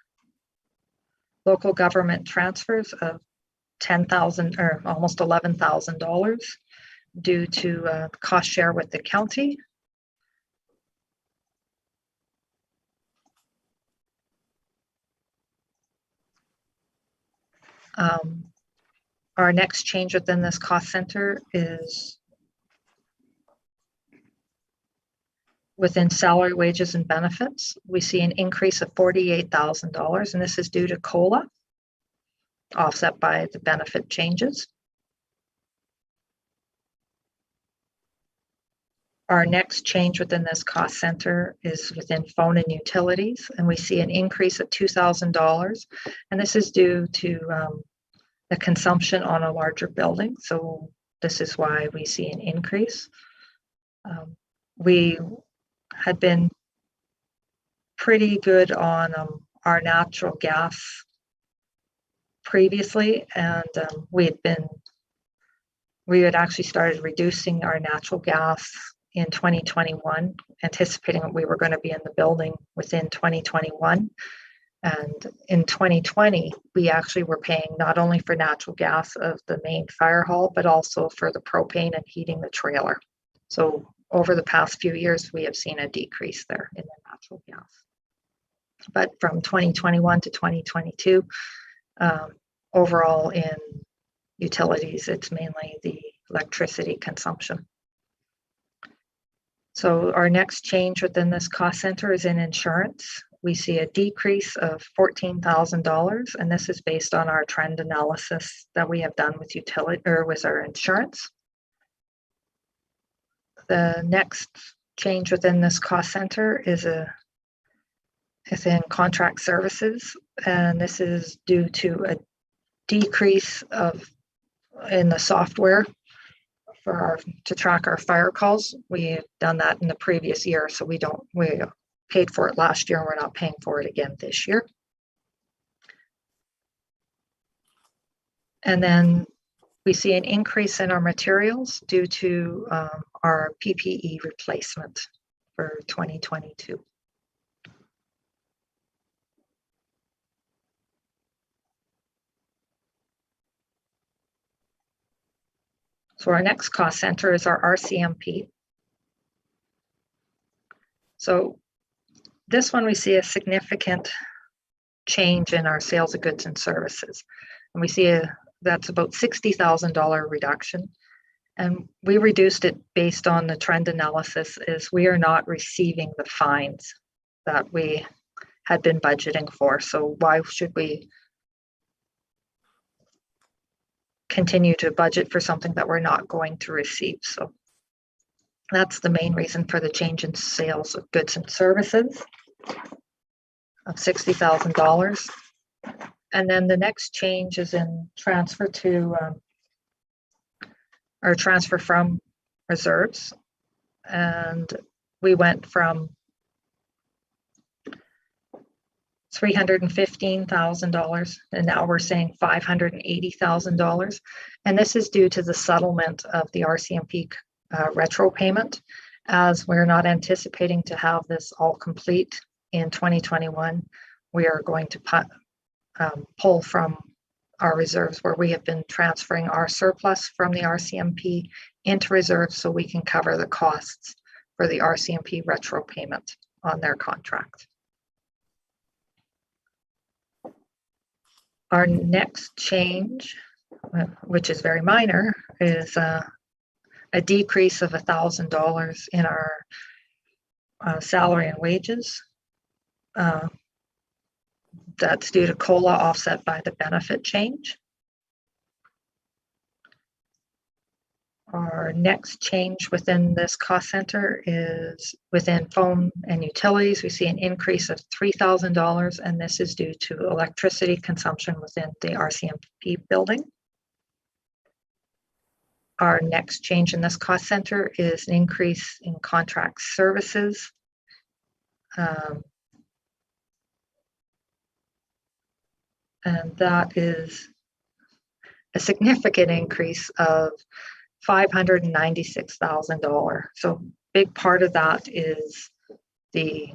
local government transfers of $10,000 or almost $11,000 due to cost share with the county. Our next change within this cost center is within salary, wages, and benefits. We see an increase of $48,000, and this is due to COLA, offset by the benefit changes. Our next change within this cost center is within phone and utilities, and we see an increase of $2,000, and this is due to the consumption on a larger building. So this is why we see an increase. We had been pretty good on our natural gas previously, and we had actually started reducing our natural gas in 2021, anticipating that we were going to be in the building within 2021. And in 2020, we actually were paying not only for natural gas of the main fire hall, but also for the propane and heating the trailer. So over the past few years, we have seen a decrease there in the natural gas. But from 2021 to 2022, overall in utilities, it's mainly the electricity consumption. So our next change within this cost center is in insurance. We see a decrease of $14,000, and this is based on our trend analysis that we have done with utility or with our insurance. The next change within this cost center is in contract services, and this is due to a decrease in the software to track our fire calls. We have done that in the previous year, so we paid for it last year and we're not paying for it again this year. And then we see an increase in our materials due to our PPE replacement for 2022. So our next cost center is our RCMP. So this one, we see a significant change in our sales of goods and services. And we see that's about $60,000 reduction. And we reduced it based on the trend analysis is we are not receiving the fines that we had been budgeting for. So why should we continue to budget for something that we're not going to receive? So that's the main reason for the change in sales of goods and services of $60,000. And then the next change is in transfer to or transfer from reserves. And we went from $315,000 and now we're saying $580,000. And this is due to the settlement of the RCMP retro payment. As we're not anticipating to have this all complete in 2021, we are going to pull from our reserves where we have been transferring our surplus from the RCMP into reserves so we can cover the costs for the RCMP retro payment on their contract. Our next change, which is very minor, is a decrease of $1,000 in our salary and wages. That's due to COLA offset by the benefit change. Our next change within this cost center is within phone and utilities. We see an increase of $3,000, and this is due to electricity consumption within the RCMP building. Our next change in this cost center is an increase in contract services. And that is a significant increase of $596,000. So big part of that is the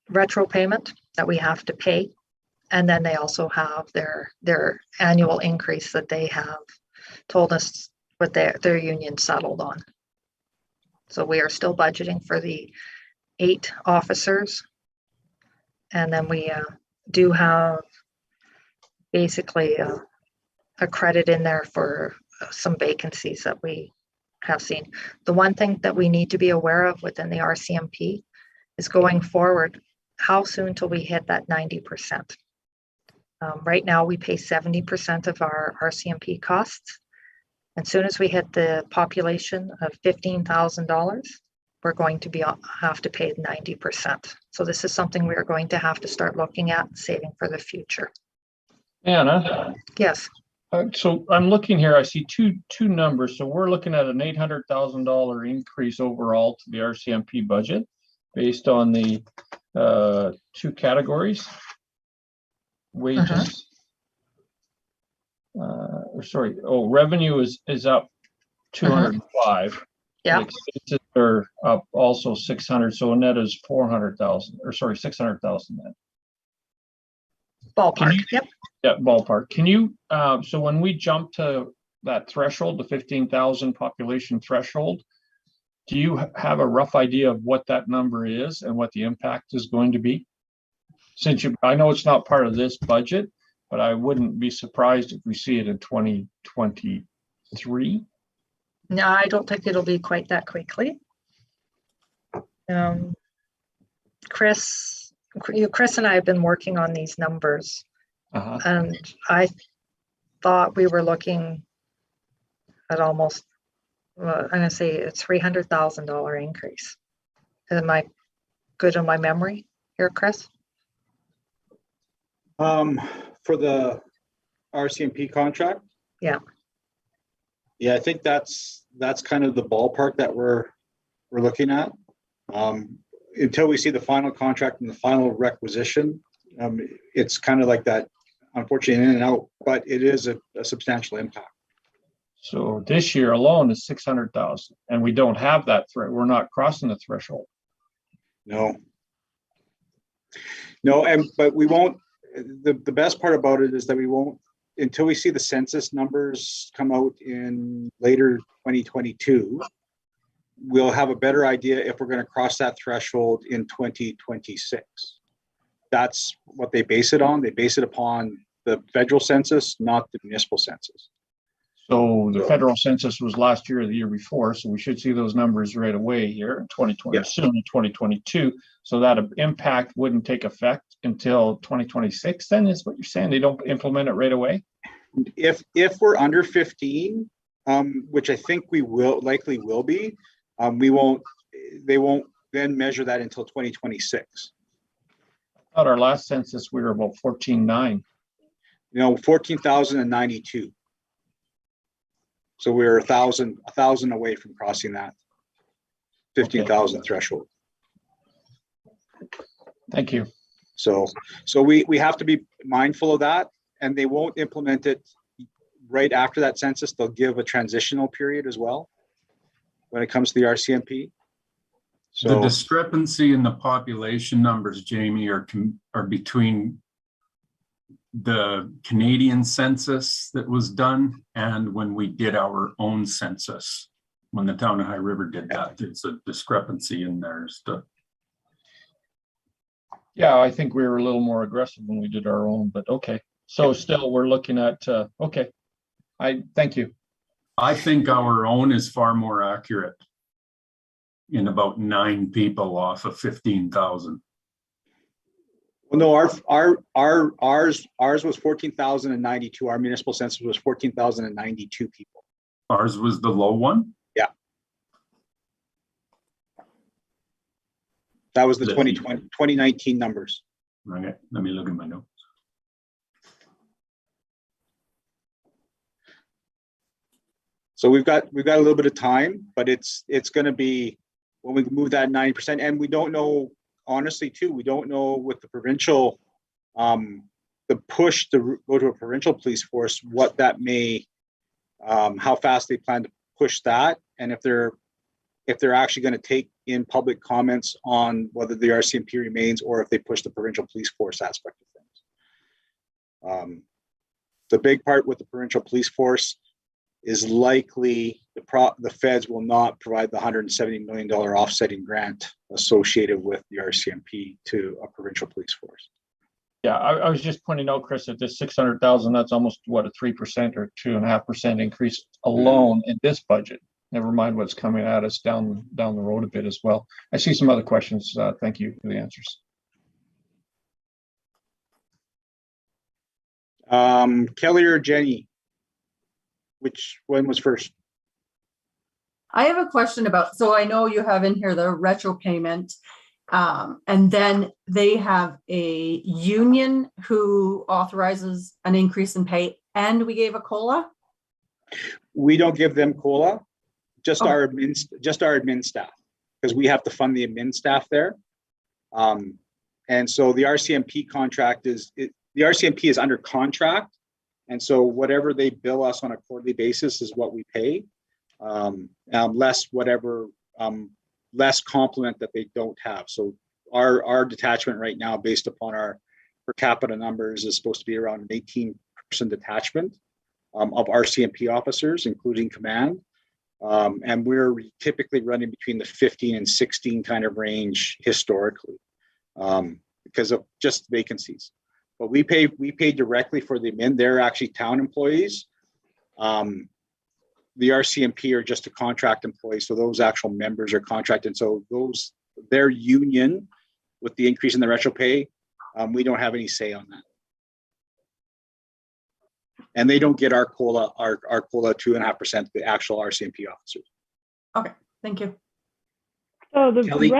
retro payment that we have to pay. And then they also have their annual increase that they have told us what their union settled on. So we are still budgeting for the 8 officers. And then we do have basically a credit in there for some vacancies that we have seen. The one thing that we need to be aware of within the RCMP is going forward, how soon till we hit that 90%. Right now we pay 70% of our RCMP costs. As soon as we hit the population of $15,000, we're going to have to pay 90%. So this is something we are going to have to start looking at and saving for the future. Anna? Yes. So I'm looking here, I see two numbers. So we're looking at an $800,000 increase overall to the RCMP budget based on the 2 categories. Wages, revenue is up 205. Yeah. Expenses are up also 600, so a net is 400,000, or sorry, 600,000 net. Ballpark, yep. Yeah, ballpark. Can you, so when we jump to that threshold, the 15,000 population threshold, do you have a rough idea of what that number is and what the impact is going to be? Since I know it's not part of this budget, but I wouldn't be surprised if we see it in 2023. No, I don't think it'll be quite that quickly. Chris and I have been working on these numbers, and I thought we were looking at almost, I'm going to say a $300,000 increase. Am I good on my memory here, Chris? For the RCMP contract? Yeah. Yeah, I think that's kind of the ballpark that we're looking at. Until we see the final contract and the final requisition, it's kind of like that, unfortunately, in and out, but it is a substantial impact. So this year alone is 600,000, and we don't have that threat. We're not crossing the threshold. No, but we won't. The best part about it is that we won't, until we see the census numbers come out in later 2022, we'll have a better idea if we're going to cross that threshold in 2026. That's what they base it on. They base it upon the federal census, not the municipal census. So the federal census was last year or the year before, so we should see those numbers right away here in 2020, soon in 2022. So that impact wouldn't take effect until 2026. Then is what you're saying? They don't implement it right away? If we're under 15, which I think we likely will be, they won't then measure that until 2026. I thought our last census we were about 14,900. 14,092. So we're 1,000 away from crossing that 15,000 threshold. Thank you. So we have to be mindful of that, and they won't implement it right after that census, they'll give a transitional period as well when it comes to the RCMP. The So discrepancy in the population numbers, Jamie, are between the Canadian census that was done and when we did our own census. When the town of High River did that, there's a discrepancy in there. Yeah, I think we were a little more aggressive when we did our own, but okay. So still, we're looking at, okay. I thank you. I think our own is far more accurate in about 9 people off of 15,000. well, no, ours was 14,092. Our municipal census was 14,092 people. Ours was the low one. Yeah. That was the The- 2019 numbers. Okay, let me look at my notes. So we've got a little bit of time, but it's going to be when we move that 90%, and we don't know, honestly, too, we don't know with the provincial, the push to go to a provincial police force, what that may, how fast they plan to push that, and if they're actually going to take in public comments on whether the RCMP remains or if they push the provincial police force aspect of things. The big part with the provincial police force is likely the feds will not provide the $170 million offsetting grant associated with the RCMP to a provincial police force. Yeah, I was just pointing out, Chris, that this 600,000, that's almost what, a 3% or 2.5% increase alone in this budget. Never mind what's coming at us down the road a bit as well. I see some other questions. Thank you for the answers. Kelly or Jenny? Which one was first? I have a question about, so I know you have in here the retro payment, and then they have a union who authorizes an increase in pay, and we gave a COLA? We don't give them COLA, just our admin staff, because we have to fund the admin staff there. And so the RCMP contract the RCMP is under contract. And so whatever they bill us on a quarterly basis is what we pay, less whatever, less complement that they don't have. So our detachment right now, based upon our per capita numbers, is supposed to be around an 18% detachment of RCMP officers, including command. And we're typically running between the 15 and 16 kind of range historically, because of just vacancies. But we pay directly for the admin. They're actually town employees. The RCMP are just a contract employee, so those actual members are contracted. So their union, with the increase in the retro pay, we don't have any say on that. And they don't get our COLA, our COLA 2.5%, the actual RCMP officers. Okay, thank you. So the Kelly?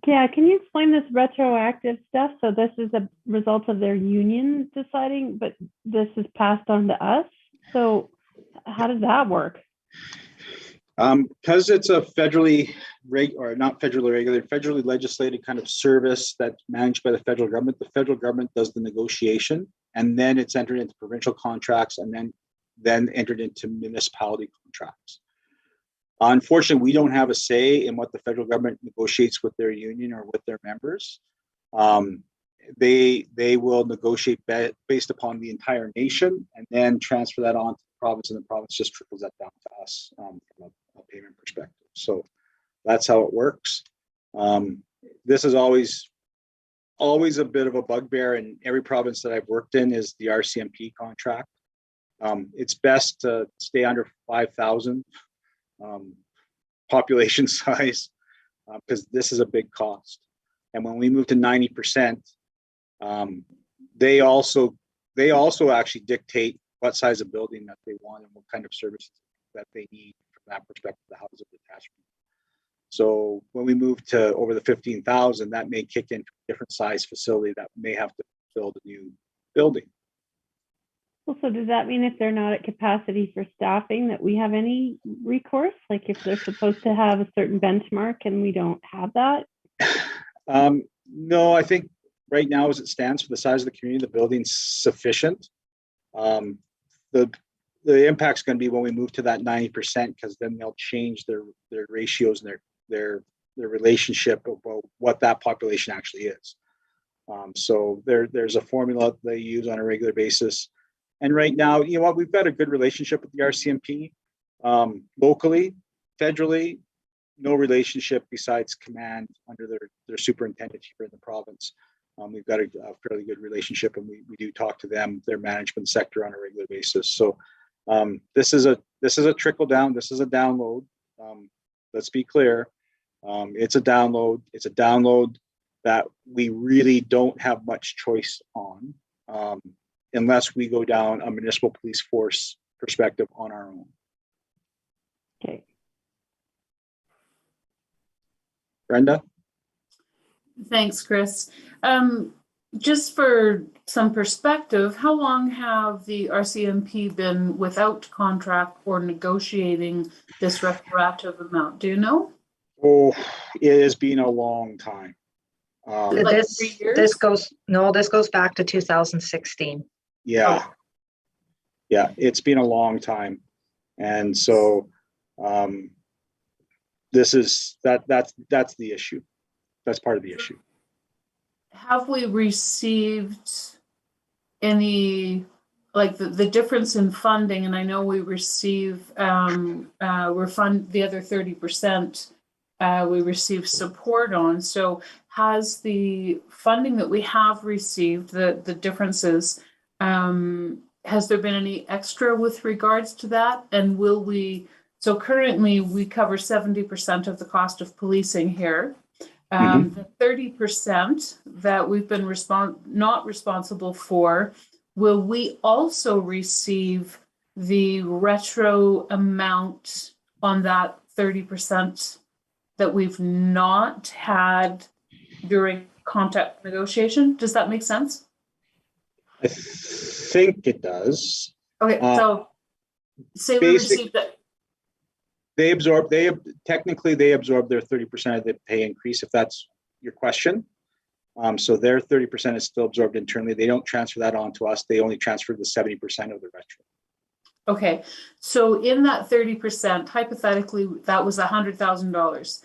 can you explain this retroactive stuff? So this is a result of their union deciding, but this is passed on to us. So how does that work? Because it's a federally federally legislated kind of service that's managed by the federal government does the negotiation, and then it's entered into provincial contracts, and then entered into municipality contracts. Unfortunately, we don't have a say in what the federal government negotiates with their union or with their members. They will negotiate based upon the entire nation and then transfer that on to the province, and the province just trickles that down to us from a payment perspective. So that's how it works. This is always a bit of a bugbear in every province that I've worked in is the RCMP contract. It's best to stay under 5,000 population size because this is a big cost. And when we move to 90%, they also actually dictate what size of building that they want and what kind of services that they need from that perspective, the housing detachment. So when we move to over the 15,000, that may kick into a different size facility that may have to build a new building. Well, so does that mean if they're not at capacity for staffing that we have any recourse? Like if they're supposed to have a certain benchmark and we don't have that? No, I think right now as it stands for the size of the community, the building's sufficient. the impact's going to be when we move to that 90%, because then they'll change their ratios and their relationship about what that population actually is. So there's a formula they use on a regular basis. And right now, you know what, we've got a good relationship with the RCMP. Locally, federally, no relationship besides command under their superintendent here in the province. We've got a fairly good relationship, and we do talk to them, their management sector, on a regular basis. So this is a trickle down. This is a download. Let's be clear. It's a download. It's a download that we really don't have much choice on, unless we go down a municipal police force perspective on our own. Okay. Brenda? Thanks, Chris. Just for some perspective, how long have the RCMP been without contract or negotiating this retroactive amount? Do you know? Oh, it has been a long time. Like 3 years? This goes back to 2016. Yeah. Yeah, it's been a long time. And so that's the issue. That's part of the issue. Have we received any, like the difference in funding? And I know we receive, we're fund the other 30%, we receive support on. So has the funding that we have received, the differences, has there been any extra with regards to that? And will we, so currently we cover 70% of the cost of policing here. The 30% that we've been not responsible for, will we also receive the retro amount on that 30% that we've not had during contract negotiation? Does that make sense? I think it does. Okay, so say we received that. They absorb their 30% of the pay increase, if that's your question. So their 30% is still absorbed internally. They don't transfer that on to us. They only transfer the 70% of the retro. Okay, so in that 30%, hypothetically, that was $100,000.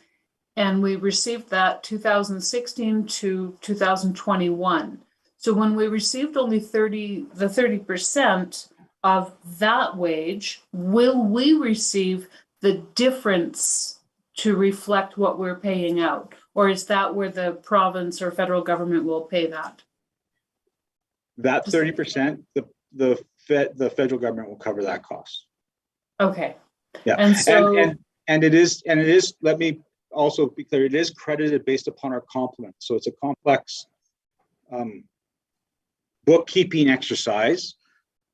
And we received that 2016 to 2021. So when we received only the 30% of that wage, will we receive the difference to reflect what we're paying out? Or is that where the province or federal government will pay that? That 30%, the federal government will cover that cost. Okay. Yeah. And so and it is, let me also be clear, it is credited based upon our complement. So it's a complex bookkeeping exercise.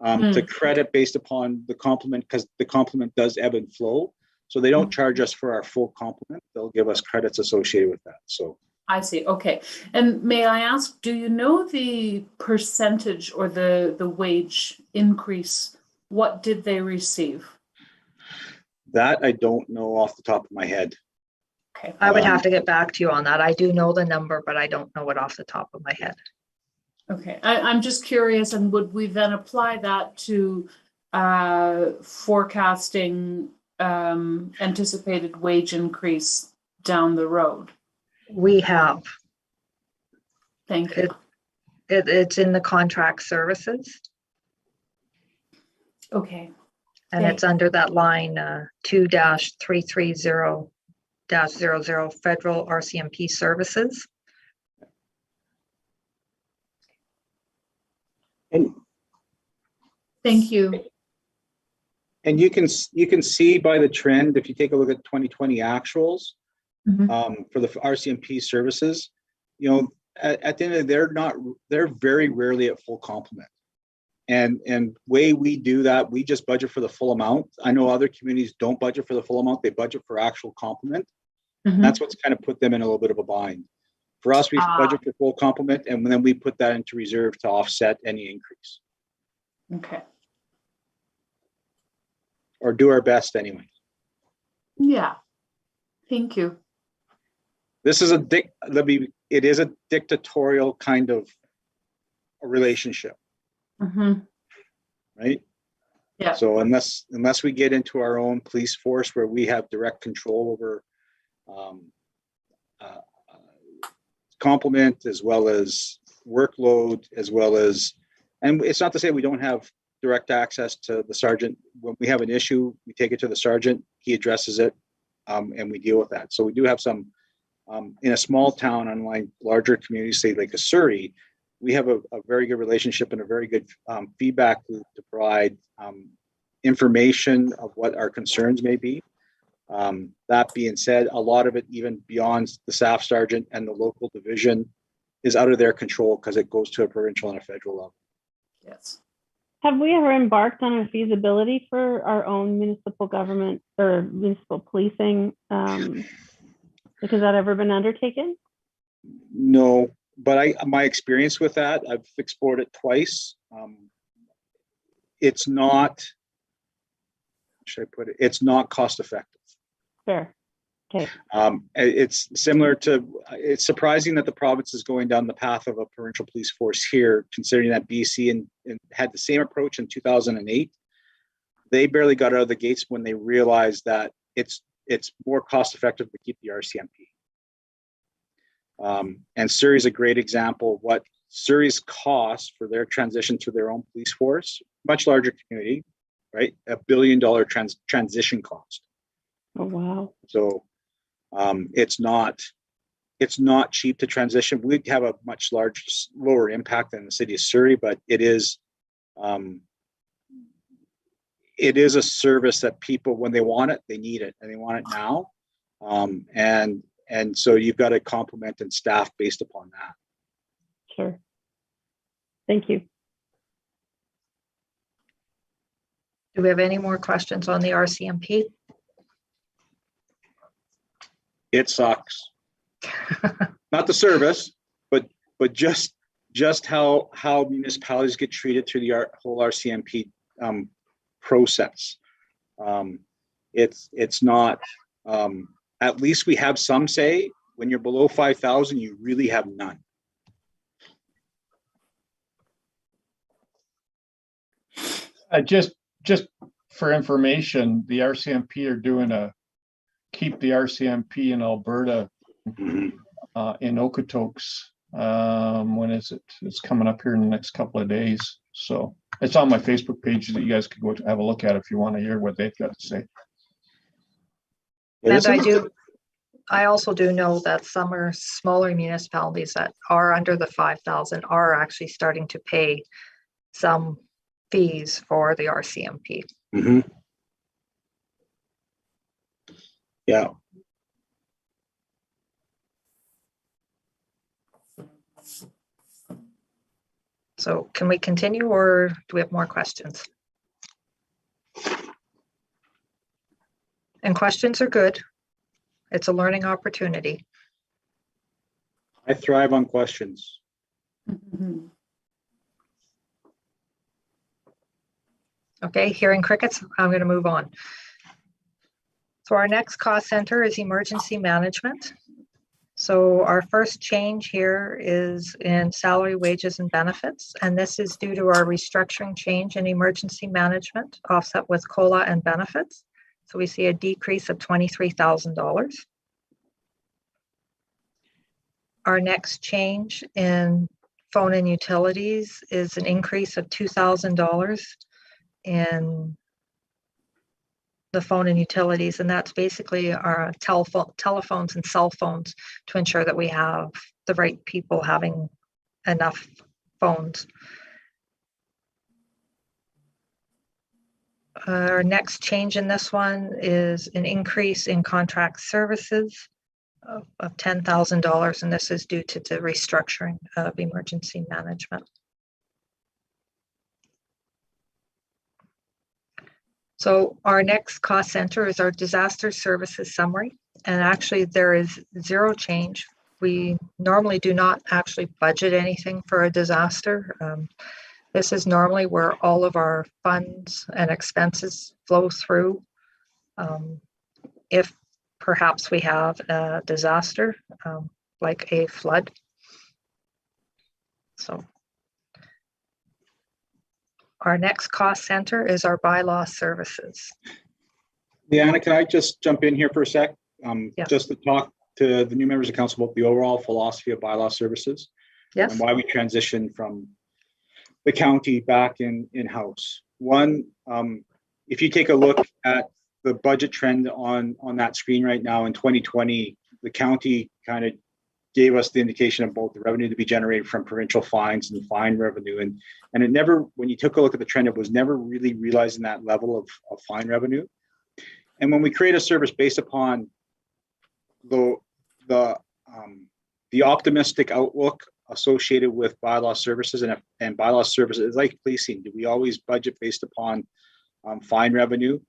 To credit based upon the complement, because the complement does ebb and flow. So they don't charge us for our full complement. They'll give us credits associated with that. So I see. Okay. And may I ask, do you know the percentage or the wage increase? What did they receive? That I don't know off the top of my head. Okay. I would have to get back to you on that. I do know the number, but I don't know it off the top of my head. Okay, I'm just curious, and would we then apply that to forecasting anticipated wage increase down the road? We have. Thank you. It's in the contract services. Okay. And it's under that line 2-330-00 Federal RCMP Services. And thank you. And you can see by the trend, if you take a look at 2020 actuals for the RCMP services, you know, at the end of the day, they're very rarely at full complement. And way we do that, we just budget for the full amount. I know other communities don't budget for the full amount; they budget for actual complement. That's what's kind of put them in a little bit of a bind. For us, we budget for full complement, and then we put that into reserve to offset any increase. Okay. Or do our best anyway. Yeah. Thank you. This is it is a dictatorial kind of a relationship. Right? Yeah. So unless we get into our own police force where we have direct control over complement as well as workload, as well as, and it's not to say we don't have direct access to the sergeant. When we have an issue, we take it to the sergeant, he addresses it, and we deal with that. So we do have some, in a small town, unlike larger communities, say like a Surrey, we have a very good relationship and a very good feedback loop to provide information of what our concerns may be. That being said, a lot of it, even beyond the staff sergeant and the local division, is out of their control because it goes to a provincial and a federal level. Yes. Have we ever embarked on a feasibility for our own municipal government or municipal policing? Has that ever been undertaken? No, but my experience with that, I've explored it twice. It's not, how should I put it? It's not cost effective. Fair. Okay. It's similar to, it's surprising that the province is going down the path of a provincial police force here, considering that BC and had the same approach in 2008. They barely got out of the gates when they realized that it's more cost effective to keep the RCMP. And Surrey is a great example of what Surrey's cost for their transition to their own police force, much larger community, right? $1 billion transition cost. Oh, wow. So it's not cheap to transition. We'd have a much lower impact than the city of Surrey, but it is a service that people, when they want it, they need it, and they want it now. And so you've got to complement and staff based upon that. Sure. Thank you. Do we have any more questions on the RCMP? It sucks. Not the service, but just how municipalities get treated through the whole RCMP process. It's not. At least we have some say. When you're below 5,000, you really have none. Just for information, the RCMP are doing a Keep the RCMP in Alberta in Okotoks. When is it? It's coming up here in the next couple of days. So it's on my Facebook page that you guys could go to have a look at if you want to hear what they've got to say. And I also do know that some are smaller municipalities that are under the 5,000 are actually starting to pay some fees for the RCMP. Mm-hmm. Yeah. So can we continue, or do we have more questions? And questions are good. It's a learning opportunity. I thrive on questions. Mm-hmm. Okay, hearing crickets, I'm going to move on. So our next cost center is emergency management. So our first change here is in salary, wages, and benefits. And this is due to our restructuring change in emergency management offset with COLA and benefits. So we see a decrease of $23,000. Our next change in phone and utilities is an increase of $2,000 in the phone and utilities, and that's basically our telephones and cell phones to ensure that we have the right people having enough phones. Our next change in this one is an increase in contract services of $10,000, and this is due to the restructuring of emergency management. So our next cost center is our disaster services summary, and actually there is zero change. We normally do not actually budget anything for a disaster. This is normally where all of our funds and expenses flow through. If perhaps we have a disaster, like a flood. So Our next cost center is our bylaw services. Leanna, can I just jump in here for a sec? Yes. Just to talk to the new members of council about the overall philosophy of bylaw services. Yes. And why we transitioned from the county back in-house. One, if you take a look at the budget trend on that screen right now in 2020, the county kind of gave us the indication of both the revenue to be generated from provincial fines and the fine revenue. And it never, when you took a look at the trend, it was never really realizing that level of fine revenue. And when we create a service based upon the optimistic outlook associated with bylaw services and bylaw services, like policing, do we always budget based upon fine revenue?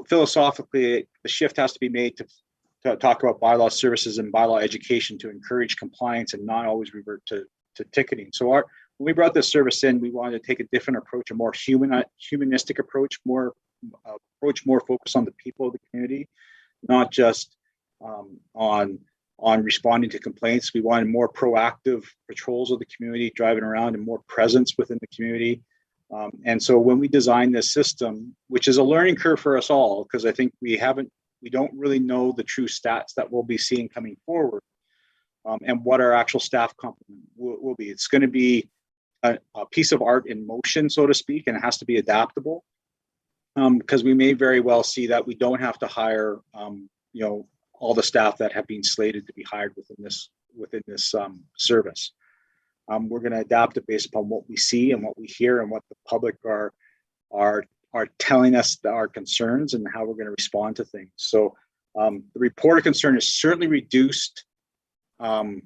Philosophically, the shift has to be made to talk about bylaw services and bylaw education to encourage compliance and not always revert to ticketing. So when we brought this service in, we wanted to take a different approach, a more humanistic approach, more focused on the people of the community, not just on responding to complaints. We wanted more proactive patrols of the community, driving around, and more presence within the community. And so when we designed this system, which is a learning curve for us all, because I think we don't really know the true stats that we'll be seeing coming forward, and what our actual staff complement will be. It's going to be a piece of art in motion, so to speak, and it has to be adaptable, because we may very well see that we don't have to hire, all the staff that have been slated to be hired within this service. We're going to adapt it based upon what we see and what we hear and what the public are telling us our concerns and how we're going to respond to things. So the report of concern is certainly reduced on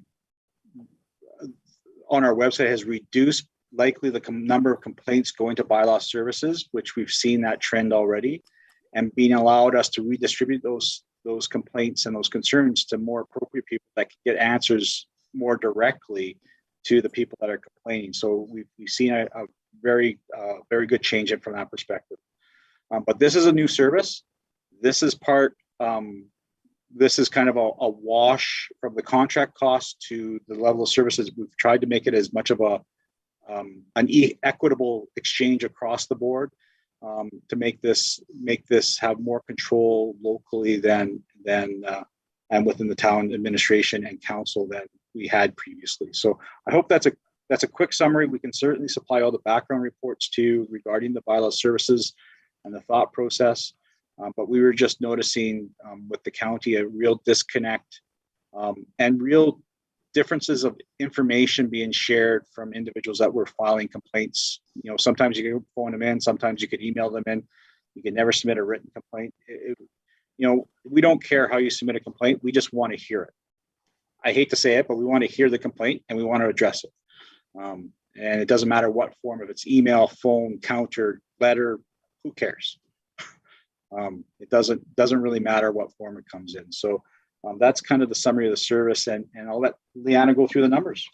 our website, has reduced likely the number of complaints going to bylaw services, which we've seen that trend already, and being allowed us to redistribute those complaints and those concerns to more appropriate people that can get answers more directly to the people that are complaining. So we've seen a very good change from that perspective. But this is a new service. This is this is kind of a wash from the contract cost to the level of services. We've tried to make it as much of an equitable exchange across the board, to make this have more control locally than and within the town administration and council than we had previously. So I hope that's a quick summary. We can certainly supply all the background reports too regarding the bylaw services and the thought process. But we were just noticing with the county a real disconnect and real differences of information being shared from individuals that were filing complaints. Sometimes you can phone them in, sometimes you could email them in. You can never submit a written complaint. We don't care how you submit a complaint. We just want to hear it. I hate to say it, but we want to hear the complaint and we want to address it. And it doesn't matter what form, if it's email, phone, counter, letter, who cares? It doesn't really matter what form it comes in. So that's kind of the summary of the service, and I'll let Leanna go through the numbers.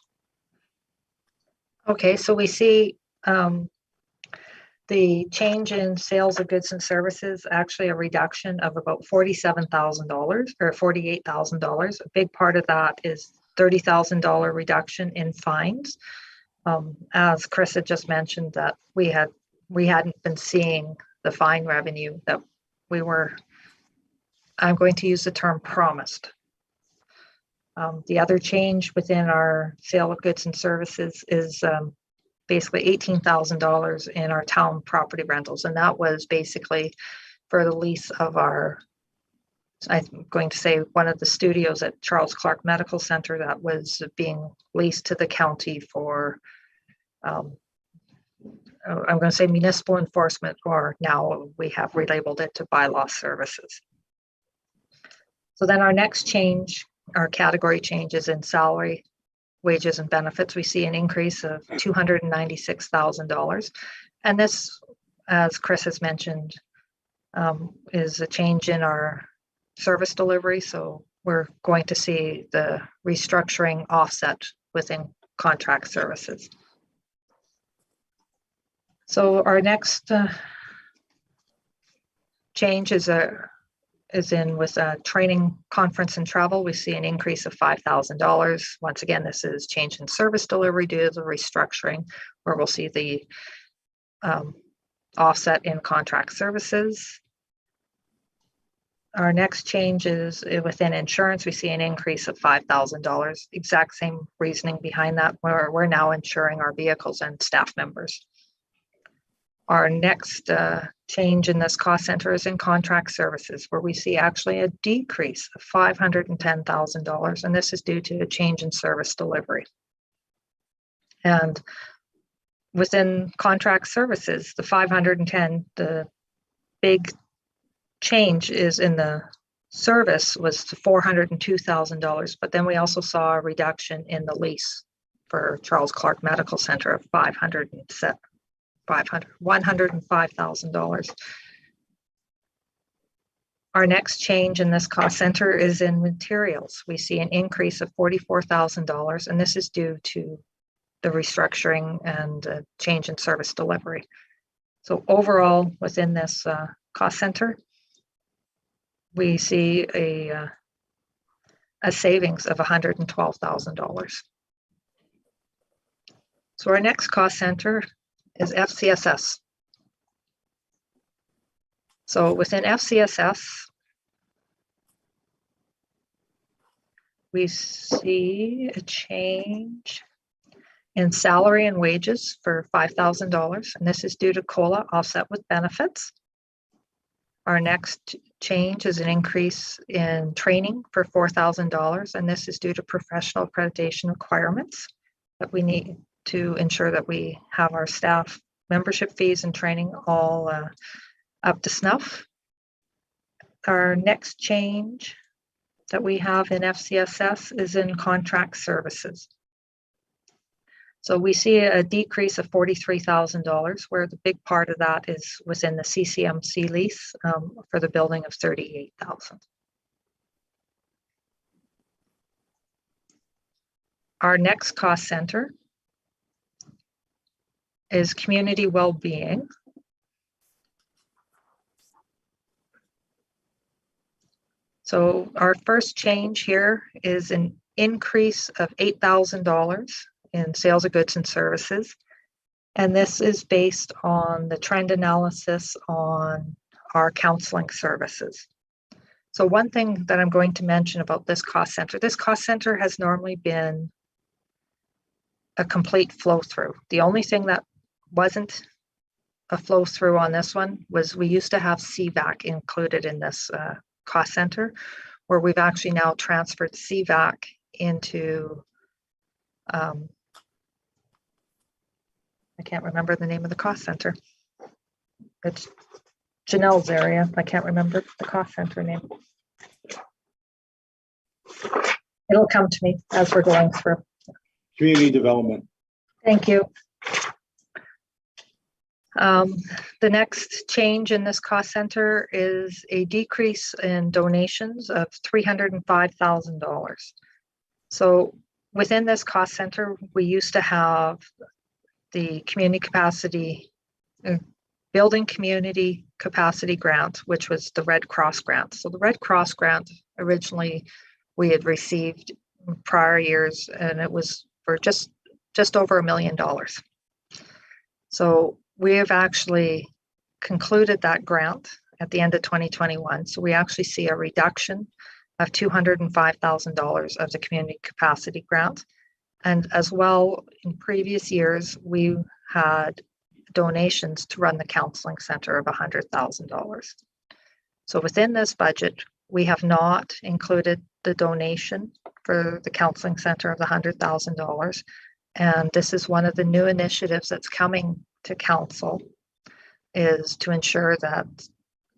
Okay, so we see the change in sales of goods and services, actually a reduction of about $47,000 or $48,000. A big part of that is $30,000 reduction in fines. As Chris had just mentioned, that we hadn't been seeing the fine revenue that we were, I'm going to use the term, promised. The other change within our sale of goods and services is basically $18,000 in our town property rentals. And that was basically for the lease of I'm going to say one of the studios at Charles Clark Medical Center that was being leased to the county for, I'm going to say municipal enforcement, or now we have relabeled it to bylaw services. So then our next change, our category changes in salary, wages, and benefits. We see an increase of $296,000. And this, as Chris has mentioned, is a change in our service delivery. So we're going to see the restructuring offset within contract services. So our next change is in with training, conference, and travel. We see an increase of $5,000. Once again, this is change in service delivery due to the restructuring, where we'll see the offset in contract services. Our next change is within insurance. We see an increase of $5,000. Exact same reasoning behind that, where we're now insuring our vehicles and staff members. Our next change in this cost center is in contract services, where we see actually a decrease of $510,000, and this is due to a change in service delivery. And within contract services, the 510, the big change is in the service was to $402,000, but then we also saw a reduction in the lease for Charles Clark Medical Center of $105,000. Our next change in this cost center is in materials. We see an increase of $44,000, and this is due to the restructuring and change in service delivery. So overall, within this cost center, we see a savings of $112,000. So our next cost center is FCSS. So within FCSS, we see a change in salary and wages for $5,000, and this is due to COLA offset with benefits. Our next change is an increase in training for $4,000, and this is due to professional accreditation requirements that we need to ensure that we have our staff membership fees and training all up to snuff. Our next change that we have in FCSS is in contract services. So we see a decrease of $43,000, where the big part of that is within the CCMC lease for the building of $38,000. Our next cost center is community well-being. So our first change here is an increase of $8,000 in sales of goods and services. And this is based on the trend analysis on our counseling services. So one thing that I'm going to mention about this cost center has normally been a complete flow through. The only thing that wasn't a flow through on this one was we used to have CVAC included in this cost center, where we've actually now transferred CVAC into I can't remember the name of the cost center. It's Janelle's area. I can't remember the cost center name. It'll come to me as we're going through. Community development. Thank you. The next change in this cost center is a decrease in donations of $305,000. So within this cost center, we used to have the community capacity, building community capacity grant, which was the Red Cross grant. So the Red Cross grant originally we had received in prior years, and it was for just over $1 million. So we have actually concluded that grant at the end of 2021. So we actually see a reduction of $205,000 of the community capacity grant. And as well, in previous years, we had donations to run the counseling center of $100,000. So within this budget, we have not included the donation for the counseling center of the $100,000. And this is one of the new initiatives that's coming to council, is to ensure that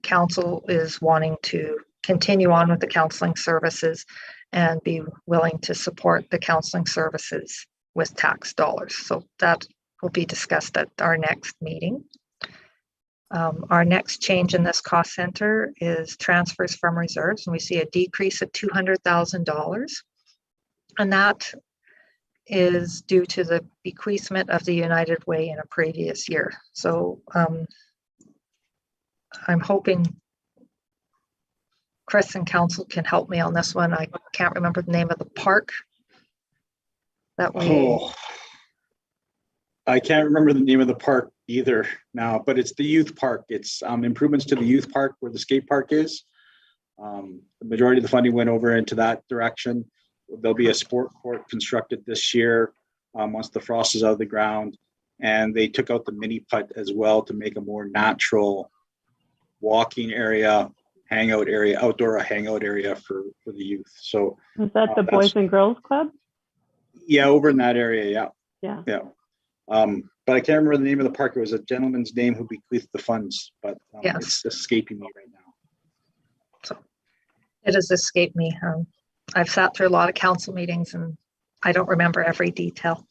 council is wanting to continue on with the counseling services and be willing to support the counseling services with tax dollars. So that will be discussed at our next meeting. Our next change in this cost center is transfers from reserves, and we see a decrease of $200,000. And that is due to the bequeathment of the United Way in a previous year. So I'm hoping Chris and council can help me on this one. I can't remember the name of the park that we... I can't remember the name of the park either now, but it's the youth park. It's improvements to the youth park where the skate park is. The majority of the funding went over into that direction. There'll be a sport court constructed this year once the frost is out of the ground. And they took out the mini putt as well to make a more natural walking area, hangout area, outdoor hangout area for the youth. So is that the Boys and Girls Club? Yeah, over in that area. Yeah. But I can't remember the name of the park. It was a gentleman's name who bequeathed the funds, but Yes. it's escaping me right now. So it has escaped me. I've sat through a lot of council meetings and I don't remember every detail.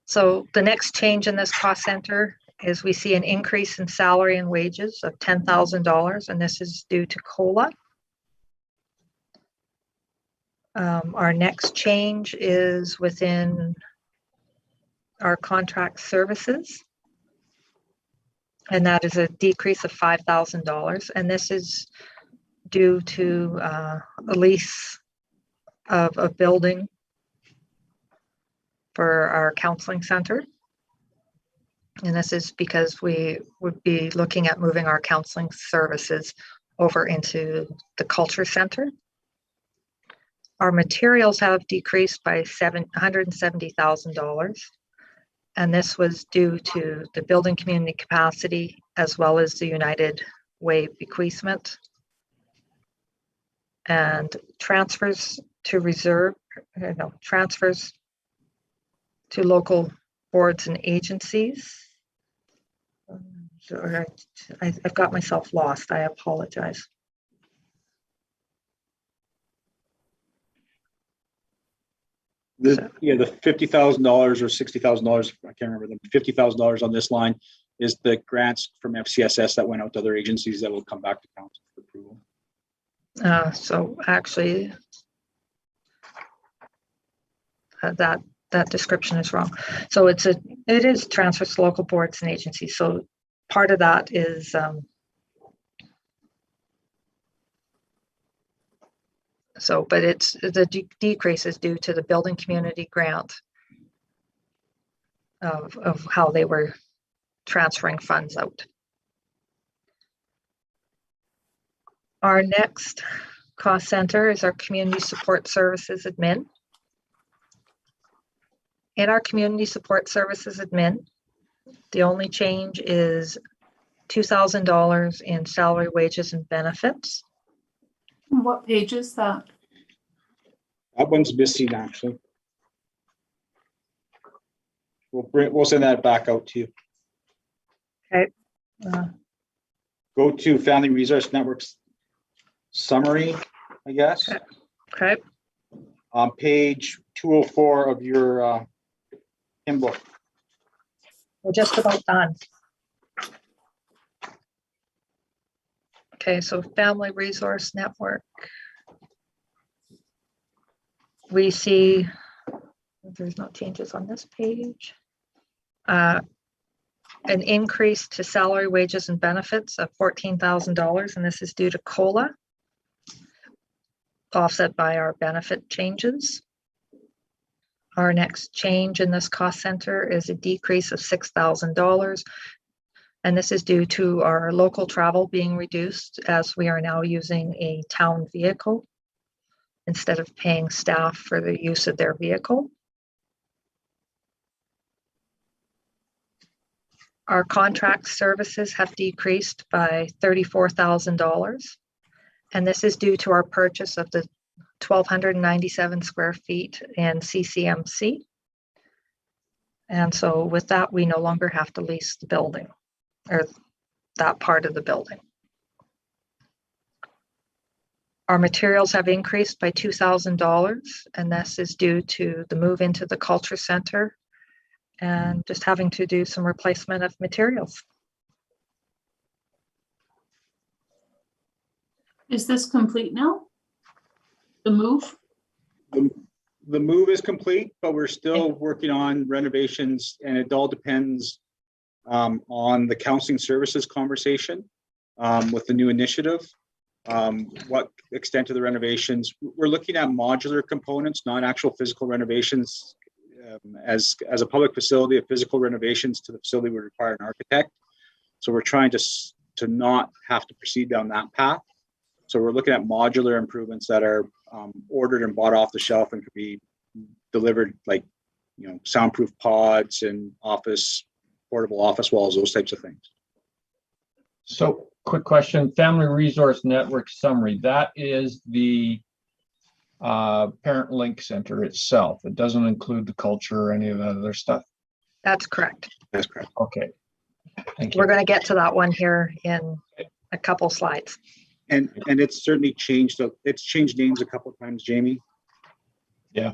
So the next change in this cost center is we see an increase in salary and wages of $10,000, and this is due to COLA. Our next change is within our contract services, and that is a decrease of $5,000, and this is due to a lease of a building for our counseling center. And this is because we would be looking at moving our counseling services over into the culture center. Our materials have decreased by $170,000. And this was due to the building community capacity as well as the United Way bequeathment. And transfers to transfers to local boards and agencies. I've got myself lost. I apologize. The $50,000 or $60,000, I can't remember, the $50,000 on this line is the grants from FCSS that went out to other agencies that will come back to council for approval. So actually, that description is wrong. So it is transfers to local boards and agencies. So part of that is but it's the decrease is due to the building community grant of how they were transferring funds out. Our next cost center is our community support services admin. In our community support services admin, the only change is $2,000 in salary, wages, and benefits. What page is that? That one's missing, actually. We'll send that back out to you. Okay. Go to Family Resource Network's summary, I guess. Okay. On page 204 of your hymn book. We're just about done. Okay, so Family Resource Network. We see, there's no changes on this page. An increase to salary, wages, and benefits of $14,000, and this is due to COLA, offset by our benefit changes. Our next change in this cost center is a decrease of $6,000. And this is due to our local travel being reduced as we are now using a town vehicle instead of paying staff for the use of their vehicle. Our contract services have decreased by $34,000. And this is due to our purchase of the 1,297 square feet in CCMC. And so with that, we no longer have to lease the building or that part of the building. Our materials have increased by $2,000, and this is due to the move into the culture center and just having to do some replacement of materials. Is this complete now? The move? The move is complete, but we're still working on renovations, and it all depends on the counseling services conversation with the new initiative. What extent of the renovations? We're looking at modular components, not actual physical renovations As a public facility, a physical renovations to the facility would require an architect. So we're trying to not have to proceed down that path. So we're looking at modular improvements that are ordered and bought off the shelf and could be delivered, like, you know, soundproof pods and portable office walls, those types of things. So quick question, Family Resource Network summary, that is the Parent Link Center itself. It doesn't include the culture or any of that other stuff. That's correct. That's correct. Okay. Thank you. We're going to get to that one here in a couple slides. And it's certainly changed. It's changed names a couple of times, Jamie. Yeah.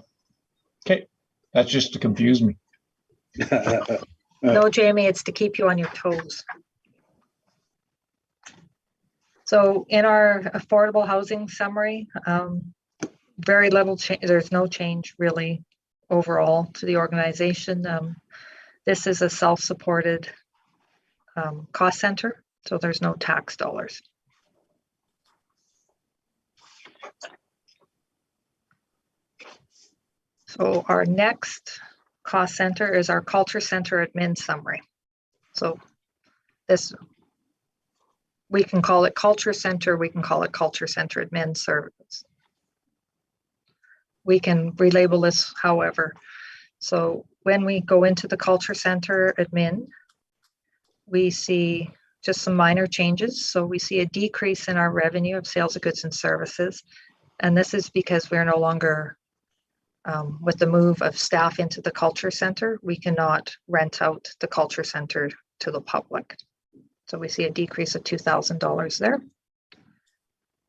Okay. That's just to confuse me. No, Jamie, it's to keep you on your toes. So in our affordable housing summary, very little change. There's no change really overall to the organization. This is a self-supported cost center, so there's no tax dollars. So our next cost center is our culture center admin summary. So this, we can call it culture center, we can call it culture center admin service. We can relabel this however. So when we go into the culture center admin, we see just some minor changes. So we see a decrease in our revenue of sales of goods and services. And this is because we're no longer, with the move of staff into the culture center, we cannot rent out the culture center to the public. So we see a decrease of $2,000 there.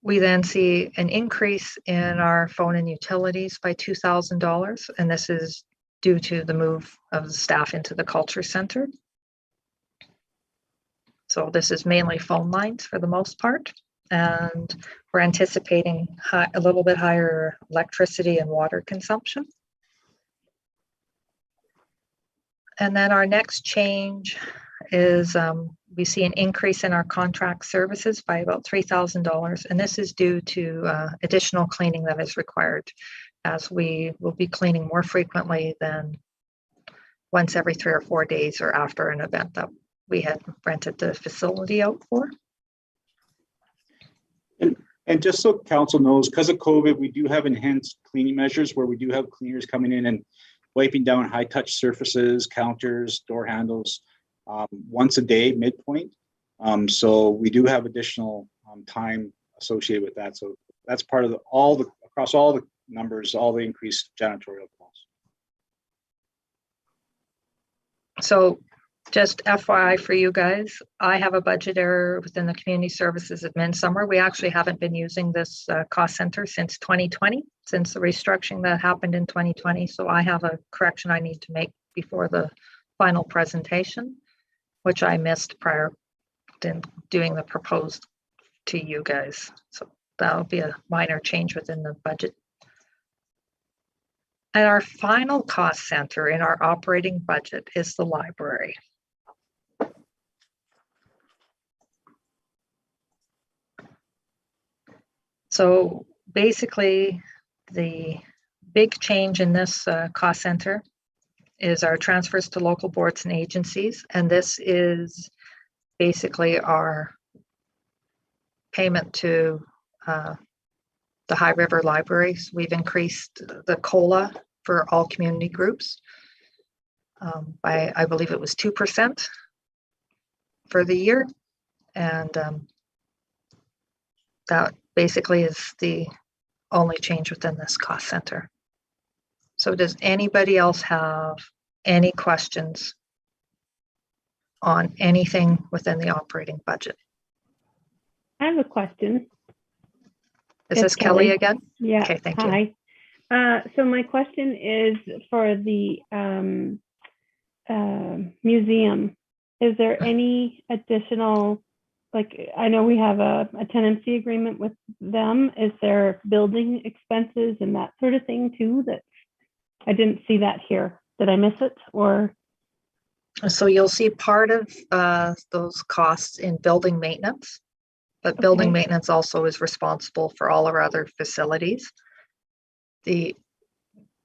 We then see an increase in our phone and utilities by $2,000, and this is due to the move of the staff into the culture center. So this is mainly phone lines for the most part, and we're anticipating a little bit higher electricity and water consumption. And then our next change is we see an increase in our contract services by about $3,000, and this is due to additional cleaning that is required, as we will be cleaning more frequently than once every 3 or 4 days or after an event that we had rented the facility out for. And just so council knows, because of COVID, we do have enhanced cleaning measures where we do have cleaners coming in and wiping down high touch surfaces, counters, door handles, once a day midpoint. So we do have additional time associated with that. So that's part of across all the numbers, all the increased janitorial costs. So just FYI for you guys, I have a budget error within the community services admin summary. We actually haven't been using this cost center since 2020, since the restructuring that happened in 2020. So I have a correction I need to make before the final presentation, which I missed prior to doing the proposed to you guys. So that'll be a minor change within the budget. And our final cost center in our operating budget is the library. So basically, the big change in this cost center is our transfers to local boards and agencies. And this is basically our payment to the High River Libraries. We've increased the COLA for all community groups by, I believe it was 2% for the year. And that basically is the only change within this cost center. So does anybody else have any questions on anything within the operating budget? I have a question. Is this Kelly again? Yeah. Okay, thank you. Hi. So my question is for the museum. Is there any additional, like, I know we have a tenancy agreement with them. Is there building expenses and that sort of thing too? That I didn't see that here. Did I miss it? Or so you'll see part of those costs in building maintenance, but building maintenance also is responsible for all our other facilities. The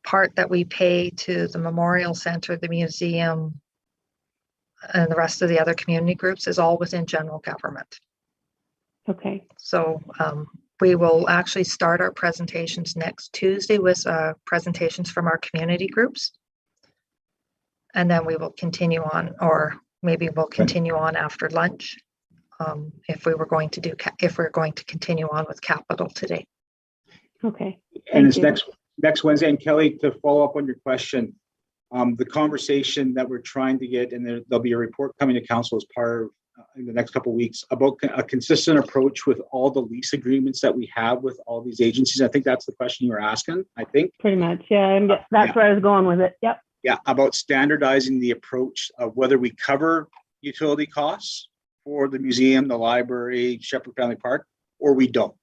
part that we pay to the Memorial Center, the museum, and the rest of the other community groups is all within general government. Okay. So we will actually start our presentations next Tuesday with presentations from our community groups. And then we will continue on, or maybe we'll continue on after lunch if we're going to continue on with capital today. Okay. And it's next Wednesday. And Kelly, to follow up on your question, the conversation that we're trying to get, and there'll be a report coming to council as part of in the next couple of weeks about a consistent approach with all the lease agreements that we have with all these agencies. I think that's the question you were asking, I think. Pretty much, yeah. And that's where I was going with it. Yep. Yeah, about standardizing the approach of whether we cover utility costs for the museum, the library, Shepherd Family Park, or we don't.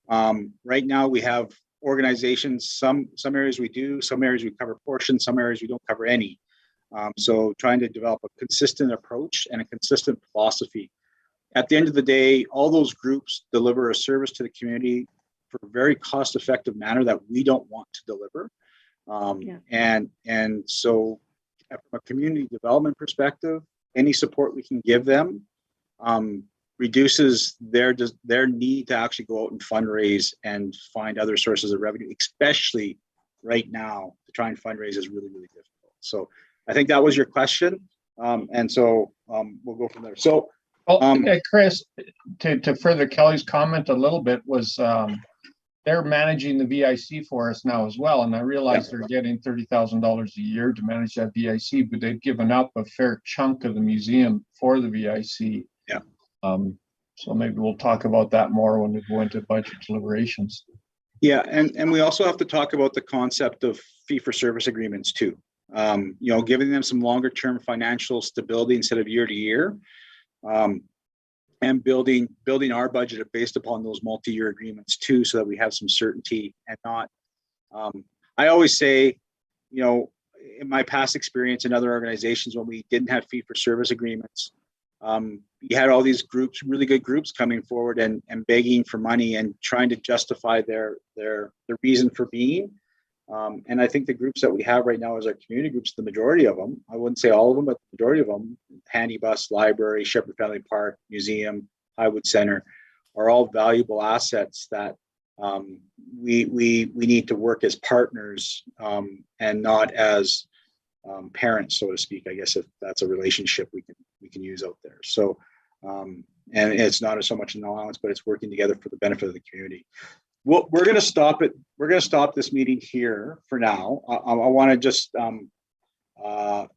Right now we have organizations, some areas we do, some areas we cover portions, some areas we don't cover any. So trying to develop a consistent approach and a consistent philosophy. At the end of the day, all those groups deliver a service to the community for a very cost-effective manner that we don't want to deliver. And so from a community development perspective, any support we can give them reduces their need to actually go out and fundraise and find other sources of revenue, especially right now. To try and fundraise is really, really difficult. So I think that was your question. And so we'll go from there. So Chris, to further Kelly's comment a little bit, was they're managing the VIC for us now as well. And I realize they're getting $30,000 a year to manage that VIC, but they've given up a fair chunk of the museum for the VIC. Yeah. So maybe we'll talk about that more when we go into budget deliberations. Yeah, and we also have to talk about the concept of fee-for-service agreements too. Giving them some longer-term financial stability instead of year to year, and building our budget based upon those multi-year agreements too, so that we have some certainty and not. I always say, in my past experience in other organizations, when we didn't have fee-for-service agreements, you had all these groups, really good groups, coming forward and begging for money and trying to justify their reason for being. And I think the groups that we have right now as our community groups, the majority of them, I wouldn't say all of them, but the majority of them, Handy Bus, Library, Shepherd Family Park, Museum, Highwood Center, are all valuable assets that we need to work as partners and not as parents, so to speak. I guess if that's a relationship we can use out there. So, and it's not so much an allowance, but it's working together for the benefit of the community. Well, we're going to stop it. We're going to stop this meeting here for now. I want to just, let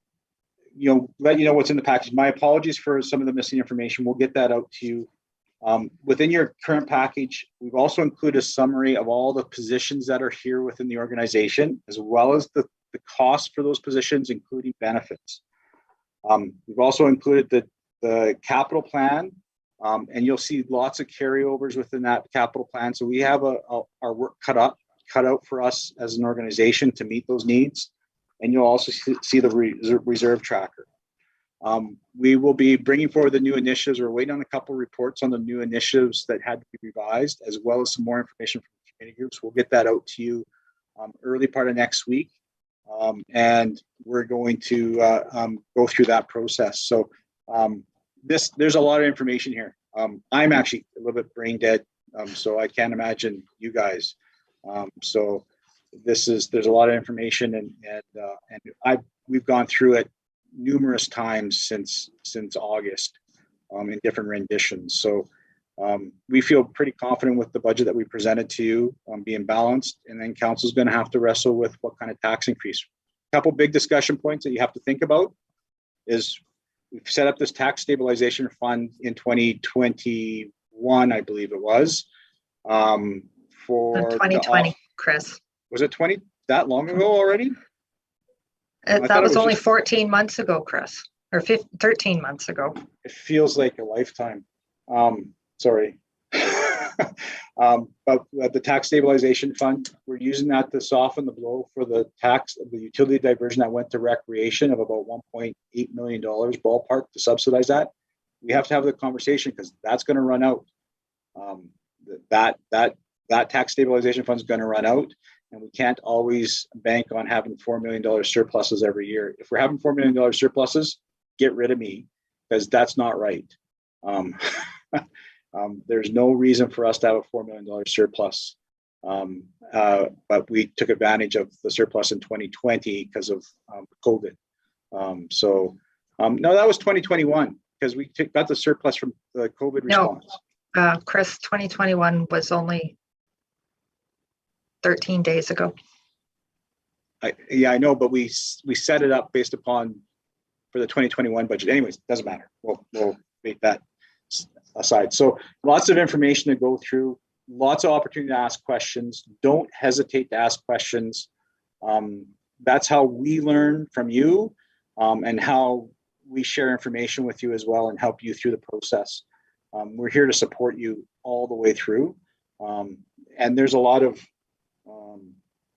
you know what's in the package. My apologies for some of the missing information. We'll get that out to you. Within your current package, we've also included a summary of all the positions that are here within the organization, as well as the cost for those positions, including benefits. We've also included the capital plan. And you'll see lots of carryovers within that capital plan. So we have our work cut out for us as an organization to meet those needs. And you'll also see the reserve tracker. We will be bringing forward the new initiatives. We're waiting on a couple of reports on the new initiatives that had to be revised, as well as some more information from the community groups. We'll get that out to you early part of next week. And we're going to go through that process. So there's a lot of information here. I'm actually a little bit brain dead, so I can't imagine you guys. So there's a lot of information, and we've gone through it numerous times since August in different renditions. So we feel pretty confident with the budget that we presented to you being balanced, and then council's going to have to wrestle with what kind of tax increase. A couple big discussion points that you have to think about is we've set up this tax stabilization fund in 2021, I believe it was. For 2020, Chris. Was it 20 that long ago already? That was only 14 months ago, Chris, or 13 months ago. It feels like a lifetime. Sorry. But the tax stabilization fund, we're using that to soften the blow for the utility diversion that went to recreation of about $1.8 million ballpark to subsidize that. We have to have the conversation because that's going to run out. That tax stabilization fund is going to run out, and we can't always bank on having $4 million surpluses every year. If we're having $4 million surpluses, get rid of me, because that's not right. There's no reason for us to have a $4 million surplus. But we took advantage of the surplus in 2020 because of COVID. No, that was 2021 because we got the surplus from the COVID response. No, Chris, 2021 was only 13 days ago. Yeah, I know, but we set it up based upon for the 2021 budget. Anyways, doesn't matter. We'll make that aside. So lots of information to go through, lots of opportunity to ask questions. Don't hesitate to ask questions. That's how we learn from you, and how we share information with you as well and help you through the process. We're here to support you all the way through. And there's a lot of,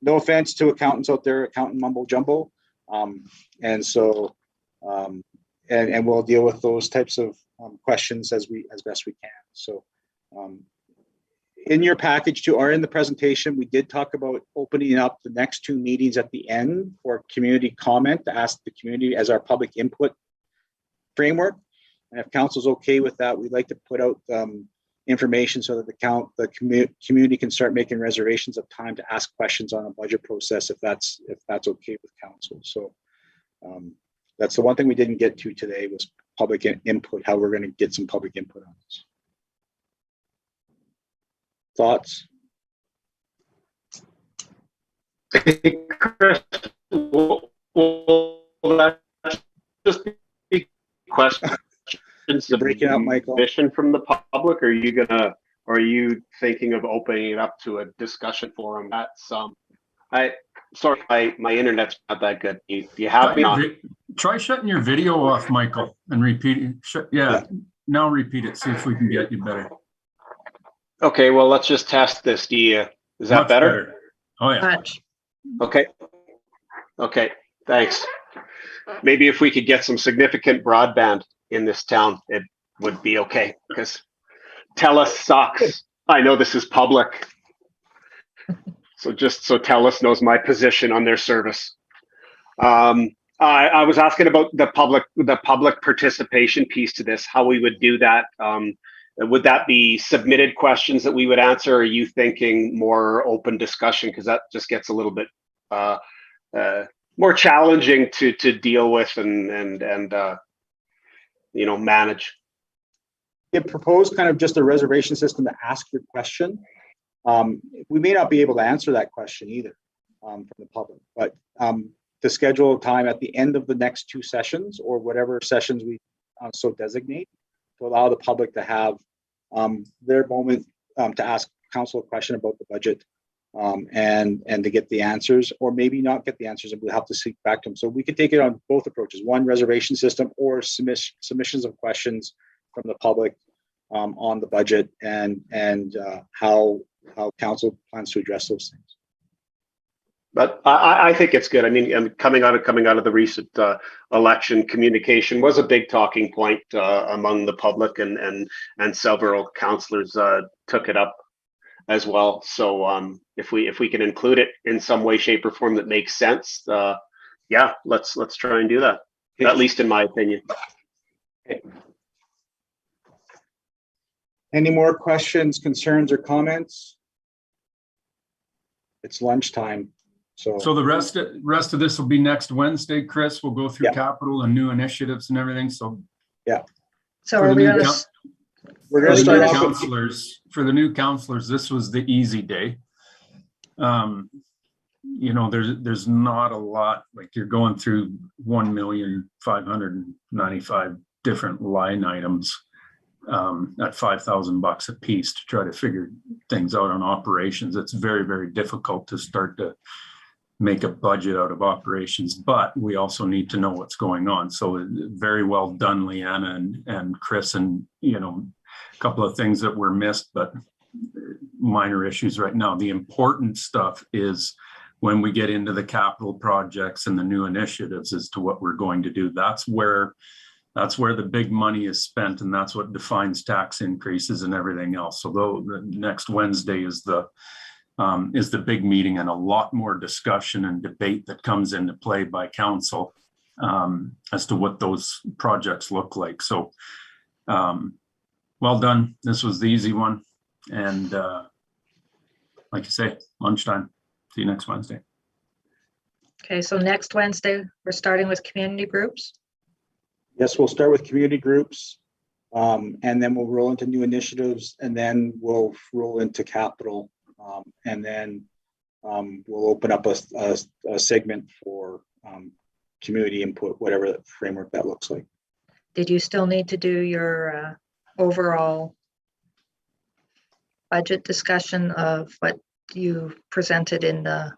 no offense to accountants out there, accountant mumbo jumbo. And we'll deal with those types of questions as best we can. So in your package too, or in the presentation, we did talk about opening up the next 2 meetings at the end for community comment to ask the community as our public input framework. And if council's okay with that, we'd like to put out information so that the community can start making reservations of time to ask questions on a budget process if that's okay with council. So that's the one thing we didn't get to today was public input, how we're going to get some public input on this. Thoughts? Chris, will that just be questions breaking up, Michael? Mission from the public, or are you thinking of opening it up to a discussion forum? That's sorry, my internet's not that good. Do you have me on? Try shutting your video off, Michael, and repeat it. Yeah, now repeat it. See if we can get you better. Okay, well, let's just test this. Is that Much better? Oh yeah. Much. Okay, thanks. Maybe if we could get some significant broadband in this town, it would be okay, because TELUS sucks. I know this is public. So just so TELUS knows my position on their service. I was asking about the public participation piece to this, how we would do that. Would that be submitted questions that we would answer? Or are you thinking more open discussion? Because that just gets a little bit more challenging to deal with and manage. It proposed kind of just a reservation system to ask your question. We may not be able to answer that question either from the public, but to schedule a time at the end of the next 2 sessions or whatever sessions we so designate to allow the public to have their moment to ask council a question about the budget and to get the answers, or maybe not get the answers and we'll have to seek back to them. So we could take it on both approaches, one reservation system or submissions of questions from the public on the budget and how council plans to address those things. But I think it's good. I mean, coming out of the recent election, communication was a big talking point among the public, and several councillors took it up as well. So if we can include it in some way, shape, or form that makes sense, yeah, let's try and do that. At least in my opinion. Okay. Any more questions, concerns, or comments? It's lunchtime. So the rest of this will be next Wednesday, Chris. We'll go through capital and new initiatives and everything. So yeah. So are we going to? We're going to start off counselors. For the new counselors, this was the easy day. There's not a lot, like you're going through 1,595,000 different line items at $5,000 a piece to try to figure things out on operations. It's very, very difficult to start to make a budget out of operations, but we also need to know what's going on. So very well done, Leanna and Chris, and a couple of things that were missed, but minor issues right now. The important stuff is when we get into the capital projects and the new initiatives as to what we're going to do. That's where the big money is spent, and that's what defines tax increases and everything else. So the next Wednesday is the is the big meeting, and a lot more discussion and debate that comes into play by council as to what those projects look like. So well done. This was the easy one. And like you say, lunchtime. See you next Wednesday. Okay, so next Wednesday, we're starting with community groups. Yes, we'll start with community groups, and then we'll roll into new initiatives, and then we'll roll into capital, and then we'll open up a segment for community input, whatever the framework that looks like. Did you still need to do your overall budget discussion of what you presented in the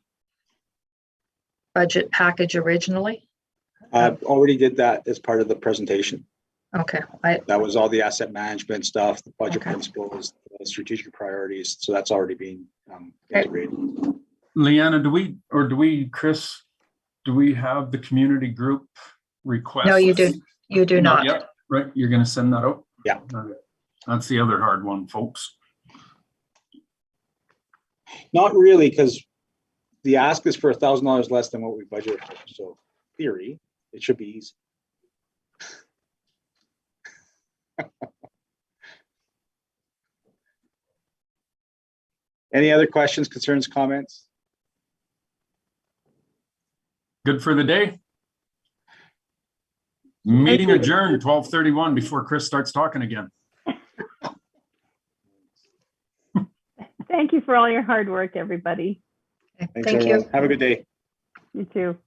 budget package originally? I already did that as part of the presentation. Okay. That was all the asset management stuff, the budget Okay. principles, the strategic priorities. So that's already being integrated. Leanna, Chris, do we have the community group request? No, you do. You do not. Yet, right? You're going to send that out? Yeah. Okay. That's the other hard one, folks. Not really, because the ask is for $1,000 less than what we budgeted for. So theory, it should be easy. Any other questions, concerns, comments? Good for the day. Meeting adjourned 12:31 before Chris starts talking again. Thank you for all your hard work, everybody. Thanks, Thank everyone. you. Have a good day. You too.